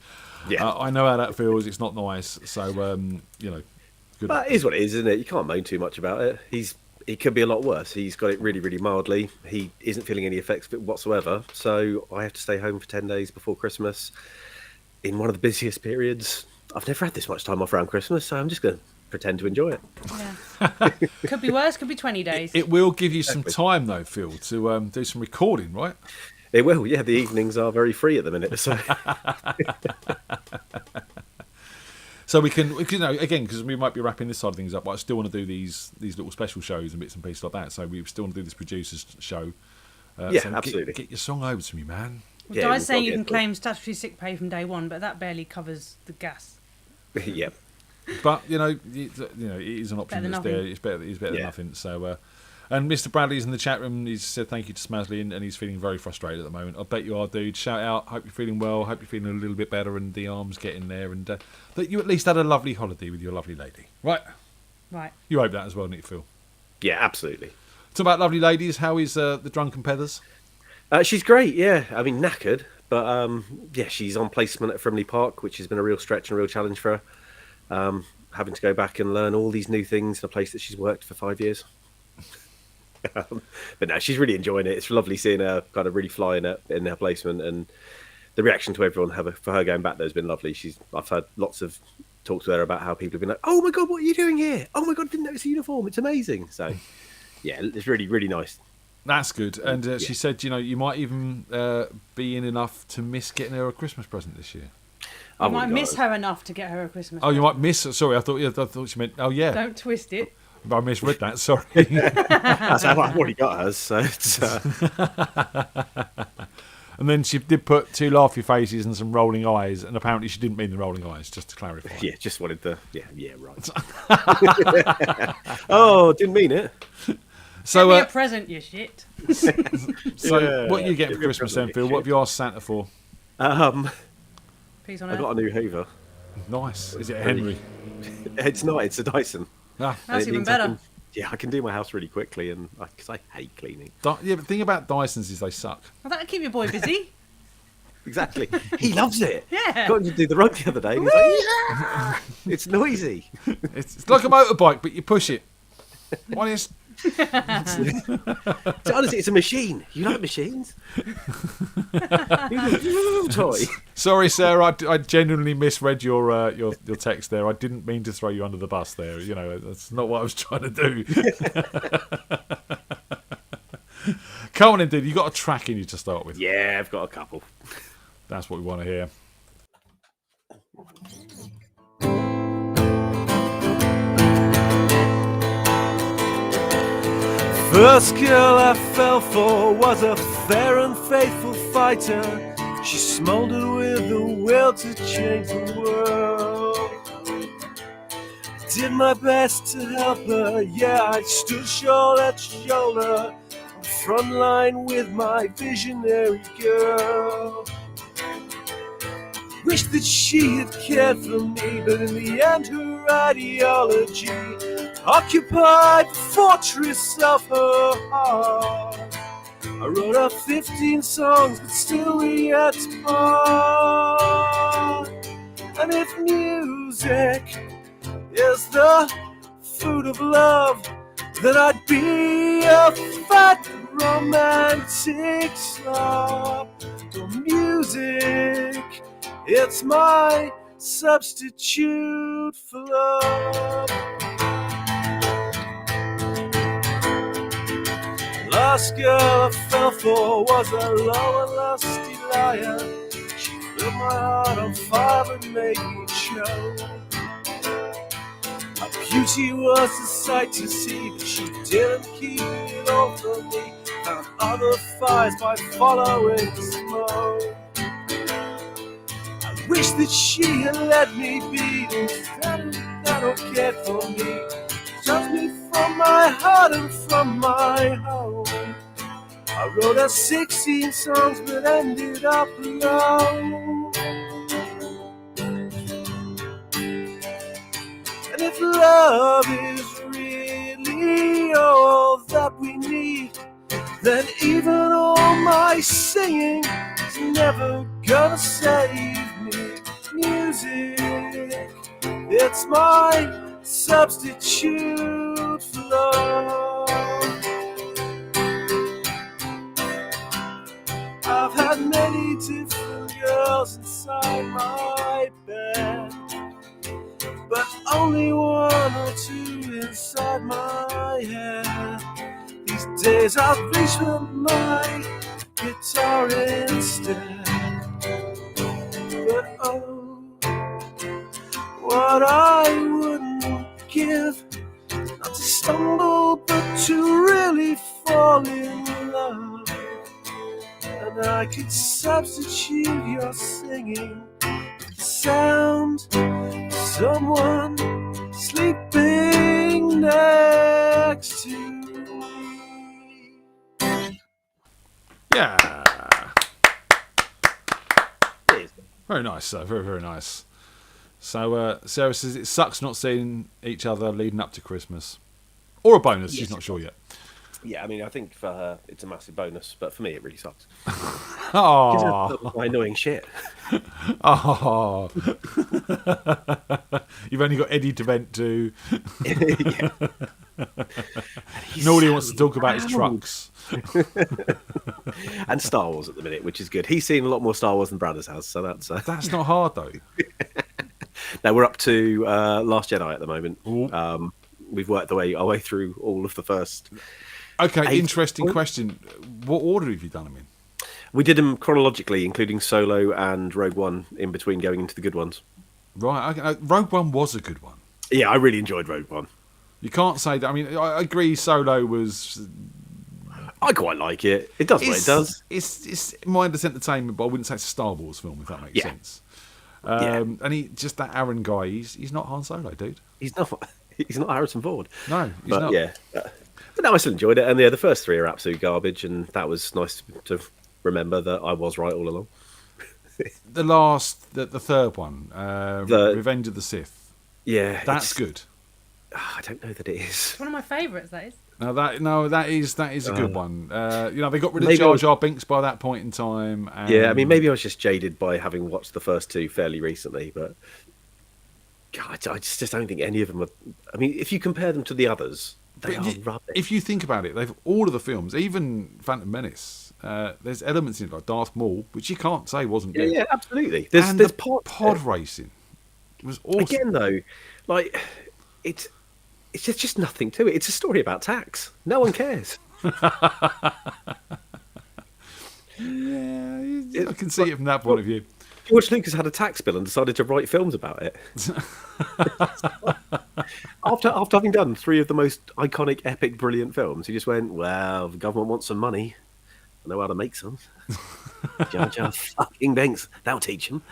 Yeah. I know how that feels. It's not nice. So good. But it is what it is, isn't it? You can't moan too much about it. It could be a lot worse. He's got it really, really mildly. He isn't feeling any effects of it whatsoever. So I have to stay home for 10 days before Christmas in one of the busiest periods. I've never had this much time off around Christmas, so I'm just going to pretend to enjoy it. Yeah. Could be worse. Could be 20 days. It will give you some time though, Phil, to do some recording, right? It will. Yeah, the evenings are very free at the minute. So. So we can again, because we might be wrapping this side of things up, but I still want to do these little special shows and bits and pieces like that. So we still want to do this producers show. Yeah, so absolutely. Get your song over to me, man. Yeah, Di's we've saying got you to can get claim statutory sick pay from day one, but that barely covers the gas. Yeah. But it is an option Better than that's there. nothing. It's better than Yeah. nothing. So, and Mr. Bradley's in the chat room. He's said thank you to Smazley, and he's feeling very frustrated at the moment. I bet you are, dude. Shout out. Hope you're feeling well. Hope you're feeling a little bit better, and the arm's getting there, and that you at least had a lovely holiday with your lovely lady. Right. Right. You hope that as well, Nick Phil. Yeah, absolutely. Talk about lovely ladies. How is the Drunken Pedders? She's great, yeah. I mean, knackered, but yeah, she's on placement at Frimley Park, which has been a real stretch and a real challenge for her. Having to go back and learn all these new things in a place that she's worked for 5 years. But no, she's really enjoying it. It's lovely seeing her kind of really flying in her placement, and the reaction to everyone for her going back there has been lovely. I've had lots of talks with her about how people have been like, "Oh my god, what are you doing here? Oh my god, I didn't notice the uniform. It's amazing." So yeah, it's really, really nice. That's good. And she said, you might even be in enough to miss getting her a Christmas present this year. You might miss her enough to get her a Christmas. Oh, you might miss. Sorry, I thought you meant. Oh, yeah. Don't twist it. I misread that. Sorry. That's how I've already got hers. So it's, And then she did put 2 laughy faces and some rolling eyes, and apparently she didn't mean the rolling eyes. Just to clarify. yeah, just wanted the right. Oh, didn't mean it. Send me a present, you shit. So, what are you getting give for me a Christmas present, then, Phil? you What have you asked Santa for? Peas on I got a new Hoover. Nice. Is it a Henry? It's not. It's a Dyson. Ah, And that's it even means better. I can do my house really quickly, and because I hate cleaning. Yeah, but the thing about Dysons is they suck. Well, that'll keep your boy busy. Exactly. He loves it. Yeah. Got him to do the rug the other day. And he's like, yeah! It's noisy. It's like a motorbike, but you push it. Why don't Honestly, it's a machine. You like machines? Toy. Sorry, Sarah. I genuinely misread your text there. I didn't mean to throw you under the bus there. You know, that's not what I was trying to do. Come on, in, dude. You got a track in you to start with. Yeah, I've got a couple. That's what we want to hear. First girl I fell for was a fair and faithful fighter. She smoldered with the will to change the world. Did my best to help her, yeah, I stood shoulder to shoulder, on front line with my visionary girl. Wish that she had cared for me, but in the end her ideology occupied the fortress of her heart. I wrote her 15 songs, but still we yet to part. And if music is the food of love, then I'd be a fat romantic slob. For music, it's my substitute for love. Last girl I fell for was a low and lusty liar. She lit my heart on fire and made me choke. Her beauty was a sight to see, but she didn't keep it all from me. Found other fires by following the smoke. I wish that she had let me be, instead that don't care for me. Judge me from my heart and from my home. I wrote her 16 songs but ended up alone. And if love is really all that we need, then even all my singing is never gonna save me. Music, it's my substitute for love. I've had many different girls inside my bed, but only one or two inside my head. These days I've reached for my guitar instead. But oh, what I wouldn't give, not to stumble but to really fall in love. And I could substitute your singing with the sound of someone sleeping next to me. Yeah. Very nice, sir. Very, very nice. So, Sarah says it sucks not seeing each other leading up to Christmas. Or a bonus, she's not sure yet. Yeah, I mean, I think for her it's a massive bonus, but for me it really sucks. Oh, my annoying shit. Oh, you've only got Eddie to vent to. All he wants to talk about is trucks. And Star Wars at the minute, which is good. He's seen a lot more Star Wars than Brad has, so that's not hard though. Now we're up to Last Jedi at the moment. We've worked our way through all of the first. Okay, interesting question. What order have you done them in? We did them chronologically, including Solo and Rogue One in between going into the good ones. Right, okay. Rogue One was a good one. Yeah, I really enjoyed Rogue One. You can't say that. I mean, I agree. Solo was. I quite like it. It does what it does. It's mindless entertainment, but I wouldn't say it's a Star Wars film, if that makes sense. And he just that Aaron guy. He's not Han Solo, dude. He's not. He's not Harrison Ford. No, he's but not. Yeah. But no, I still enjoyed it, and the first three are absolute garbage, and that was nice to remember that I was right all along. The third one, Revenge of the Sith. Yeah, that's good. I don't know that it is. It's one of my favourites. That is. That is a good one. They got rid of Jar Jar Binks by that point in time. And... Yeah, I mean, maybe I was just jaded by having watched the first two fairly recently, but God, I just don't think any of them are. I mean, if you compare them to the others, they are rubbish. If you think about it, they've all of the films, even Phantom Menace. There's elements in it like Darth Maul, which you can't say wasn't good. Yeah, absolutely. There's pod racing. It was awesome. Again, though, like it's just nothing to it. It's a story about tax. No one cares. I can see it from that point of view. George Lucas had a tax bill and decided to write films about it. after having done three of the most iconic, epic, brilliant films, he just went, well, the government wants some money. I know how to make some. Jar Jar fucking Binks. That'll teach him.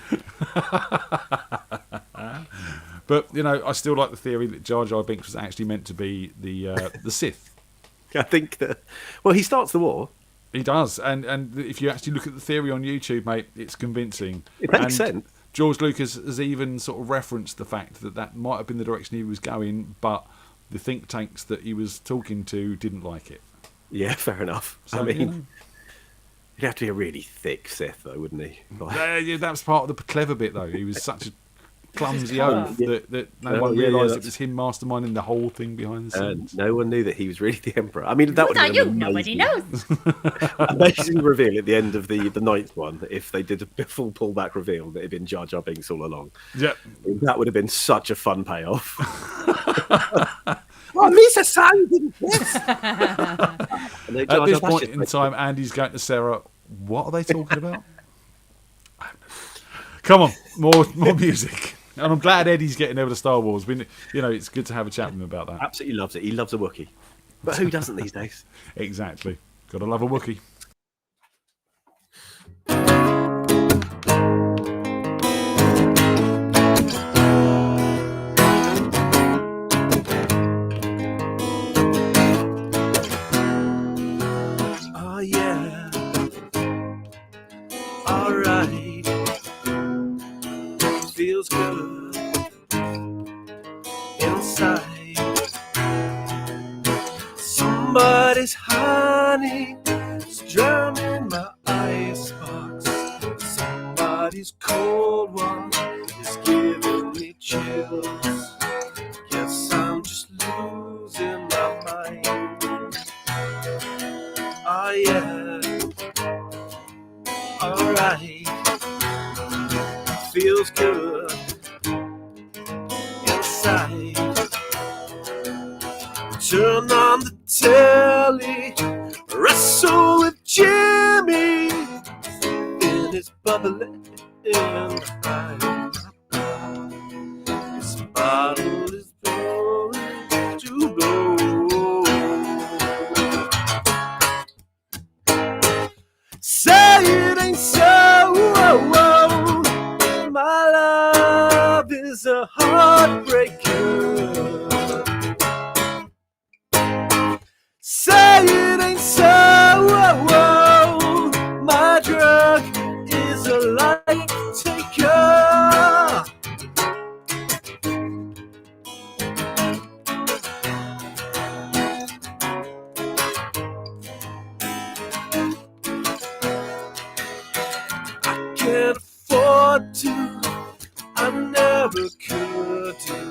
But, I still like the theory that Jar Jar Binks was actually meant to be the Sith. I think that... Well, he starts the war. He does, and if you actually look at the theory on YouTube, mate, it's convincing. It makes sense. George Lucas has even sort of referenced the fact that might have been the direction he was going, but the think tanks that he was talking to didn't like it. Yeah, fair enough. So, I mean, he'd have to be a really thick Sith, though, wouldn't he? Yeah, that was part of the clever bit, though. He was such a clumsy oaf that no one realised it was him masterminding the whole thing behind the scenes. No one knew that he was really the Emperor. I mean, that would have been Nobody knows. amazing reveal at the end of the ninth one if they did a full pullback reveal that it had been Jar Jar Binks all along. Yeah, that would have been such a fun payoff. Well, Lisa Sang didn't kiss. At this point in time, Andy's going to Sarah. What are they talking about? Come on, more music. And I'm glad Eddie's getting over to Star Wars. It's good to have a chat with him about that. Absolutely loves it. He loves a Wookiee. But who doesn't these days? Exactly. Gotta love a Wookiee. Oh, yeah. All right. Feels good inside. Somebody's honey is drowning my icebox. Somebody's cold one is giving me chills. Guess I'm just losing my mind. Oh yeah. Alright. Feels good inside. Turn on the telly, wrestle with Jimmy, and it's bubbling high. This bottle is going to blow. Say it ain't so. My love is a heartbreaker. Say it ain't so. My drug is a life taker. I can't afford to. I never could do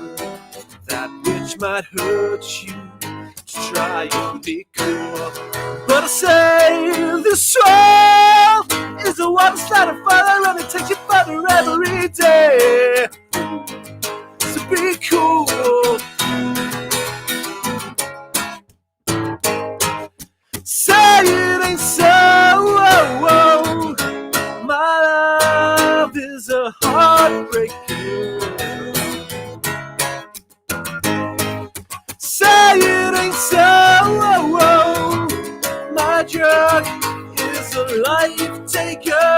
that which might hurt you to try and be cool. But I say this world is a one that I follow and it takes you further every day. So be cool. Say it ain't so. My love is a heartbreaker. Say life taker.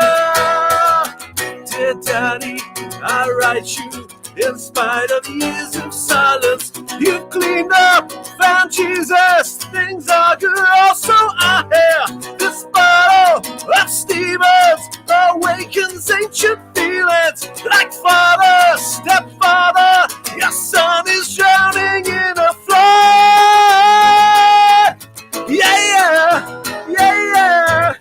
Dear Daddy, I write you in spite of years of silence. You've cleaned up, found Jesus, things are good. Also, I hear this bottle of Stevens awakens ancient feelings. Like father, stepfather, your son is drowning in a flood. Yeah, yeah, yeah, yeah.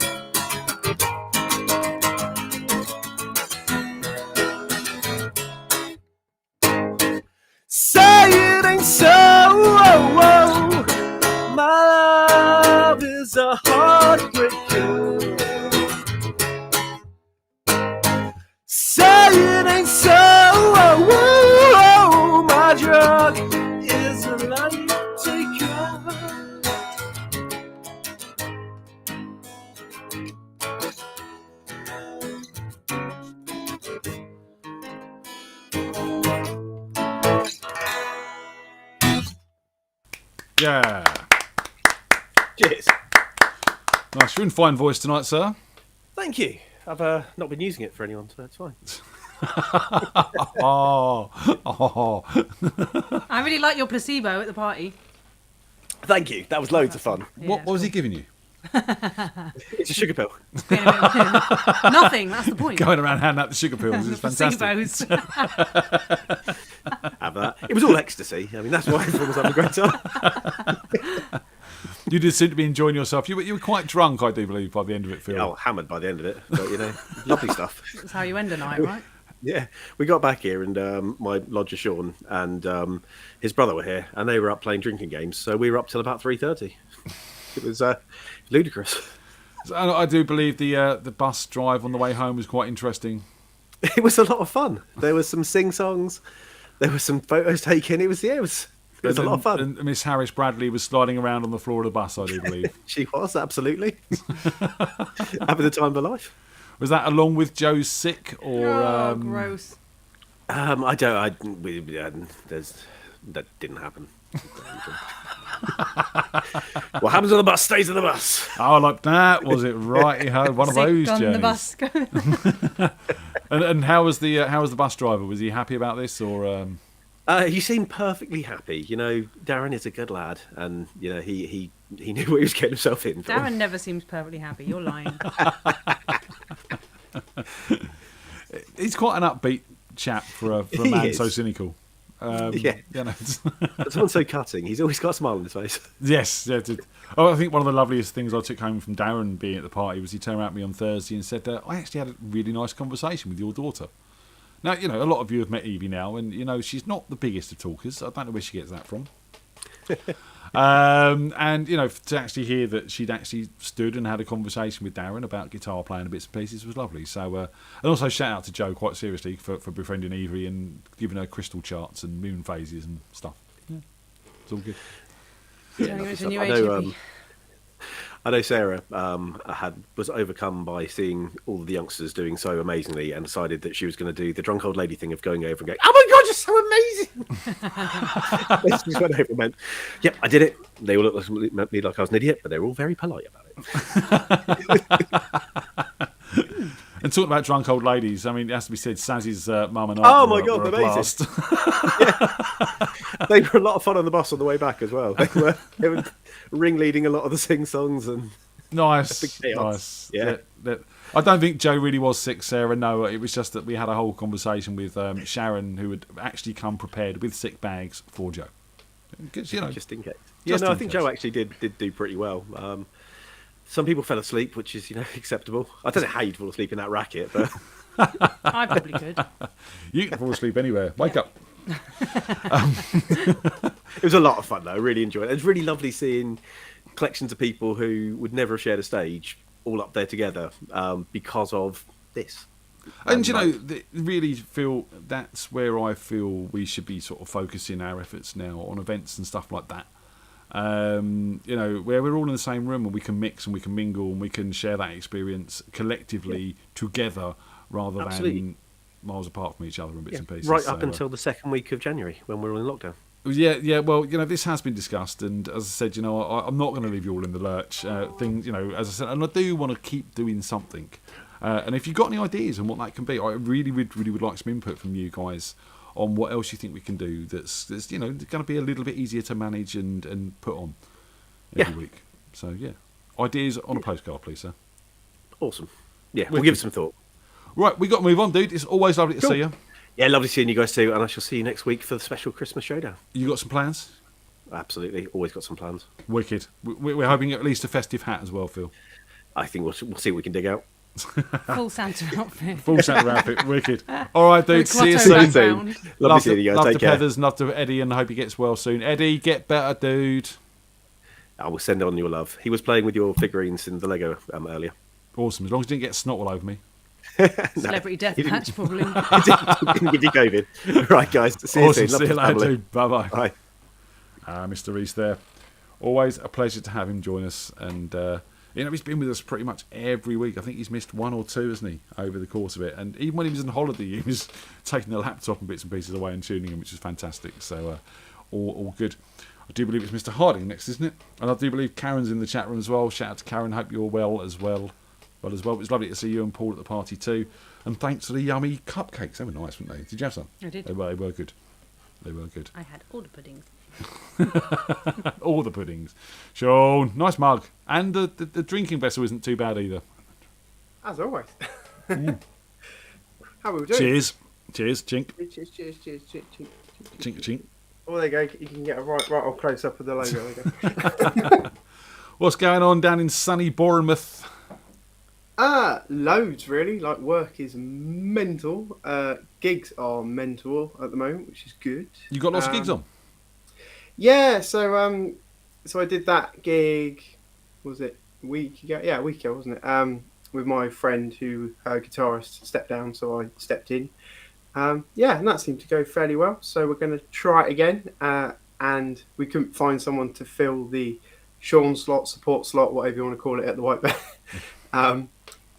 Say it ain't so. Oh, oh. My love is a heartbreaker. Say it ain't so. Oh, oh, oh. My drug is a life taker. Yeah. Cheers. Nice. You're in fine voice tonight, sir. Thank you. I've not been using it for anyone, so it's fine. Oh. I really like your placebo at the party. Thank you. That was loads of fun. What was he giving you? It's a sugar pill. Nothing, that's the point. Going around handing out the sugar pills is fantastic. Have that. It was all ecstasy. I mean, that's why everyone was having a great time. You did seem to be enjoying yourself. You were quite drunk, I do believe, by the end of it, Phil. Oh, hammered by the end of it. But, you know, lovely stuff. That's how you end a night, right? Yeah. We got back here and my lodger, Sean, and his brother were here, and they were up playing drinking games. So we were up till about 3:30. It was ludicrous. So, I do believe the bus drive on the way home was quite interesting. It was a lot of fun. There was some sing-songs. There were some photos taken. It was a lot of fun. And Miss Harris Bradley was sliding around on the floor of the bus, I do believe. She was, absolutely. Having the time of her life. Was that along with Joe's sick? Or, gross. That didn't happen. What happens on the bus stays on the bus. Oh, like that was it, right? You had one of those on journeys. the bus. And how was the bus driver? Was he happy about this, or? He seemed perfectly happy. You know, Darren is a good lad, and you know he knew what he was getting himself in for. Darren never seems perfectly happy. You're lying. He's quite an upbeat chap for a man is. so cynical. Yeah, you know. But someone so cutting. He's always got a smile on his face. Yes, yeah. I think one of the loveliest things I took home from Darren being at the party was he turned around to me on Thursday and said, "I actually had a really nice conversation with your daughter." Now, you know, a lot of you have met Evie now, and you know she's not the biggest of talkers. I don't know where she gets that from. And you know, to actually hear that she'd actually stood and had a conversation with Darren about guitar playing and bits and pieces was lovely. So, and also shout out to Joe quite seriously for befriending Evie and giving her crystal charts and moon phases and stuff. Yeah, it's all good. Yeah, I know Sarah was overcome by seeing all the youngsters doing so amazingly and decided that she was going to do the drunk old lady thing of going over and going, "Oh my God, you're so amazing!" She went over and went, "Yep, I did it." They all looked at me like I was an idiot, but they were all very polite about it. And talking about drunk old ladies, I mean, it has to be said, Sazzy's mum and I. Oh my God, amazing! They were a lot of fun on the bus on the way back as well. They were ringleading a lot of the sing-songs and nice. Yeah. I don't think Joe really was sick, Sarah. No, it was just that we had a whole conversation with Sharon, who had actually come prepared with sick bags for Joe. You know, just in case. Yeah, no, I think Joe actually did do pretty well. Some people fell asleep, which is, you know, acceptable. I don't know how you'd fall asleep in that racket, but I probably could. You can fall asleep anywhere. Wake up. It was a lot of fun, though. I really enjoyed it. It was really lovely seeing collections of people who would never have shared a stage all up there together because of this. And you know, really feel that's where I feel we should be sort of focusing our efforts now on events and stuff like that. You know, where we're all in the same room and we can mix and we can mingle and we can share that experience collectively together rather than miles apart from each other and bits and pieces. Right up until the second week of January when we're all in lockdown. Yeah. Well, this has been discussed, and as I said, I'm not going to leave you all in the lurch. Things, as I said, and I do want to keep doing something. And if you've got any ideas on what that can be, I really would like some input from you guys on what else you think we can do. That's going to be a little bit easier to manage and put on every week. So yeah, ideas on a postcard, please, sir. Awesome. Yeah, we'll give it some thought. Right, we got to move on, dude. It's always lovely to see you. Yeah, lovely seeing you guys too, and I shall see you next week for the special Christmas showdown. You got some plans? Absolutely, always got some plans. Wicked. We're hoping at least a festive hat as well, Phil. I think we'll see what we can dig out. Full Santa outfit. Full Santa outfit, wicked. All right, dude. See you soon. Lovely seeing you guys. Love Take to care. Heathers, love to Eddie, and I hope he gets well soon. Eddie, get better, dude. I will send on your love. He was playing with your figurines in the Lego earlier. Awesome. As long as he didn't get snot all over me. Celebrity death match, probably. Didn't give you COVID. Right, guys. See you soon. See you later, too. Bye-bye. Bye. Mr. Reese there. Always a pleasure to have him join us. And, he's been with us pretty much every week. I think he's missed one or two, hasn't he, over the course of it. And even when he was on holiday, he was taking the laptop and bits and pieces away and tuning in, which is fantastic. So, all good. I do believe it's Mr. Harding next, isn't it? And I do believe Karen's in the chat room as well. Shout out to Karen. Hope you're well as well. It was lovely to see you and Paul at the party too. And thanks for the yummy cupcakes. They were nice, weren't they? Did you have some? I did. They were good. They were good. I had all the puddings. All the puddings. Sean, nice mug. And the drinking vessel isn't too bad either. As always. How are we doing? Cheers. Cheers. Chink. Cheers. Chink. Chink. Oh, there you go. You can get a right old close up of the logo. There you go. What's going on down in sunny Bournemouth? Loads really. Like, work is mental. Gigs are mental at the moment, which is good. You got lots of gigs on? Yeah, so I did that gig, was it a week ago? Yeah, a week ago, wasn't it? With my friend who, her guitarist, stepped down, so I stepped in. And that seemed to go fairly well. So we're going to try it again. And we couldn't find someone to fill the Sean slot, support slot, whatever you want to call it, at the White Bear.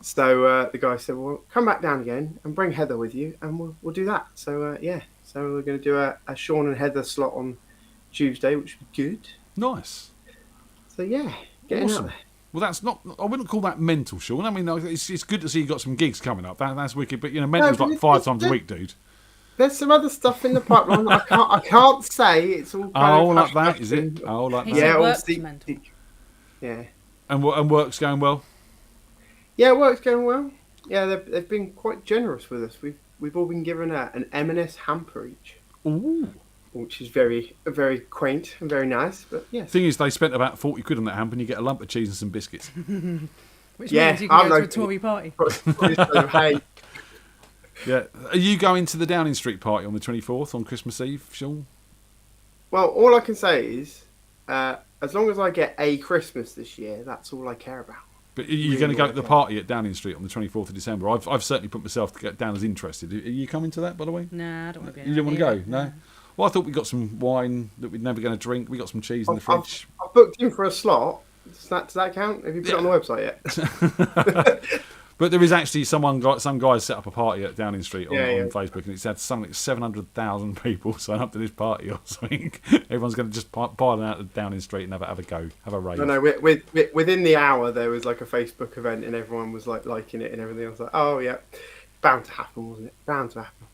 So the guy said, well, come back down again and bring Heather with you, and we'll do that. So, so we're going to do a Sean and Heather slot on Tuesday, which would be good. Nice. So, getting awesome. out there. Well, that's not. I wouldn't call that mental, Sean. I mean, it's good to see you got some gigs coming up. That's wicked. But mental's like 5 times a week, dude. There's some other stuff in the pipeline. I can't say it's all. Like that, is it? Oh, like that. Yeah, work's mental. Yeah. And work's going well. Yeah, work's going well. Yeah, they've been quite generous with us. We've all been given an M&S hamper each. Ooh. Which is very quaint and very nice. But yeah. Thing is, they spent about 40 quid on that hamper, and you get a lump of cheese and some biscuits. Which means you can go to a Tory party. Yeah. Are you going to the Downing Street party on the 24th on Christmas Eve, Sean? Well, all I can say is, as long as I get a Christmas this year, that's all I care about. But are you going to go to the party at Downing Street on the 24th of December? I've certainly put myself to get down as interested. Are you coming to that, by the way? Nah, I don't want to be. You don't want to go? No. Well, I thought we got some wine that we're never going to drink. We got some cheese in the fridge. I've booked in for a slot. Does that count? Have you put it on the website yet? But there is actually some guys set up a party at Downing Street on Facebook, and it's had something like 700,000 people sign up to this party or something. Everyone's going to just pile out at Downing Street and have a go, have a rave. No, within the hour there was like a Facebook event, and everyone was like liking it and everything. I was like, oh yeah, bound to happen, wasn't it? Bound to happen.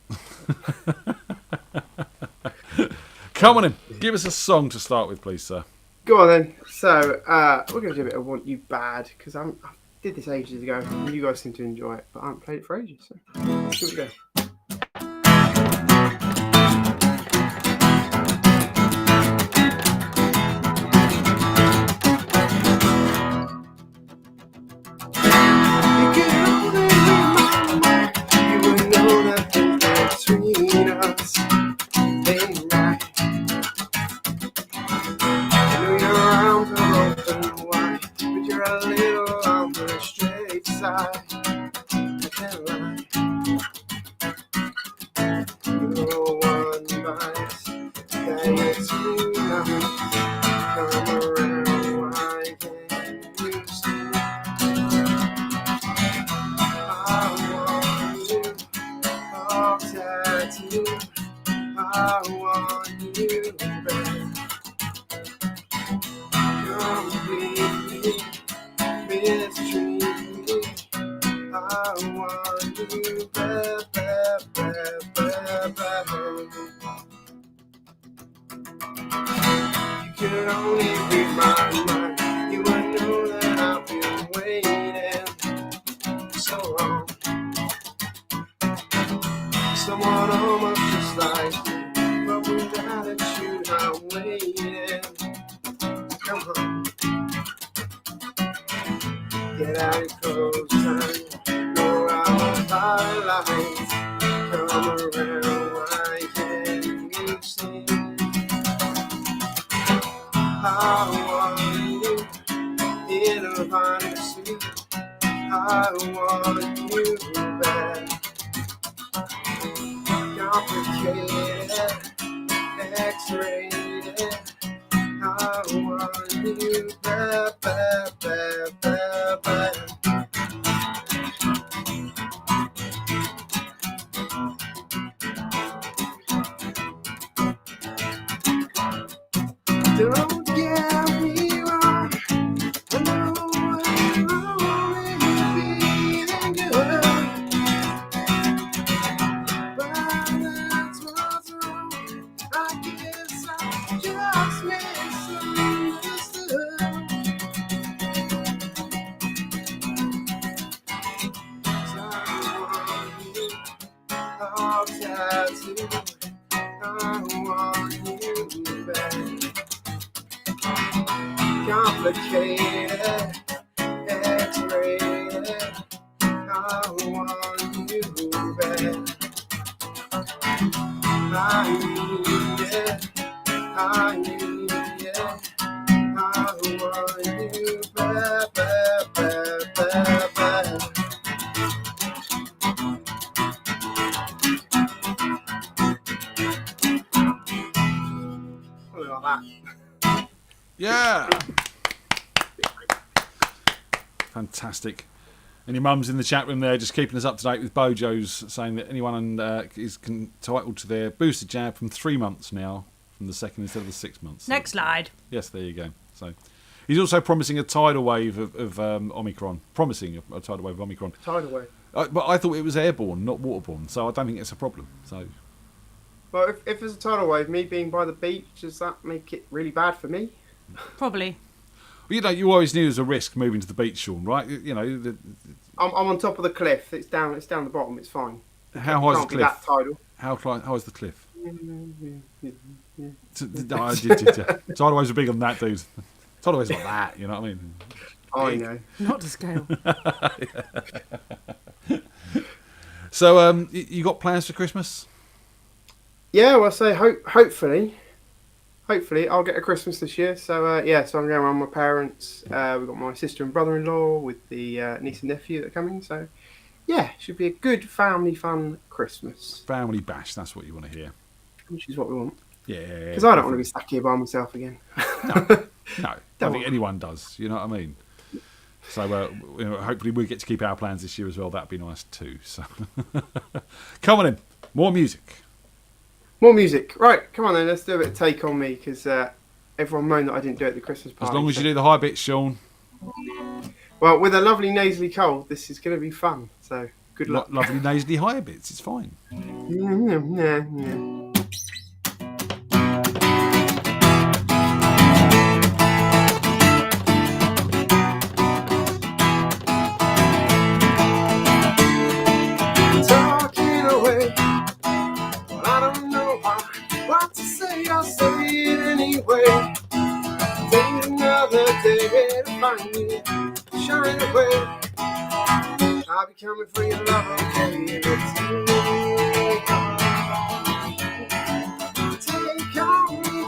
Come on in, give us a song to start with, please, sir. Go on then. So we're going to do a bit of "Want You Bad" because I did this ages ago, and you guys seem to enjoy it, but I haven't played it for ages. So here we go. I want you I want you bad. You could only be my mind. You would know that I've been waiting so long. Someone almost just like you, but with attitude I'm waiting. Come on, get out your clothes, time. Go out my lights. Come around, why can't you see? I want you in a fantasy. I want you bad. Complicated, X-rated. I want you bad. Don't get me wrong. I know I'm already feeling good, but that's what's wrong. I guess I just misunderstood. All tattooed, I want you back. Complicated, X-rated, I want you back. I need it, I need it, I want you back. Something like that. Yeah. Fantastic. And your mum's in the chat room there just keeping us up to date with Bojo's, saying that anyone is entitled to their booster jab from 3 months now, from the second instead of the 6 months. Next slide. Yes, there you go. So he's also promising a tidal wave of Omicron. Promising a tidal wave of Omicron. Tidal wave. But I thought it was airborne, not waterborne, so I don't think it's a problem. So, Well, if there's a tidal wave, me being by the beach, does that make it really bad for me? Probably. well, you know, you always knew there was a risk moving to the beach, Sean, right? You know, I'm on top of the cliff. It's down the bottom. It's fine. how high is the Can't be cliff? that tidal. How is the cliff? Yeah. Tidal waves are big on that, dude. Tidal waves like that, you know what I mean? I know. Not to scale. So, you got plans for Christmas? Yeah, well, so hopefully I'll get a Christmas this year. So so I'm going around with my parents. We've got my sister and brother-in-law with the niece and nephew that are coming. So yeah, should be a good family fun Christmas. Family bash, that's what you want to hear. Which is what we want. Yeah. Because I don't want to be stuck here by myself again. No, I don't think anyone does. You know what I mean? So hopefully we get to keep our plans this year as well. That'd be nice too. So come on in, more music. More music. Right, come on then, let's do a bit of Take On Me, because everyone moaned that I didn't do it at the Christmas party. As long as you do the high bits, Sean. Well, with a lovely nasally cold, this is going to be fun, so good luck. Lovely nasally high bits, it's fine. Yeah. Talking away, well, I don't know what to say, I'll say it anyway. Take another day to find you, shine away. I'll be coming for your love, okay? Take on me,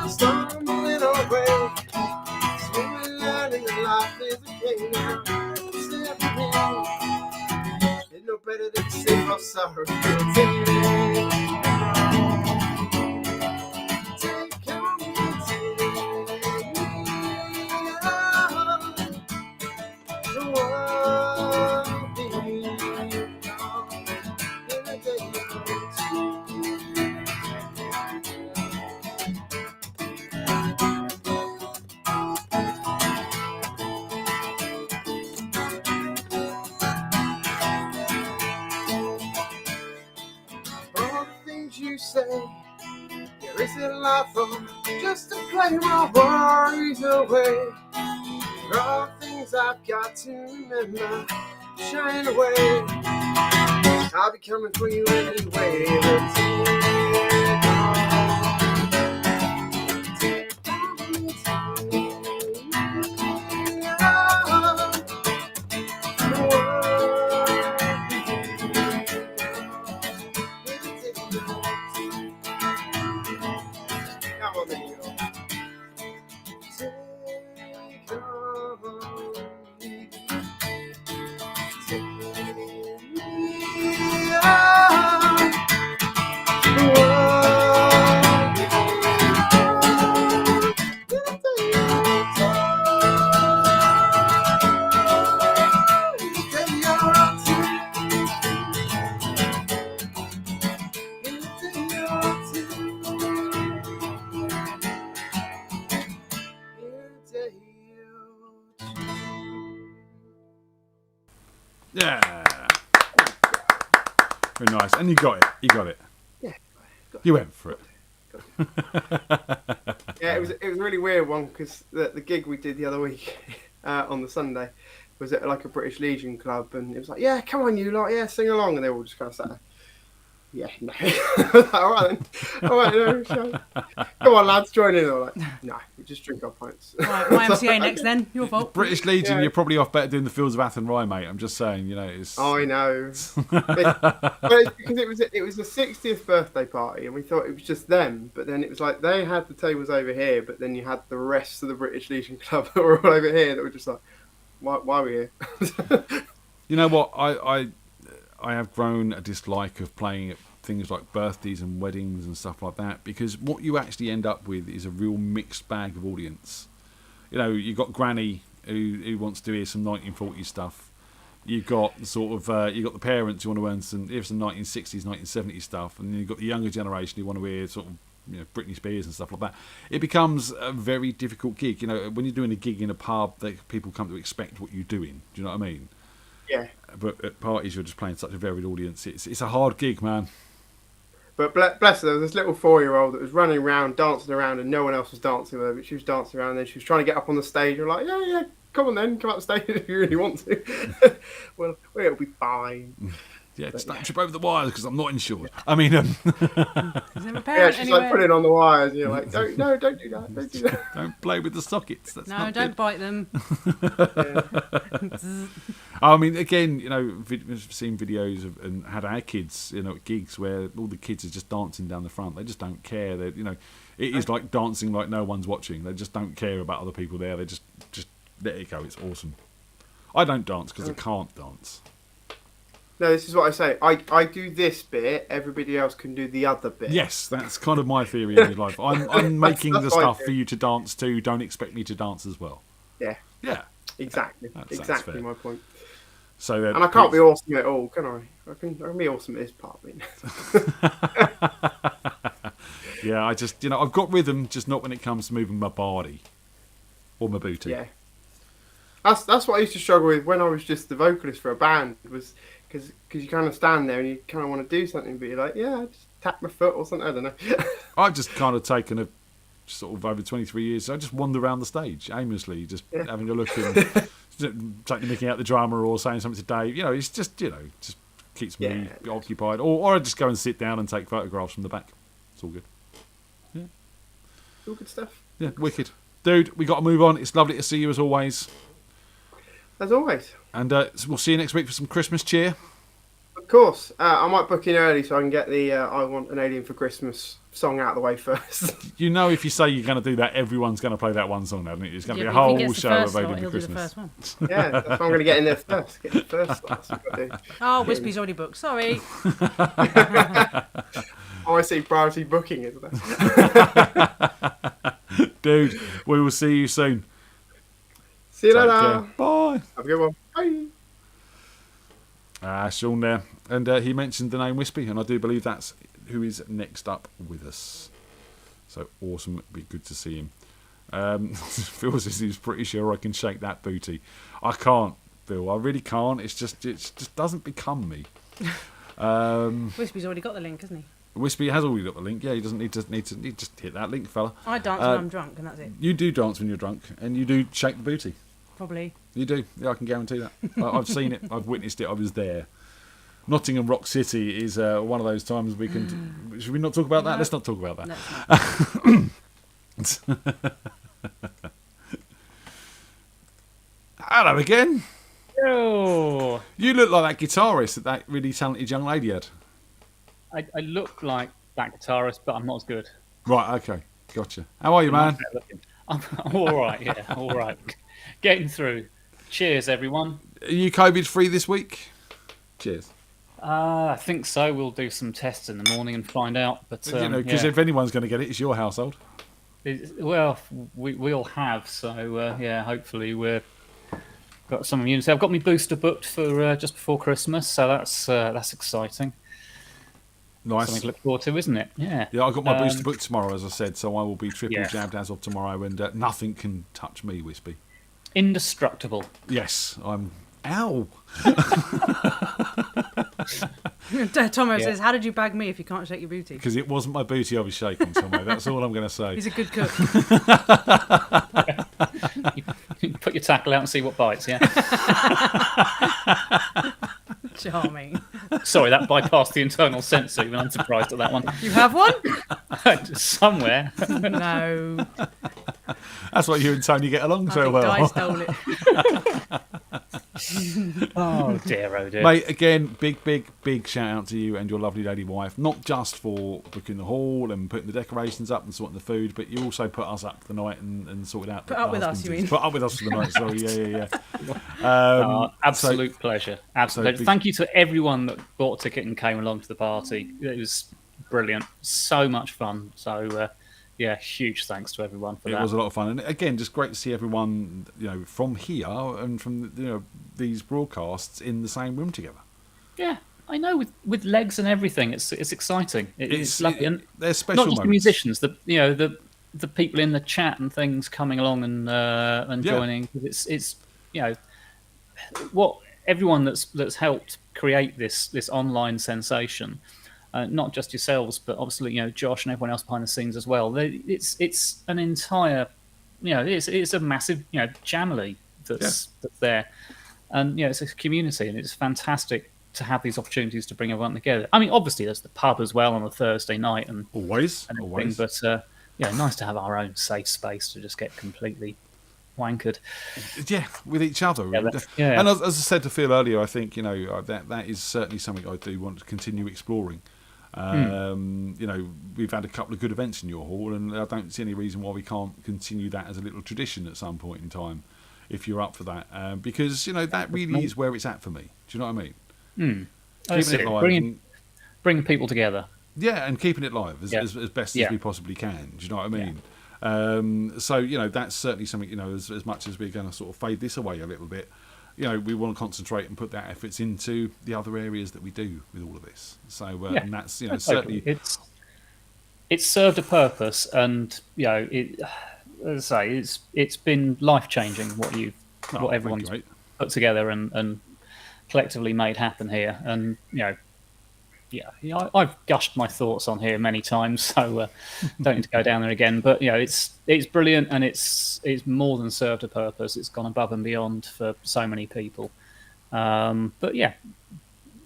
stumbling away, swimming, learning that life is okay now. Except for me, there's no better than to say I'm sorry. Take on me, you say there isn't life on just to play my worries away. There are things I've got to remember, shine away. I'll be coming for you anyway. Yeah. Very nice. And you got it. You got it. Yeah. You went for it. Yeah, it was a really weird one because the gig we did the other week on the Sunday was at like a British Legion club, and it was like, yeah, come on, you lot, yeah, sing along, and they all just kind of sat there. Yeah, no. All right then. All right, no, sure. Come on, lads, join in. All right. No, we just drink our pints. Right, YMCA next then. Your fault. British Legion, you're probably off better doing the Fields of Athenry, mate. I'm just saying, you know. It's... I know. It's because it was a 60th birthday party, and we thought it was just them. But then it was like they had the tables over here, but then you had the rest of the British Legion club that were all over here. That were just like, why are we here? You know what? I have grown a dislike of playing at things like birthdays and weddings and stuff like that, because what you actually end up with is a real mixed bag of audience. You know, you've got Granny who wants to hear some 1940s stuff. You've got sort of you've got the parents who want to hear some 1960s, 1970s stuff, and then you've got the younger generation who want to hear sort of, you know, Britney Spears and stuff like that. It becomes a very difficult gig. You know, when you're doing a gig in a pub, people come to expect what you're doing. Do you know what I mean? Yeah. But at parties, you're just playing such a varied audience. It's a hard gig, man. But bless her, there was this little 4-year-old that was running around, dancing around, and no one else was dancing with her, but she was dancing around, and then she was trying to get up on the stage. We're like, yeah, come on then, come up the stage if you really want to. well, it'll be fine. Yeah, just don't trip over the wires because I'm not insured. I mean, Is there a yeah, parent she's anywhere? like putting on the wires, and you're like, don't do that, don't do that. Don't play with the sockets. That's No, not don't good. bite them. I mean, again, you know, we've seen videos of, and had our kids, you know, at gigs where all the kids are just dancing down the front. They just don't care. They, you know, it is like dancing like no one's watching. They just don't care about other people there. They just let it go. It's awesome. I don't dance because I can't dance. No, this is what I say. I do this bit, everybody else can do the other bit. Yes, that's kind of my theory in life. I'm making the that's my stuff theory. for you to dance to. Don't expect me to dance as well. Yeah. Yeah. Exactly. That's Exactly fair. my point. So, and I can't be awesome at all, can I? I can be awesome at this part. Yeah, I just, you know, I've got rhythm, just not when it comes to moving my body or my booty. Yeah. That's what I used to struggle with when I was just the vocalist for a band, was because you kind of stand there and you kind of want to do something, but you're like, yeah, just tap my foot or something. I don't know. I've just kind of taken a sort of over 23 years. So I just wander around the stage aimlessly, just having a look and taking the mickey out the drummer or saying something to Dave. You know, it's just, you know, just keeps me occupied. Or I just go and sit down and take photographs from the back. It's all good. Yeah. All good stuff. Yeah, wicked. Dude, we got to move on. It's lovely to see you as always. As always. And we'll see you next week for some Christmas cheer. Of course. I might book in early so I can get the I Want an Alien for Christmas song out of the way first. You know, if you say you're going to do that, everyone's going to play that one song now, isn't it? It's going to be a but if he whole gets the show first of slot, Alien he'll for do the Christmas. Yeah, that's why I'm going to get in there first. Get the first slot. That's what I've got to do. Oh, Wispy's already booked. Sorry. Oh, I see priority booking, isn't it? Dude, we will see you soon. See you Take later. care. Bye. Have a good one. Bye. Sean there. And he mentioned the name Wispy, and I do believe that's who is next up with us. So awesome. It'd be good to see him. Phil says he's pretty sure I can shake that booty. I can't, Phil. I really can't. It just doesn't become me. Wispy's already got the link, hasn't he? Wispy has already got the link. Yeah, he doesn't need to just hit that link, fella. I dance when I'm drunk, and that's it. You do dance when you're drunk, and you do shake the booty. Probably. You do. Yeah, I can guarantee that. I've seen it. I've witnessed it. I was there. Nottingham Rock City is one of those times we can. Should we not talk about that? No. Let's not talk about that. Hello again. Oh. You look like that guitarist that really talented young lady had. I look like that guitarist, but I'm not as good. Right. Okay. Gotcha. How are you, man? I'm all right. Yeah, all right. Getting through. Cheers, everyone. Are you COVID free this week? Cheers. I think so. We'll do some tests in the morning and find out. But because if anyone's going to get it, it's your household. Well, we all have. So yeah, hopefully we're got some immunity. I've got my booster booked for just before Christmas, so that's exciting. Nice. Something to look forward to, isn't it? Yeah. Yeah, I got my booster booked tomorrow, as I said, so I will be triple jabbed as of tomorrow, and nothing can touch me, Wispy. Indestructible. Yes, I'm. Ow. Tomo says, "How did you bag me if you can't shake your booty?" Because it wasn't my booty I was shaking, Tomo. That's all I'm going to say. He's a good cook. You put your tackle out and see what bites. Yeah. Charming. Sorry, that bypassed the internal censor. Even I'm surprised at that one. You have one? Somewhere. No. That's why you and Tony get along so well. Guy stole it. Oh dear, oh dear. Mate, again, big shout out to you and your lovely lady wife. Not just for booking the hall and putting the decorations up and sorting the food, but you also put us up for the night and sorted out. Put up with us, you mean? Put up with us for the night. Sorry, yeah. Absolute pleasure. Absolute pleasure. Thank you to everyone that bought a ticket and came along to the party. It was brilliant. So much fun. So. Yeah, huge thanks to everyone for that. It was a lot of fun, and again, just great to see everyone, from here and from these broadcasts in the same room together. Yeah, I know, with legs and everything, it's exciting. It's lovely, and they're special not just moments. the musicians, the people in the chat and things coming along and joining. It's what everyone that's helped create this online sensation. Not just yourselves, but obviously, Josh and everyone else behind the scenes as well. It's an entire, it's a massive, jamily that's there, and it's a community, and it's fantastic to have these opportunities to bring everyone together. I mean, obviously, there's the pub as well on a Thursday night, and always, but nice to have our own safe space to just get completely wankered. Yeah, with each other. Yeah. And as I said to Phil earlier, I think that is certainly something I do want to continue exploring. We've had a couple of good events in your hall, and I don't see any reason why we can't continue that as a little tradition at some point in time, if you're up for that. Because that really is where it's at for me. Do you know what I mean? Keeping it live, bringing people together. Yeah, and keeping it live as best as we possibly can. Do you know what I mean? So that's certainly something. As much as we're going to sort of fade this away a little bit. We want to concentrate and put that efforts into the other areas that we do with all of this. So, and that's certainly it's served a purpose, and as I say, it's been life changing what everyone's put together and collectively made happen here. And I've gushed my thoughts on here many times, so don't need to go down there again. But it's brilliant, and it's more than served a purpose. It's gone above and beyond for so many people. But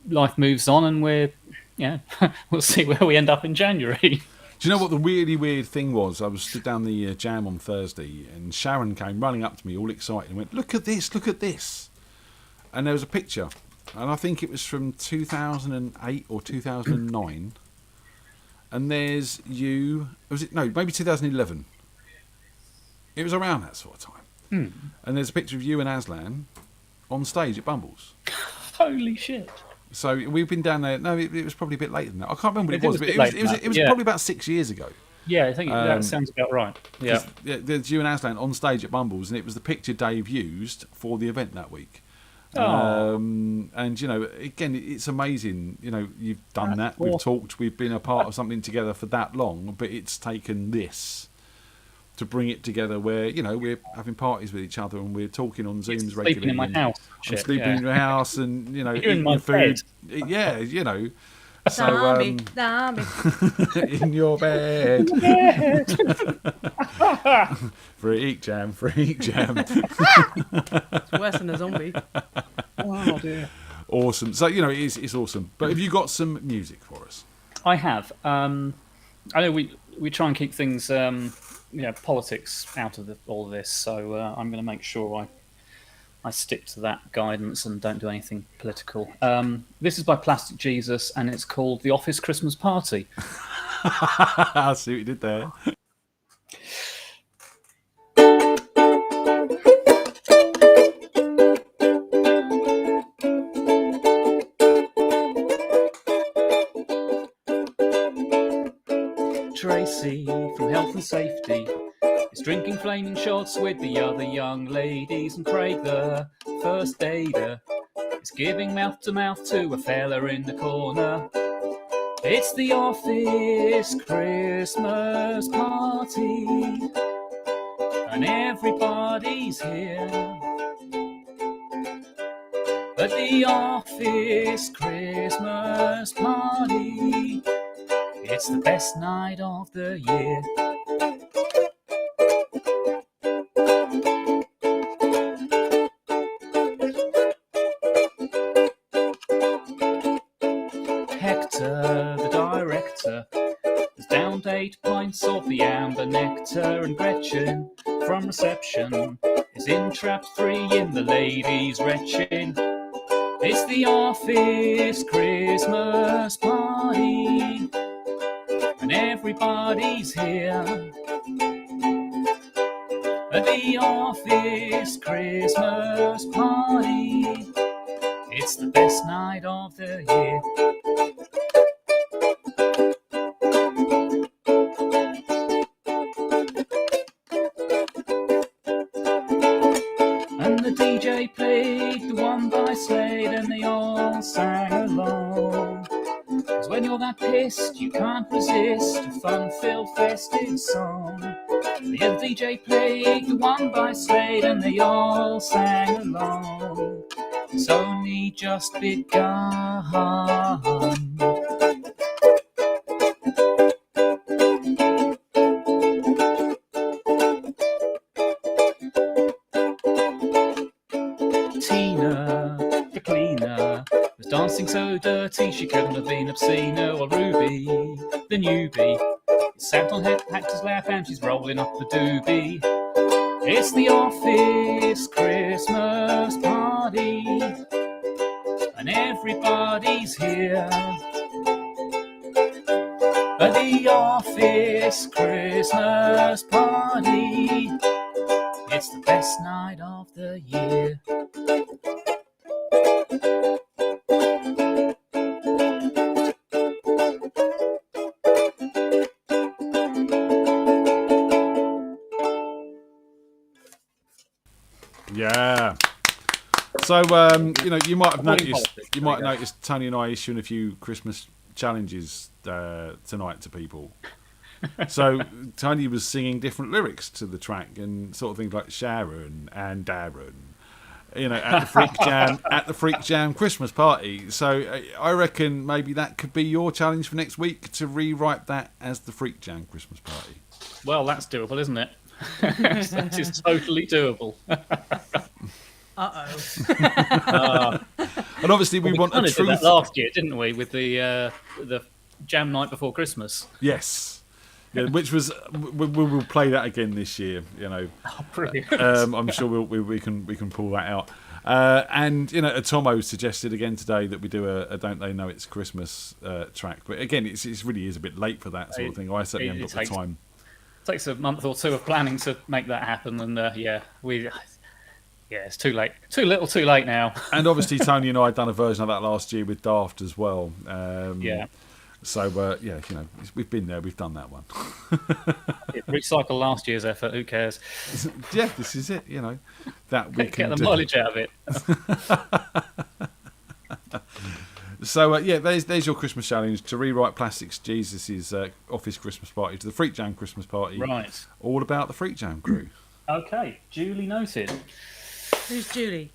life moves on, and we'll see where we end up in January. Do you know what the really weird thing was? I was stood down the jam on Thursday, and Sharon came running up to me all excited and went, "Look at this, look at this!" And there was a picture. And I think it was from 2008 or 2009. And there's you. Maybe 2011. It was around that sort of time. And there's a picture of you and Aslan on stage at Bumbles. Holy shit. So we've been down there. No, it was probably a bit later than that. I can't remember what it was, but it was probably about 6 years ago. Yeah, I think that sounds about right. Yeah. There's you and Aslan on stage at Bumbles, and it was the picture Dave used for the event that week. And again, it's amazing. You've done that. We've talked. We've been a part of something together for that long, but it's taken this to bring it together. Where we're having parties with each other, and we're talking on Zooms regularly. Sleeping in my house. I'm sleeping in your house, and you're eating in my food. bed. Yeah, So, Zombie. in your bed. Freak jam. It's worse than a zombie. Oh dear. Awesome. So, it's awesome. But have you got some music for us? I have. I know we try and keep things, politics out of all of this. So I'm going to make sure I stick to that guidance and don't do anything political. This is by Plastic Jesus, and it's called The Office Christmas Party. I see what you did there. Tracy from Health and Safety is drinking flaming shots with the other young ladies, and Craig, the first aider, is giving mouth to a fella in the corner. It's the office Christmas party, and everybody's here. At the office Christmas party, it's the best night of the year. Hector, the director, has downed 8 pints of the amber nectar, and Gretchen from reception is entrapped 3 in the ladies' retching. It's the office Christmas party, and everybody's here. At the office Christmas party, it's the best night of the year. And the DJ played the one by Slade, and they all sang along. 'Cause when you're that pissed, you can't resist a fun-filled festive song. The DJ played the one by Slade, and they all sang along. It's only just begun. Tina, the cleaner, was dancing so dirty she couldn't have been obscene. While Ruby, the newbie, sat on Hector's lap and she's rolling up the doobie. It's the office Christmas party, and everybody's here. At the office Christmas party, it's the best night of the year. Yeah. So you might have noticed Tony and I issuing a few Christmas challenges tonight to people. So Tony was singing different lyrics to the track and sort of things like Sharon and Darren, at the Freak Jam Christmas party. So I reckon maybe that could be your challenge for next week, to rewrite that as the Freak Jam Christmas party. Well, that's doable, isn't it? That is totally doable. And obviously we want a truth. Did that last year, didn't we, with the Jam Night Before Christmas? Yes. Yeah, which was we'll play that again this year. Oh, brilliant. I'm sure we can pull that out. And Tomo suggested again today that we do a Don't They Know It's Christmas track. But again, it really is a bit late for that sort of thing. I certainly haven't got the time. It takes a month or two of planning to make that happen, and it's too late. Too little, too late now. And obviously, Tony and I had done a version of that last year with Daft as well. Yeah. So we've been there, we've done that one. Recycle last year's effort. Who cares? Yeah, this is it. That we can get the mileage out of it. So there's your Christmas challenge, to rewrite Plastic Jesus' office Christmas party to the Freak Jam Christmas party. Right. All about the Freak Jam crew. Okay, duly noted. Who's Julie?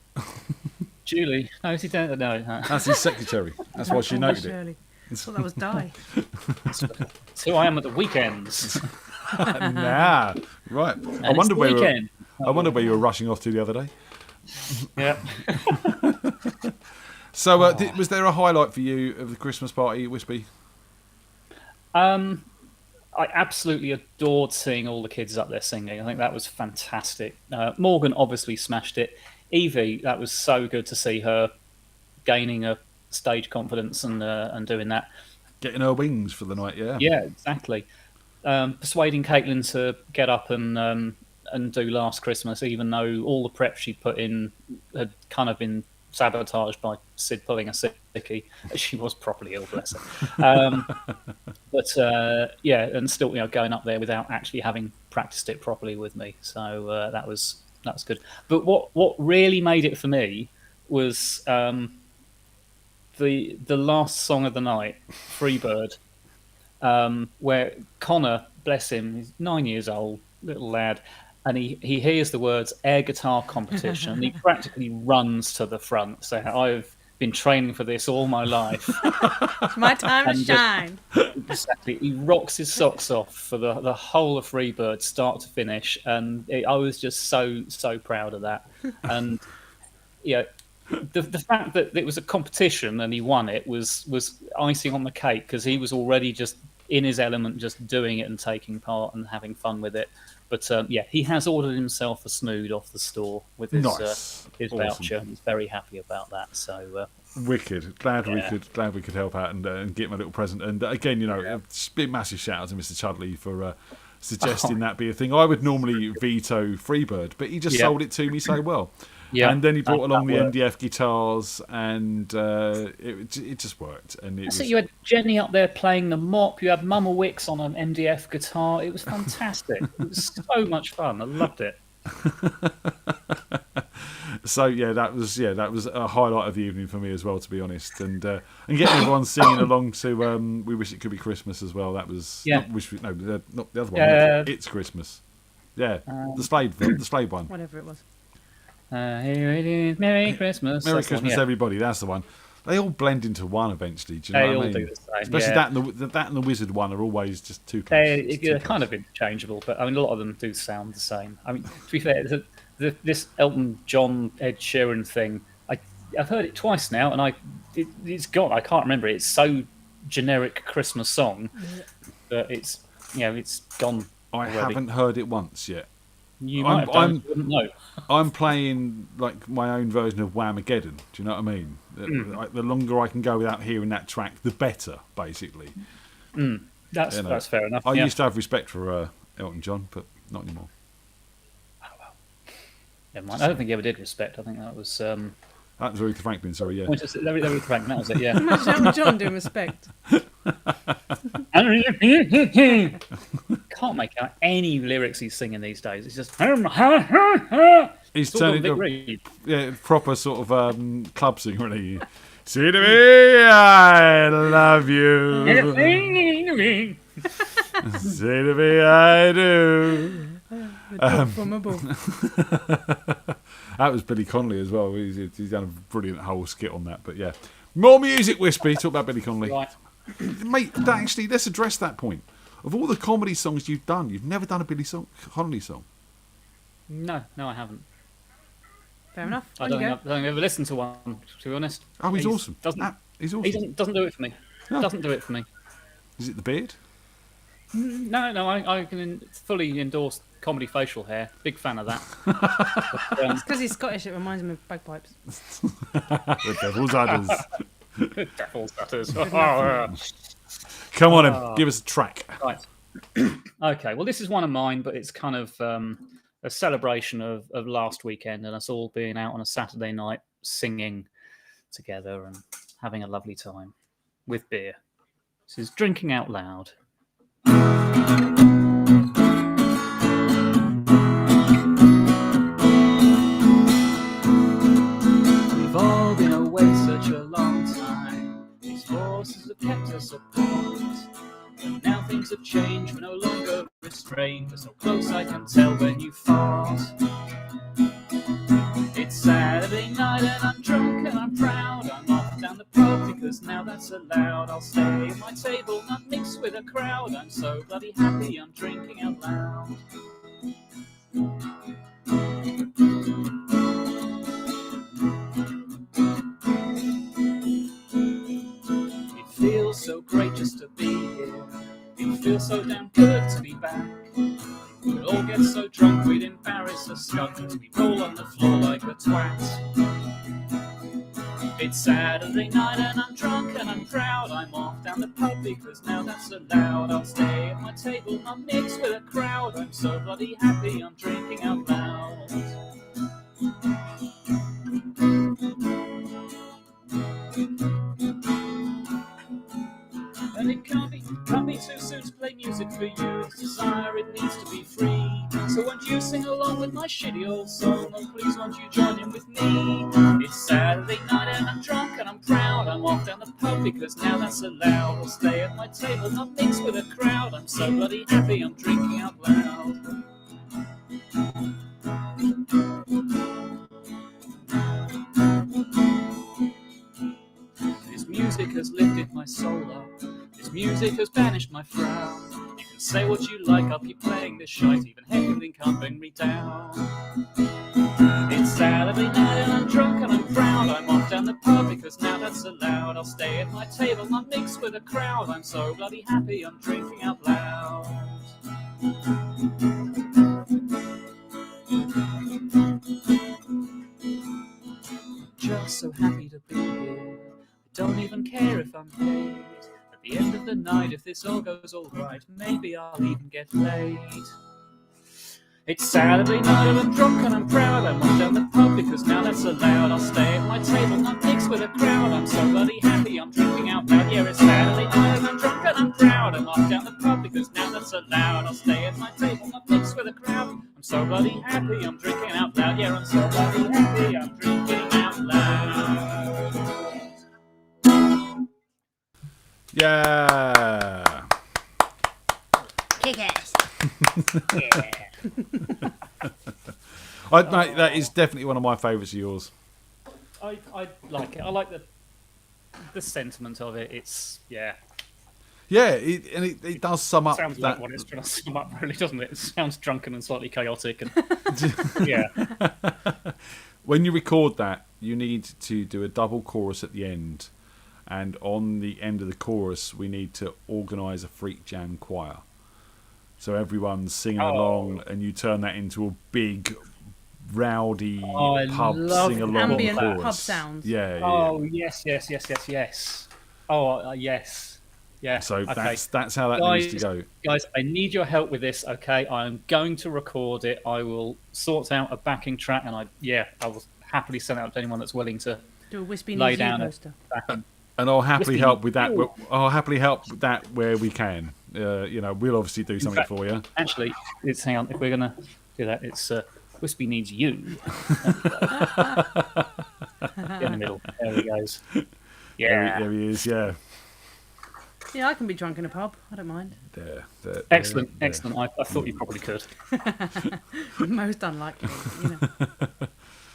Julie. No, she don't know. That's his secretary. That's why she noted it. thought that was Die. That's who I am at the weekends. Nah, right. And I wonder it's where weekend. I wonder where you were rushing off to the other day. Yeah. So, was there a highlight for you of the Christmas party at Wispy? I absolutely adored seeing all the kids up there singing. I think that was fantastic. Morgan obviously smashed it. Evie, that was so good to see her gaining a stage confidence and doing that. Getting her wings for the night, yeah. Yeah, exactly. Persuading Caitlin to get up and do Last Christmas, even though all the prep she put in had kind of been sabotaged by Sid pulling a sickie. She was properly ill, bless her. But yeah, and still, going up there without actually having practiced it properly with me. So that was good. But what really made it for me was the last song of the night, Freebird, where Connor, bless him, he's 9 years old, little lad, and he hears the words air guitar competition and he practically runs to the front. So I've been training for this all my life. It's my time to shine. Exactly. He rocks his socks off for the whole of Freebird, start to finish. And I was just so proud of that. And the fact that it was a competition and he won it was icing on the cake, because he was already just in his element, just doing it and taking part and having fun with it. But he has ordered himself a snood off the store with his his Awesome. voucher. He's very happy about that. So wicked. Glad we could help out and get him a little present. And again, big massive shout out to Mr. Chudley for suggesting that be a thing. I would normally veto Freebird, but he just sold it to me so well. Yeah, and then he brought along the worked. MDF guitars, and it just worked. And So you had Jenny up there playing the mop. You had Mama Wicks on an MDF guitar. It was fantastic. It was so much fun. I loved it. So that was a highlight of the evening for me as well, to be honest. And getting everyone singing along to "We Wish It Could Be Christmas" as well. That was not the other one. It's Christmas. Yeah, the Slade one. Whatever it was. Here it is, Merry Christmas. Merry That's Christmas, one, everybody. That's the one. They all blend into one eventually. Do you know They what I all mean? do the same, Especially yeah. that and the Wizard one are always just too close. They're kind of interchangeable, but I mean, a lot of them do sound the same. I mean, to be fair, this Elton John Ed Sheeran thing, I've heard it twice now, and it's gone. I can't remember it. It's so generic Christmas song that it's gone. I already. haven't heard it once yet. You might have done. You wouldn't know. I'm playing like my own version of Whamageddon. Do you know what I mean? Like, the longer I can go without hearing that track, the better, basically. That's fair enough. I used to have respect for Elton John, but not anymore. Never mind. I don't think he ever did respect. I think that was. That was Aretha Franklin. Sorry, yeah. Aretha Franklin. That was it. Yeah. Imagine Elton John doing respect. Can't make out any lyrics he's singing these days. It's just he's sort of turning Vic into Reed. proper sort of club singer, isn't he? Say to me, I love you. Say to me, I do. From above. That was Billy Connolly as well. He's done a brilliant whole skit on that. But yeah, more music, Wispy. Talk about Billy Connolly. Right. Mate, actually, let's address that point. Of all the comedy songs you've done, you've never done a Billy Connolly song. No, I haven't. Fair enough. I don't think I've ever listened to one, to be honest. Oh, he's awesome. He's awesome. He doesn't do it for me. No. Doesn't do it for me. Is it the beard? No, I can fully endorse comedy facial hair. Big fan of that. It's because he's Scottish. It reminds me of bagpipes. The devil's udders. Devil's udders. Come on, in. Give us a track. Right. Okay. Well, this is one of mine, but it's kind of a celebration of last weekend and us all being out on a Saturday night singing together and having a lovely time with beer. This is Drinking Out Loud. We've all been away such a long time. These forces have kept us apart. But now things have changed, we're no longer restrained. We're so close I can tell when you fart. It's Saturday night and I'm drunk and I'm proud. I'm off down the pub because because now that's allowed. I'll stay at my table, not mix with a crowd. I'm so bloody happy, I'm drinking out loud. It feels so great just to be here. It feels so damn good to be back. We'll all get so drunk we'd embarrass a skunk as we roll on the floor like a twat. It's Saturday night and I'm drunk and I'm proud. I'm off down the pub because now that's allowed. I'll stay at my table, not mix with a crowd. I'm so bloody happy, I'm drinking out loud. And it can't be too soon to play music for you. It's desire, it needs to be free. So won't you sing along with my shitty old song? Oh, please won't you join in with me? It's Saturday night and I'm drunk and I'm proud. I'm off down the pub because now that's allowed. I'll stay at my table, not mix with a crowd. I'm so bloody happy, I'm drinking out loud. This music has lifted my soul up. This music has banished my frown. You can say what you like, I'll keep playing this shite. Even heckling can't bring me down. It's Saturday night and I'm drunk and I'm proud. I'm off down the pub because now that's allowed. I'll stay at my table, not mix with a crowd. I'm so bloody happy, I'm drinking out loud. Just so happy to be here. I don't even care if I'm paid. At the end of the night, if this all goes all right, maybe I'll even get laid. It's Saturday night and I'm drunk and I'm proud. I'm off down the pub because now that's allowed. I'll stay at my table, not mix with a crowd. I'm so bloody happy, I'm drinking out loud. Yeah, it's Saturday night and I'm drunk and I'm proud. I'm off down the pub because now that's allowed. I'll stay at my table, not mix with a crowd. I'm so bloody happy, I'm drinking out loud. Yeah, I'm so bloody happy, I'm drinking out loud. Yeah. Kick ass. Yeah. Mate, that is definitely one of my favourites of yours. I like it. I like the sentiment of it. It's Yeah, it does sum up. Sounds that... like what it's trying to sum up, really, doesn't it? It sounds drunken and slightly chaotic, and yeah. When you record that, you need to do a double chorus at the end, and on the end of the chorus, we need to organise a FreakJam choir. So everyone's singing along, and you turn that into a big, rowdy pub sing-along ambient chorus. pub sounds. Yeah. Oh yes. Oh yes. Yeah. So okay. that's how that needs to go. Guys, I need your help with this. Okay, I'm going to record it. I will sort out a backing track, and I will happily send it out to anyone that's willing to do a Wispy lay News down poster. And I'll happily help with that. I'll happily help with that where we can. We'll obviously do something for you. Actually, hang on. If we're gonna do that, it's Wispy needs you. In the middle. There he goes. Yeah. There he is. Yeah. Yeah, I can be drunk in a pub. I don't mind. There. Excellent. I thought you probably could. Most unlikely,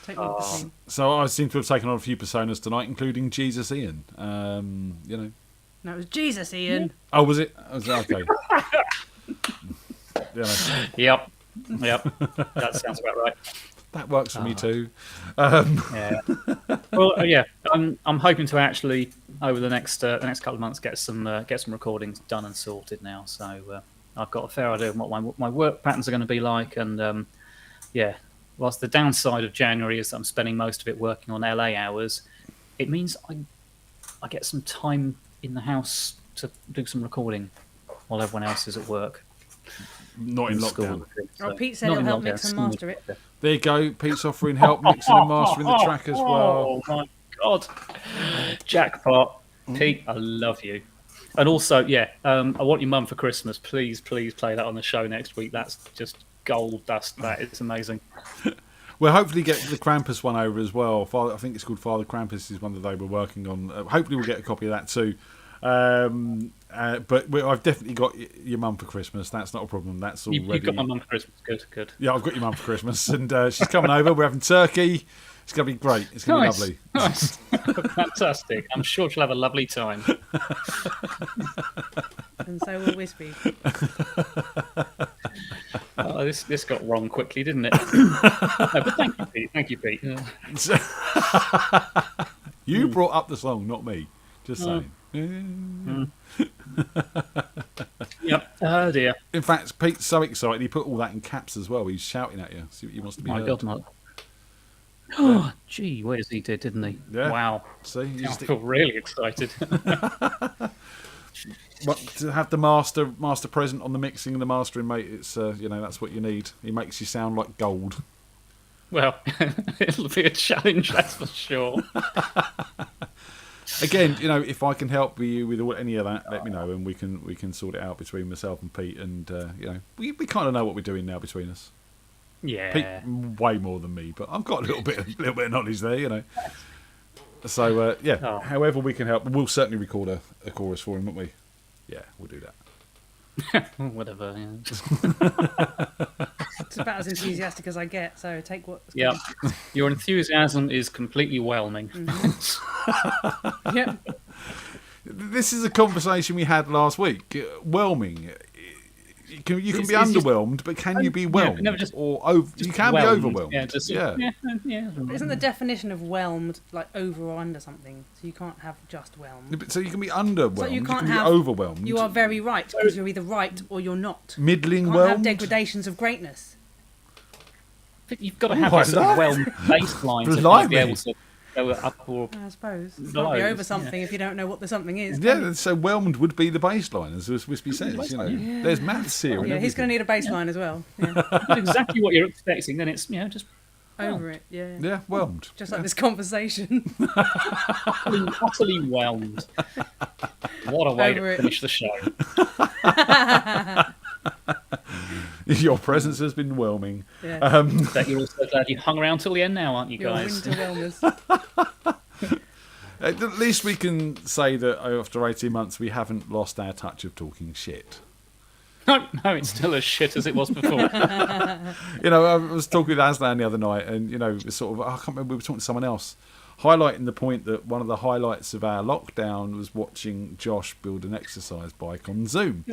Take one for the team. So I seem to have taken on a few personas tonight, including Jesus Ian. No, it was Jesus Ian. Oh, was it? Okay. Yep. That sounds about right. That works for me too. Yeah. Well, yeah. I'm hoping to actually over the next couple of months get some recordings done and sorted now. So I've got a fair idea of what my work patterns are going to be like, and whilst the downside of January is that I'm spending most of it working on LA hours, it means I get some time in the house to do some recording while everyone else is at work. Not in lockdown. Pete said he'll help mix and master it. There you go. Pete's offering help mixing and mastering the track as well. Oh my god. Jackpot. Pete, I love you. And also, I Want Your Mum for Christmas. Please play that on the show next week. That's just gold dust. That is amazing. We'll hopefully get the Krampus one over as well. I think it's called Father Krampus is one that they were working on. Hopefully we'll get a copy of that too. But I've definitely got Your Mum for Christmas. That's not a problem. That's all ready. You've got my mum for Christmas. Good. Yeah, I've got Your Mum for Christmas, and she's coming over. We're having turkey. It's going to be great. It's going to Nice. be lovely. Nice. Fantastic. I'm sure she'll have a lovely time. And so will Wispy. Oh, this got wrong quickly, didn't it? No, but thank you, Pete. Thank you, Pete. You brought up the song, not me. Just saying. Yep. Oh dear. In fact, Pete's so excited he put all that in caps as well. He's shouting at you. So he wants to be My heard. God, no. Oh, gee whiz, he did, didn't he? Yeah. Wow. See, I feel really excited. But to have the master present on the mixing and the mastering, mate, it's that's what you need. He makes you sound like gold. Well, it'll be a challenge, that's for sure. Again, if I can help you with any of that, let me know, and we can sort it out between myself and Pete. And we kind of know what we're doing now between us. Yeah. Pete way more than me, but I've got a little bit of knowledge there, So however we can help, we'll certainly record a chorus for him, won't we? Yeah, we'll do that. Whatever. Yeah. It's about as enthusiastic as I get, so take what. Yeah, your enthusiasm is completely whelming. Mm-hmm. Yep. This is a conversation we had last week. Whelming. You can be underwhelmed, but can you be whelmed? Never just or you can whelmed. be overwhelmed. Yeah. Isn't the definition of whelmed like over or under something? So you can't have just whelmed. So you can be underwhelmed. So you can't can have be overwhelmed. You are very right because you're either right or you're not. Middling you can't whelmed. have degradations of greatness. But you've got to have a sort of whelmed baseline to kind of be able to go up or I suppose. You below. can't be over something if you don't know what the something is. Yeah, so whelmed would be the baseline, as Wispy says. Yeah. There's maths here. Oh, yeah, he's going to need a baseline as well. Yeah. That's exactly what you're expecting. Then it's just over it. Yeah. Yeah, whelmed. Just like this conversation. utterly whelmed. What a way Over to finish the show. Your presence has been whelming. Yeah. Bet you're also glad you hung around till the end now, aren't you Your guys? winter wellness. At least we can say that after 18 months we haven't lost our touch of talking shit. No, it's still as shit as it was before. I was talking with Aslan the other night, and it was sort of, I can't remember, we were talking to someone else, highlighting the point that one of the highlights of our lockdown was watching Josh build an exercise bike on Zoom.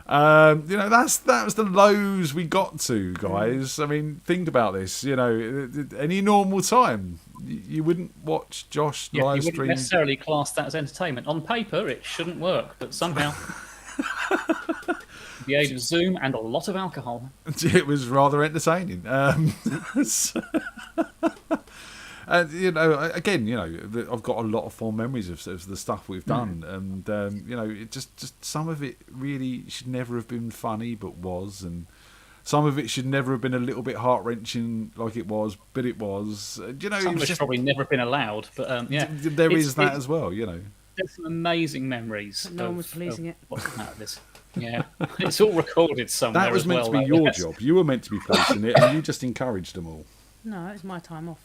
That was the lows we got to, guys. I mean, think about this. Any normal time, you wouldn't watch Josh live you wouldn't stream. necessarily class that as entertainment. On paper, it shouldn't work, but somehow, the age of Zoom and a lot of alcohol. It was rather entertaining. And again, I've got a lot of fond memories of the stuff we've done, and it just some of it really should never have been funny, but was, and some of it should never have been a little bit heart wrenching like it was, but it was. Some of it's probably never been allowed, but there is that as well. There's some amazing memories. No one was policing it. What's come out of this? Yeah, it's all recorded somewhere. That was as meant well, to be your job. You were meant to be policing it, and you just encouraged them all. No, it's my time off.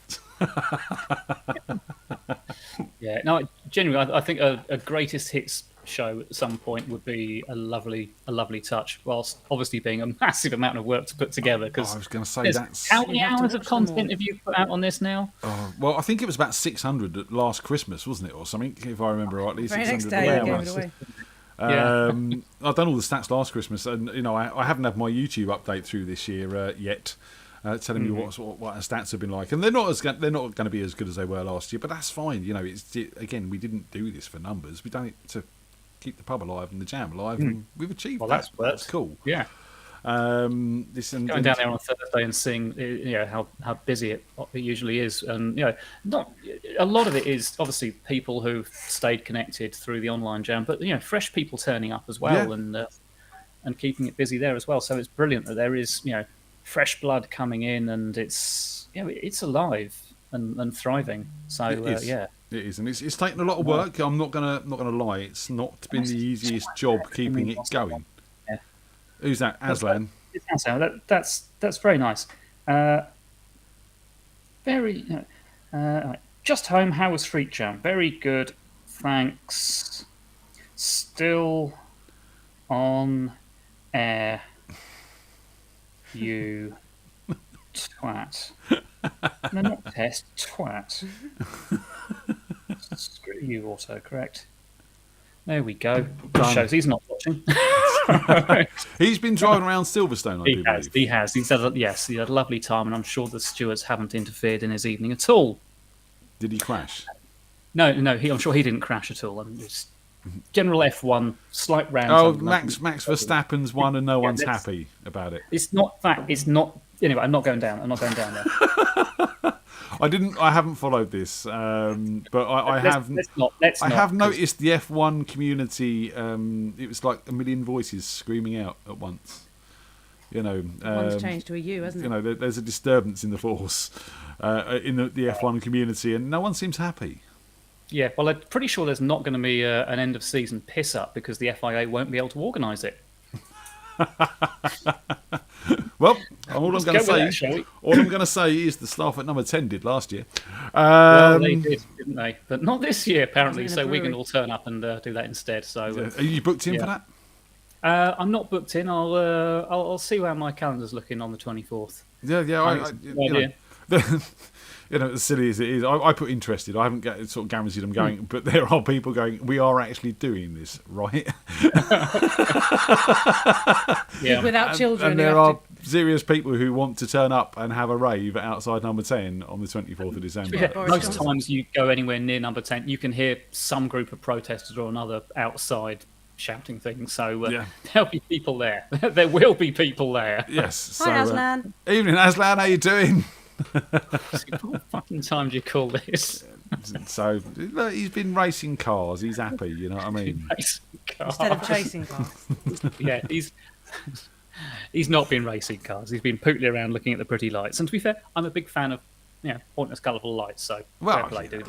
Yeah, no, genuinely, I think a greatest hits show at some point would be a lovely touch, whilst obviously being a massive amount of work to put together. Because I was going to say how many hours of content have you put out on this now? Well, I think it was about 600 at last Christmas, wasn't it, or something? If I remember rightly, Very 600 next day, I gave it away. I've done all the stats last Christmas, and I haven't had my YouTube update through this year yet. Telling me what our stats have been like, and they're not going to be as good as they were last year, but that's fine. Again, we didn't do this for numbers. We done it to keep the pub alive and the jam alive, and we've achieved that. That's cool. Yeah. Going down there on Thursday and seeing how busy it usually is, and not a lot of it is obviously people who've stayed connected through the online jam, but fresh people turning up as well, and keeping it busy there as well. So it's brilliant that there is fresh blood coming in, and it's it's alive and thriving. So it is, and it's taken a lot of work. I'm not gonna lie. It's not been the easiest job keeping it going. Yeah. Who's that? Aslan. It's Aslan. That's very nice. Very. Right. Just home. How was FreakJam? Very good. Thanks. Still on air. You twat. No, not Pest twat. Screw you, autocorrect. There we go. Done. Shows he's not watching. He's been driving around Silverstone, I do believe. He has. He had a lovely time, and I'm sure the stewards haven't interfered in his evening at all. Did he crash? No. I'm sure he didn't crash at all. It's general F1, slight round. Oh, Max Verstappen's won, and no one's that's- happy about it. It's not that. It's not. Anyway, I'm not going down. I'm not going down there. I haven't followed this, but I have. Let's I not, have 'cause- noticed the F1 community. It was like a million voices screaming out at once. You know, One's changed to a U, hasn't it? You know, there's a disturbance in the force in the F1 community, and no one seems happy. Yeah, well, I'm pretty sure there's not going to be an end of season piss up because the FIA won't be able to organise it. Well, all I'm Let's going to go with say, that, shall we? all I'm going to say is the staff at number 10 did last year. Well, they did, didn't they? But not this year, apparently. In a So Wigan brewery. will turn up and do that instead. So, Are you booked in for that? I'm not booked in. I'll see how my calendar's looking on the 24th. Yeah. You know, as silly as it is, I put interested. I haven't sort of guaranteed I'm going, but there are people going, we are actually doing this, right? Yeah. Without children. And who there have are serious people who want to turn up and have a rave outside number 10 on the 24th of December. Yeah, most times you go anywhere near number 10, you can hear some group of protesters or another outside shouting things. So there'll be people there. There will be people there. Yes. Hi, Aslan. Evening, Aslan. How you doing? What fucking time do you call this? So look, he's been racing cars. He's happy. You know what I mean? Instead of chasing cars. Yeah, he's not been racing cars. He's been pootling around looking at the pretty lights. And to be fair, I'm a big fan of pointless, colourful lights. So fair play, dude.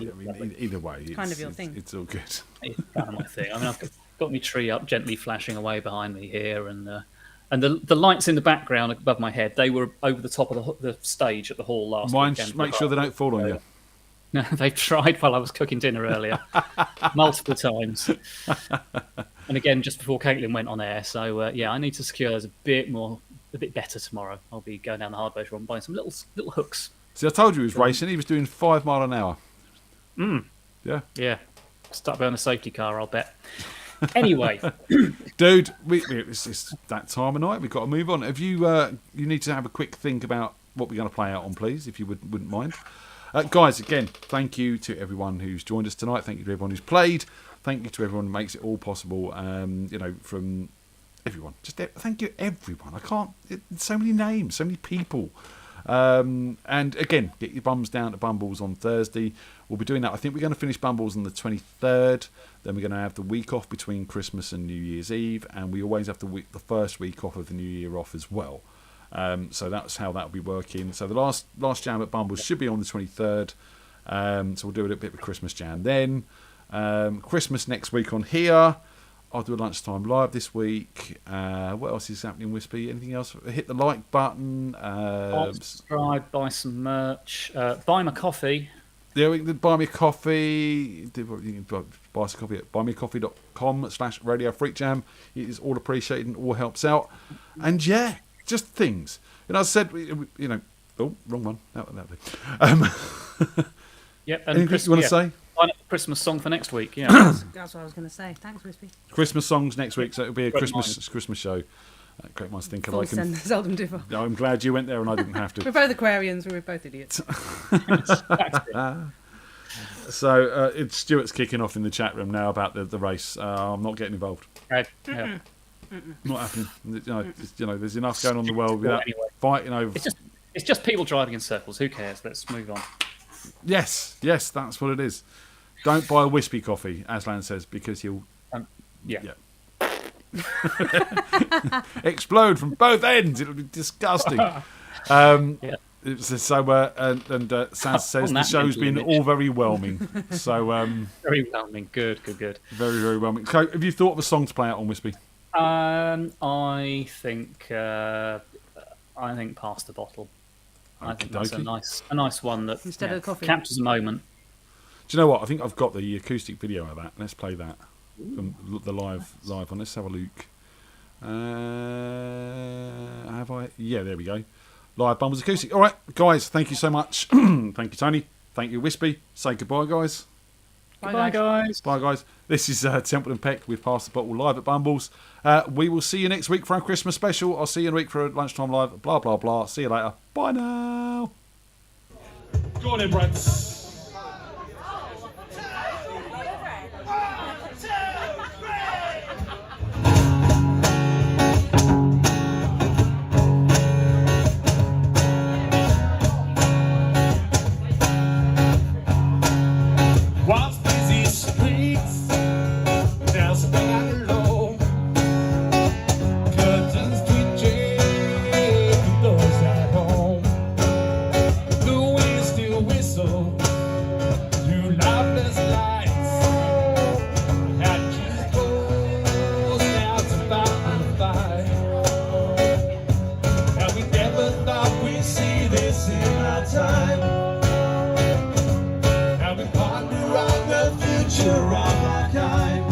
Either way, it's kind of your thing. It's all good. It's kind of my thing. I mean, I've got my tree up, gently flashing away behind me here, and the lights in the background above my head, they were over the top of the stage at the hall last weekend. Make sure they don't fall on you. No, they've tried while I was cooking dinner earlier, multiple times. And again, just before Caitlin went on air. So I need to secure those a bit better tomorrow. I'll be going down the hardware shop and buying some little hooks. See, I told you he was racing. He was doing 5 miles an hour. Yeah. Yeah. Start behind a safety car, I'll bet. Anyway, dude, it's that time of night. We've got to move on. Have you? You need to have a quick think about what we're going to play out on, please, if you wouldn't mind. Guys, again, thank you to everyone who's joined us tonight. Thank you to everyone who's played. Thank you to everyone who makes it all possible. From everyone. Just thank you, everyone. So many names, so many people. And again, get your bums down to Bumbles on Thursday. We'll be doing that. I think we're going to finish Bumbles on the 23rd. Then we're going to have the week off between Christmas and New Year's Eve, and we always have the first week off of the New Year off as well. So that's how that'll be working. So the last jam at Bumbles should be on the 23rd. So we'll do a little bit of Christmas jam then. Christmas next week on here. I'll do a lunchtime live this week. What else is happening, Wispy? Anything else? Hit the like button. subscribe, buy some merch, buy my coffee. Yeah, we can buy me a coffee. You can buy us a coffee at buymeacoffee.com/Radio FreakJam. It is all appreciated and all helps out. And yeah, just things. I said, oh, wrong one. Yep. And anything you want to say? Christmas song for next week. Yeah, that's what I was going to say. Thanks, Wispy. Christmas songs next week, so it'll be a Christmas show. Great minds think alike. Seldom differ. I'm glad you went there and I didn't have to. We're both Aquarians. We're both idiots. So Stuart's kicking off in the chat room now about the race. I'm not getting involved. Yeah. Not happening. There's enough going on in the world without fighting over. It's just people driving in circles. Who cares? Let's move on. Yes, that's what it is. Don't buy a Wispy coffee, Aslan says, because he'll explode from both ends. It'll be disgusting. Yeah. So Sans says the show's been all very whelming. So very whelming. Good. Very, very whelming. So, have you thought of a song to play out on Wispy? I think Pass the Bottle. I think that's a nice one that instead of coffee captures a moment. Do you know what? I think I've got the acoustic video of that. Let's play that from the live one. Let's have a look. Have I? Yeah, there we go. live Bumbles Acoustic. All right, guys, thank you so much. Thank you, Tony. Thank you, Wispy. Say goodbye, guys. Bye, guys. Bye, guys. This is Temple and Peck with Pass the Bottle live at Bumbles. We will see you next week for our Christmas special. I'll see you in a week for a lunchtime live. Blah, blah, blah. See you later. Bye now. Go on then, Brats. Once busy streets, now spread low. Curtains twitching, those at home. The wind still whistle through lifeless lights. Hatches closed now to fight the fight. And we never thought we'd see this in our time. The future of our kind.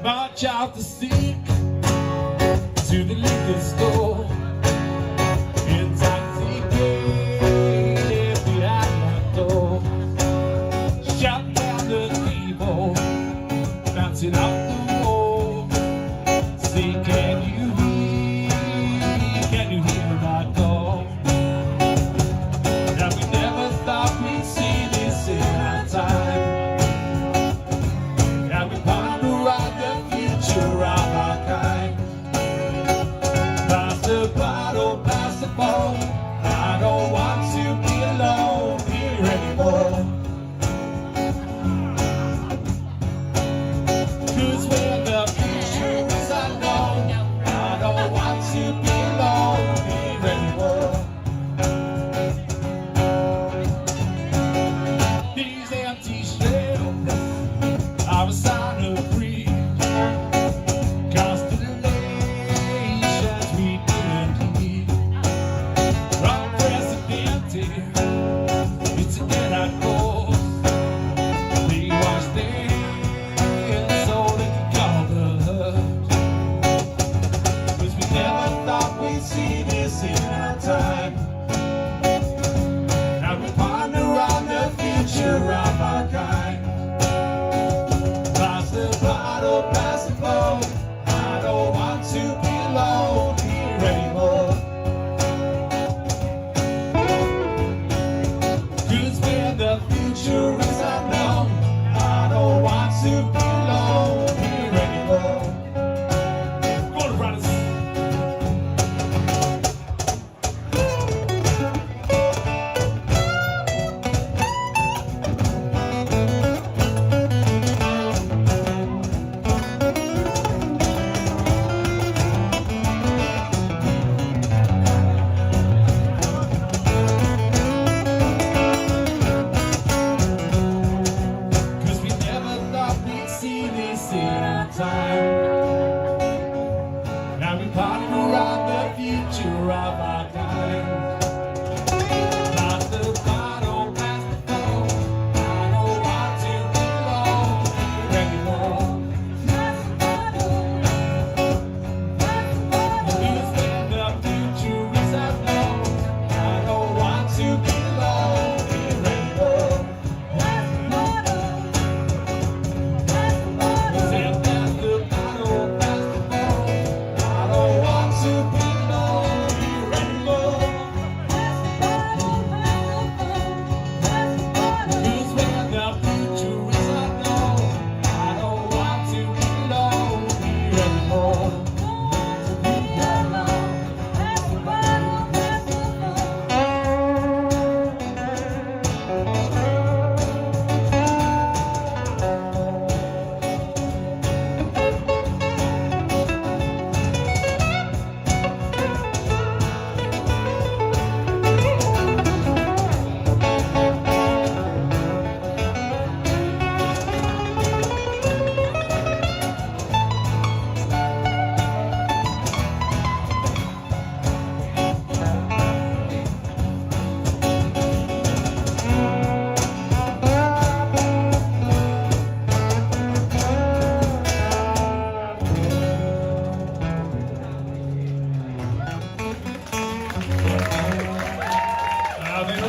March out to seek to the liquor store. Intoxicated behind that door. Shut down the evil, bouncing off the wall. See, can you hear my call? Now we never thought we'd see this in our time. Of our kind. Pass the bottle, pass the ball. I don't want to be alone here anymore. 'Cause when the future is unknown, I don't want to be alone here anymore. These empty shells are a sign of greed. Constellations we didn't need. Wrong president, it's an our course. They wash their hands so they can call the hurt. 'Cause we never thought we'd see this in our time. Now we ponder on the future of our kind. Pass the bottle, pass the ball. I don't want to be alone here anymore. 'Cause when the future is unknown, I don't want to be alone here anymore. Go on, brothers.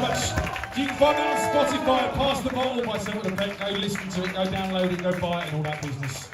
much. You can find that on Spotify, Pass the Bottle by Simple the Pen. Go listen to it, go download it, go buy it and all that business.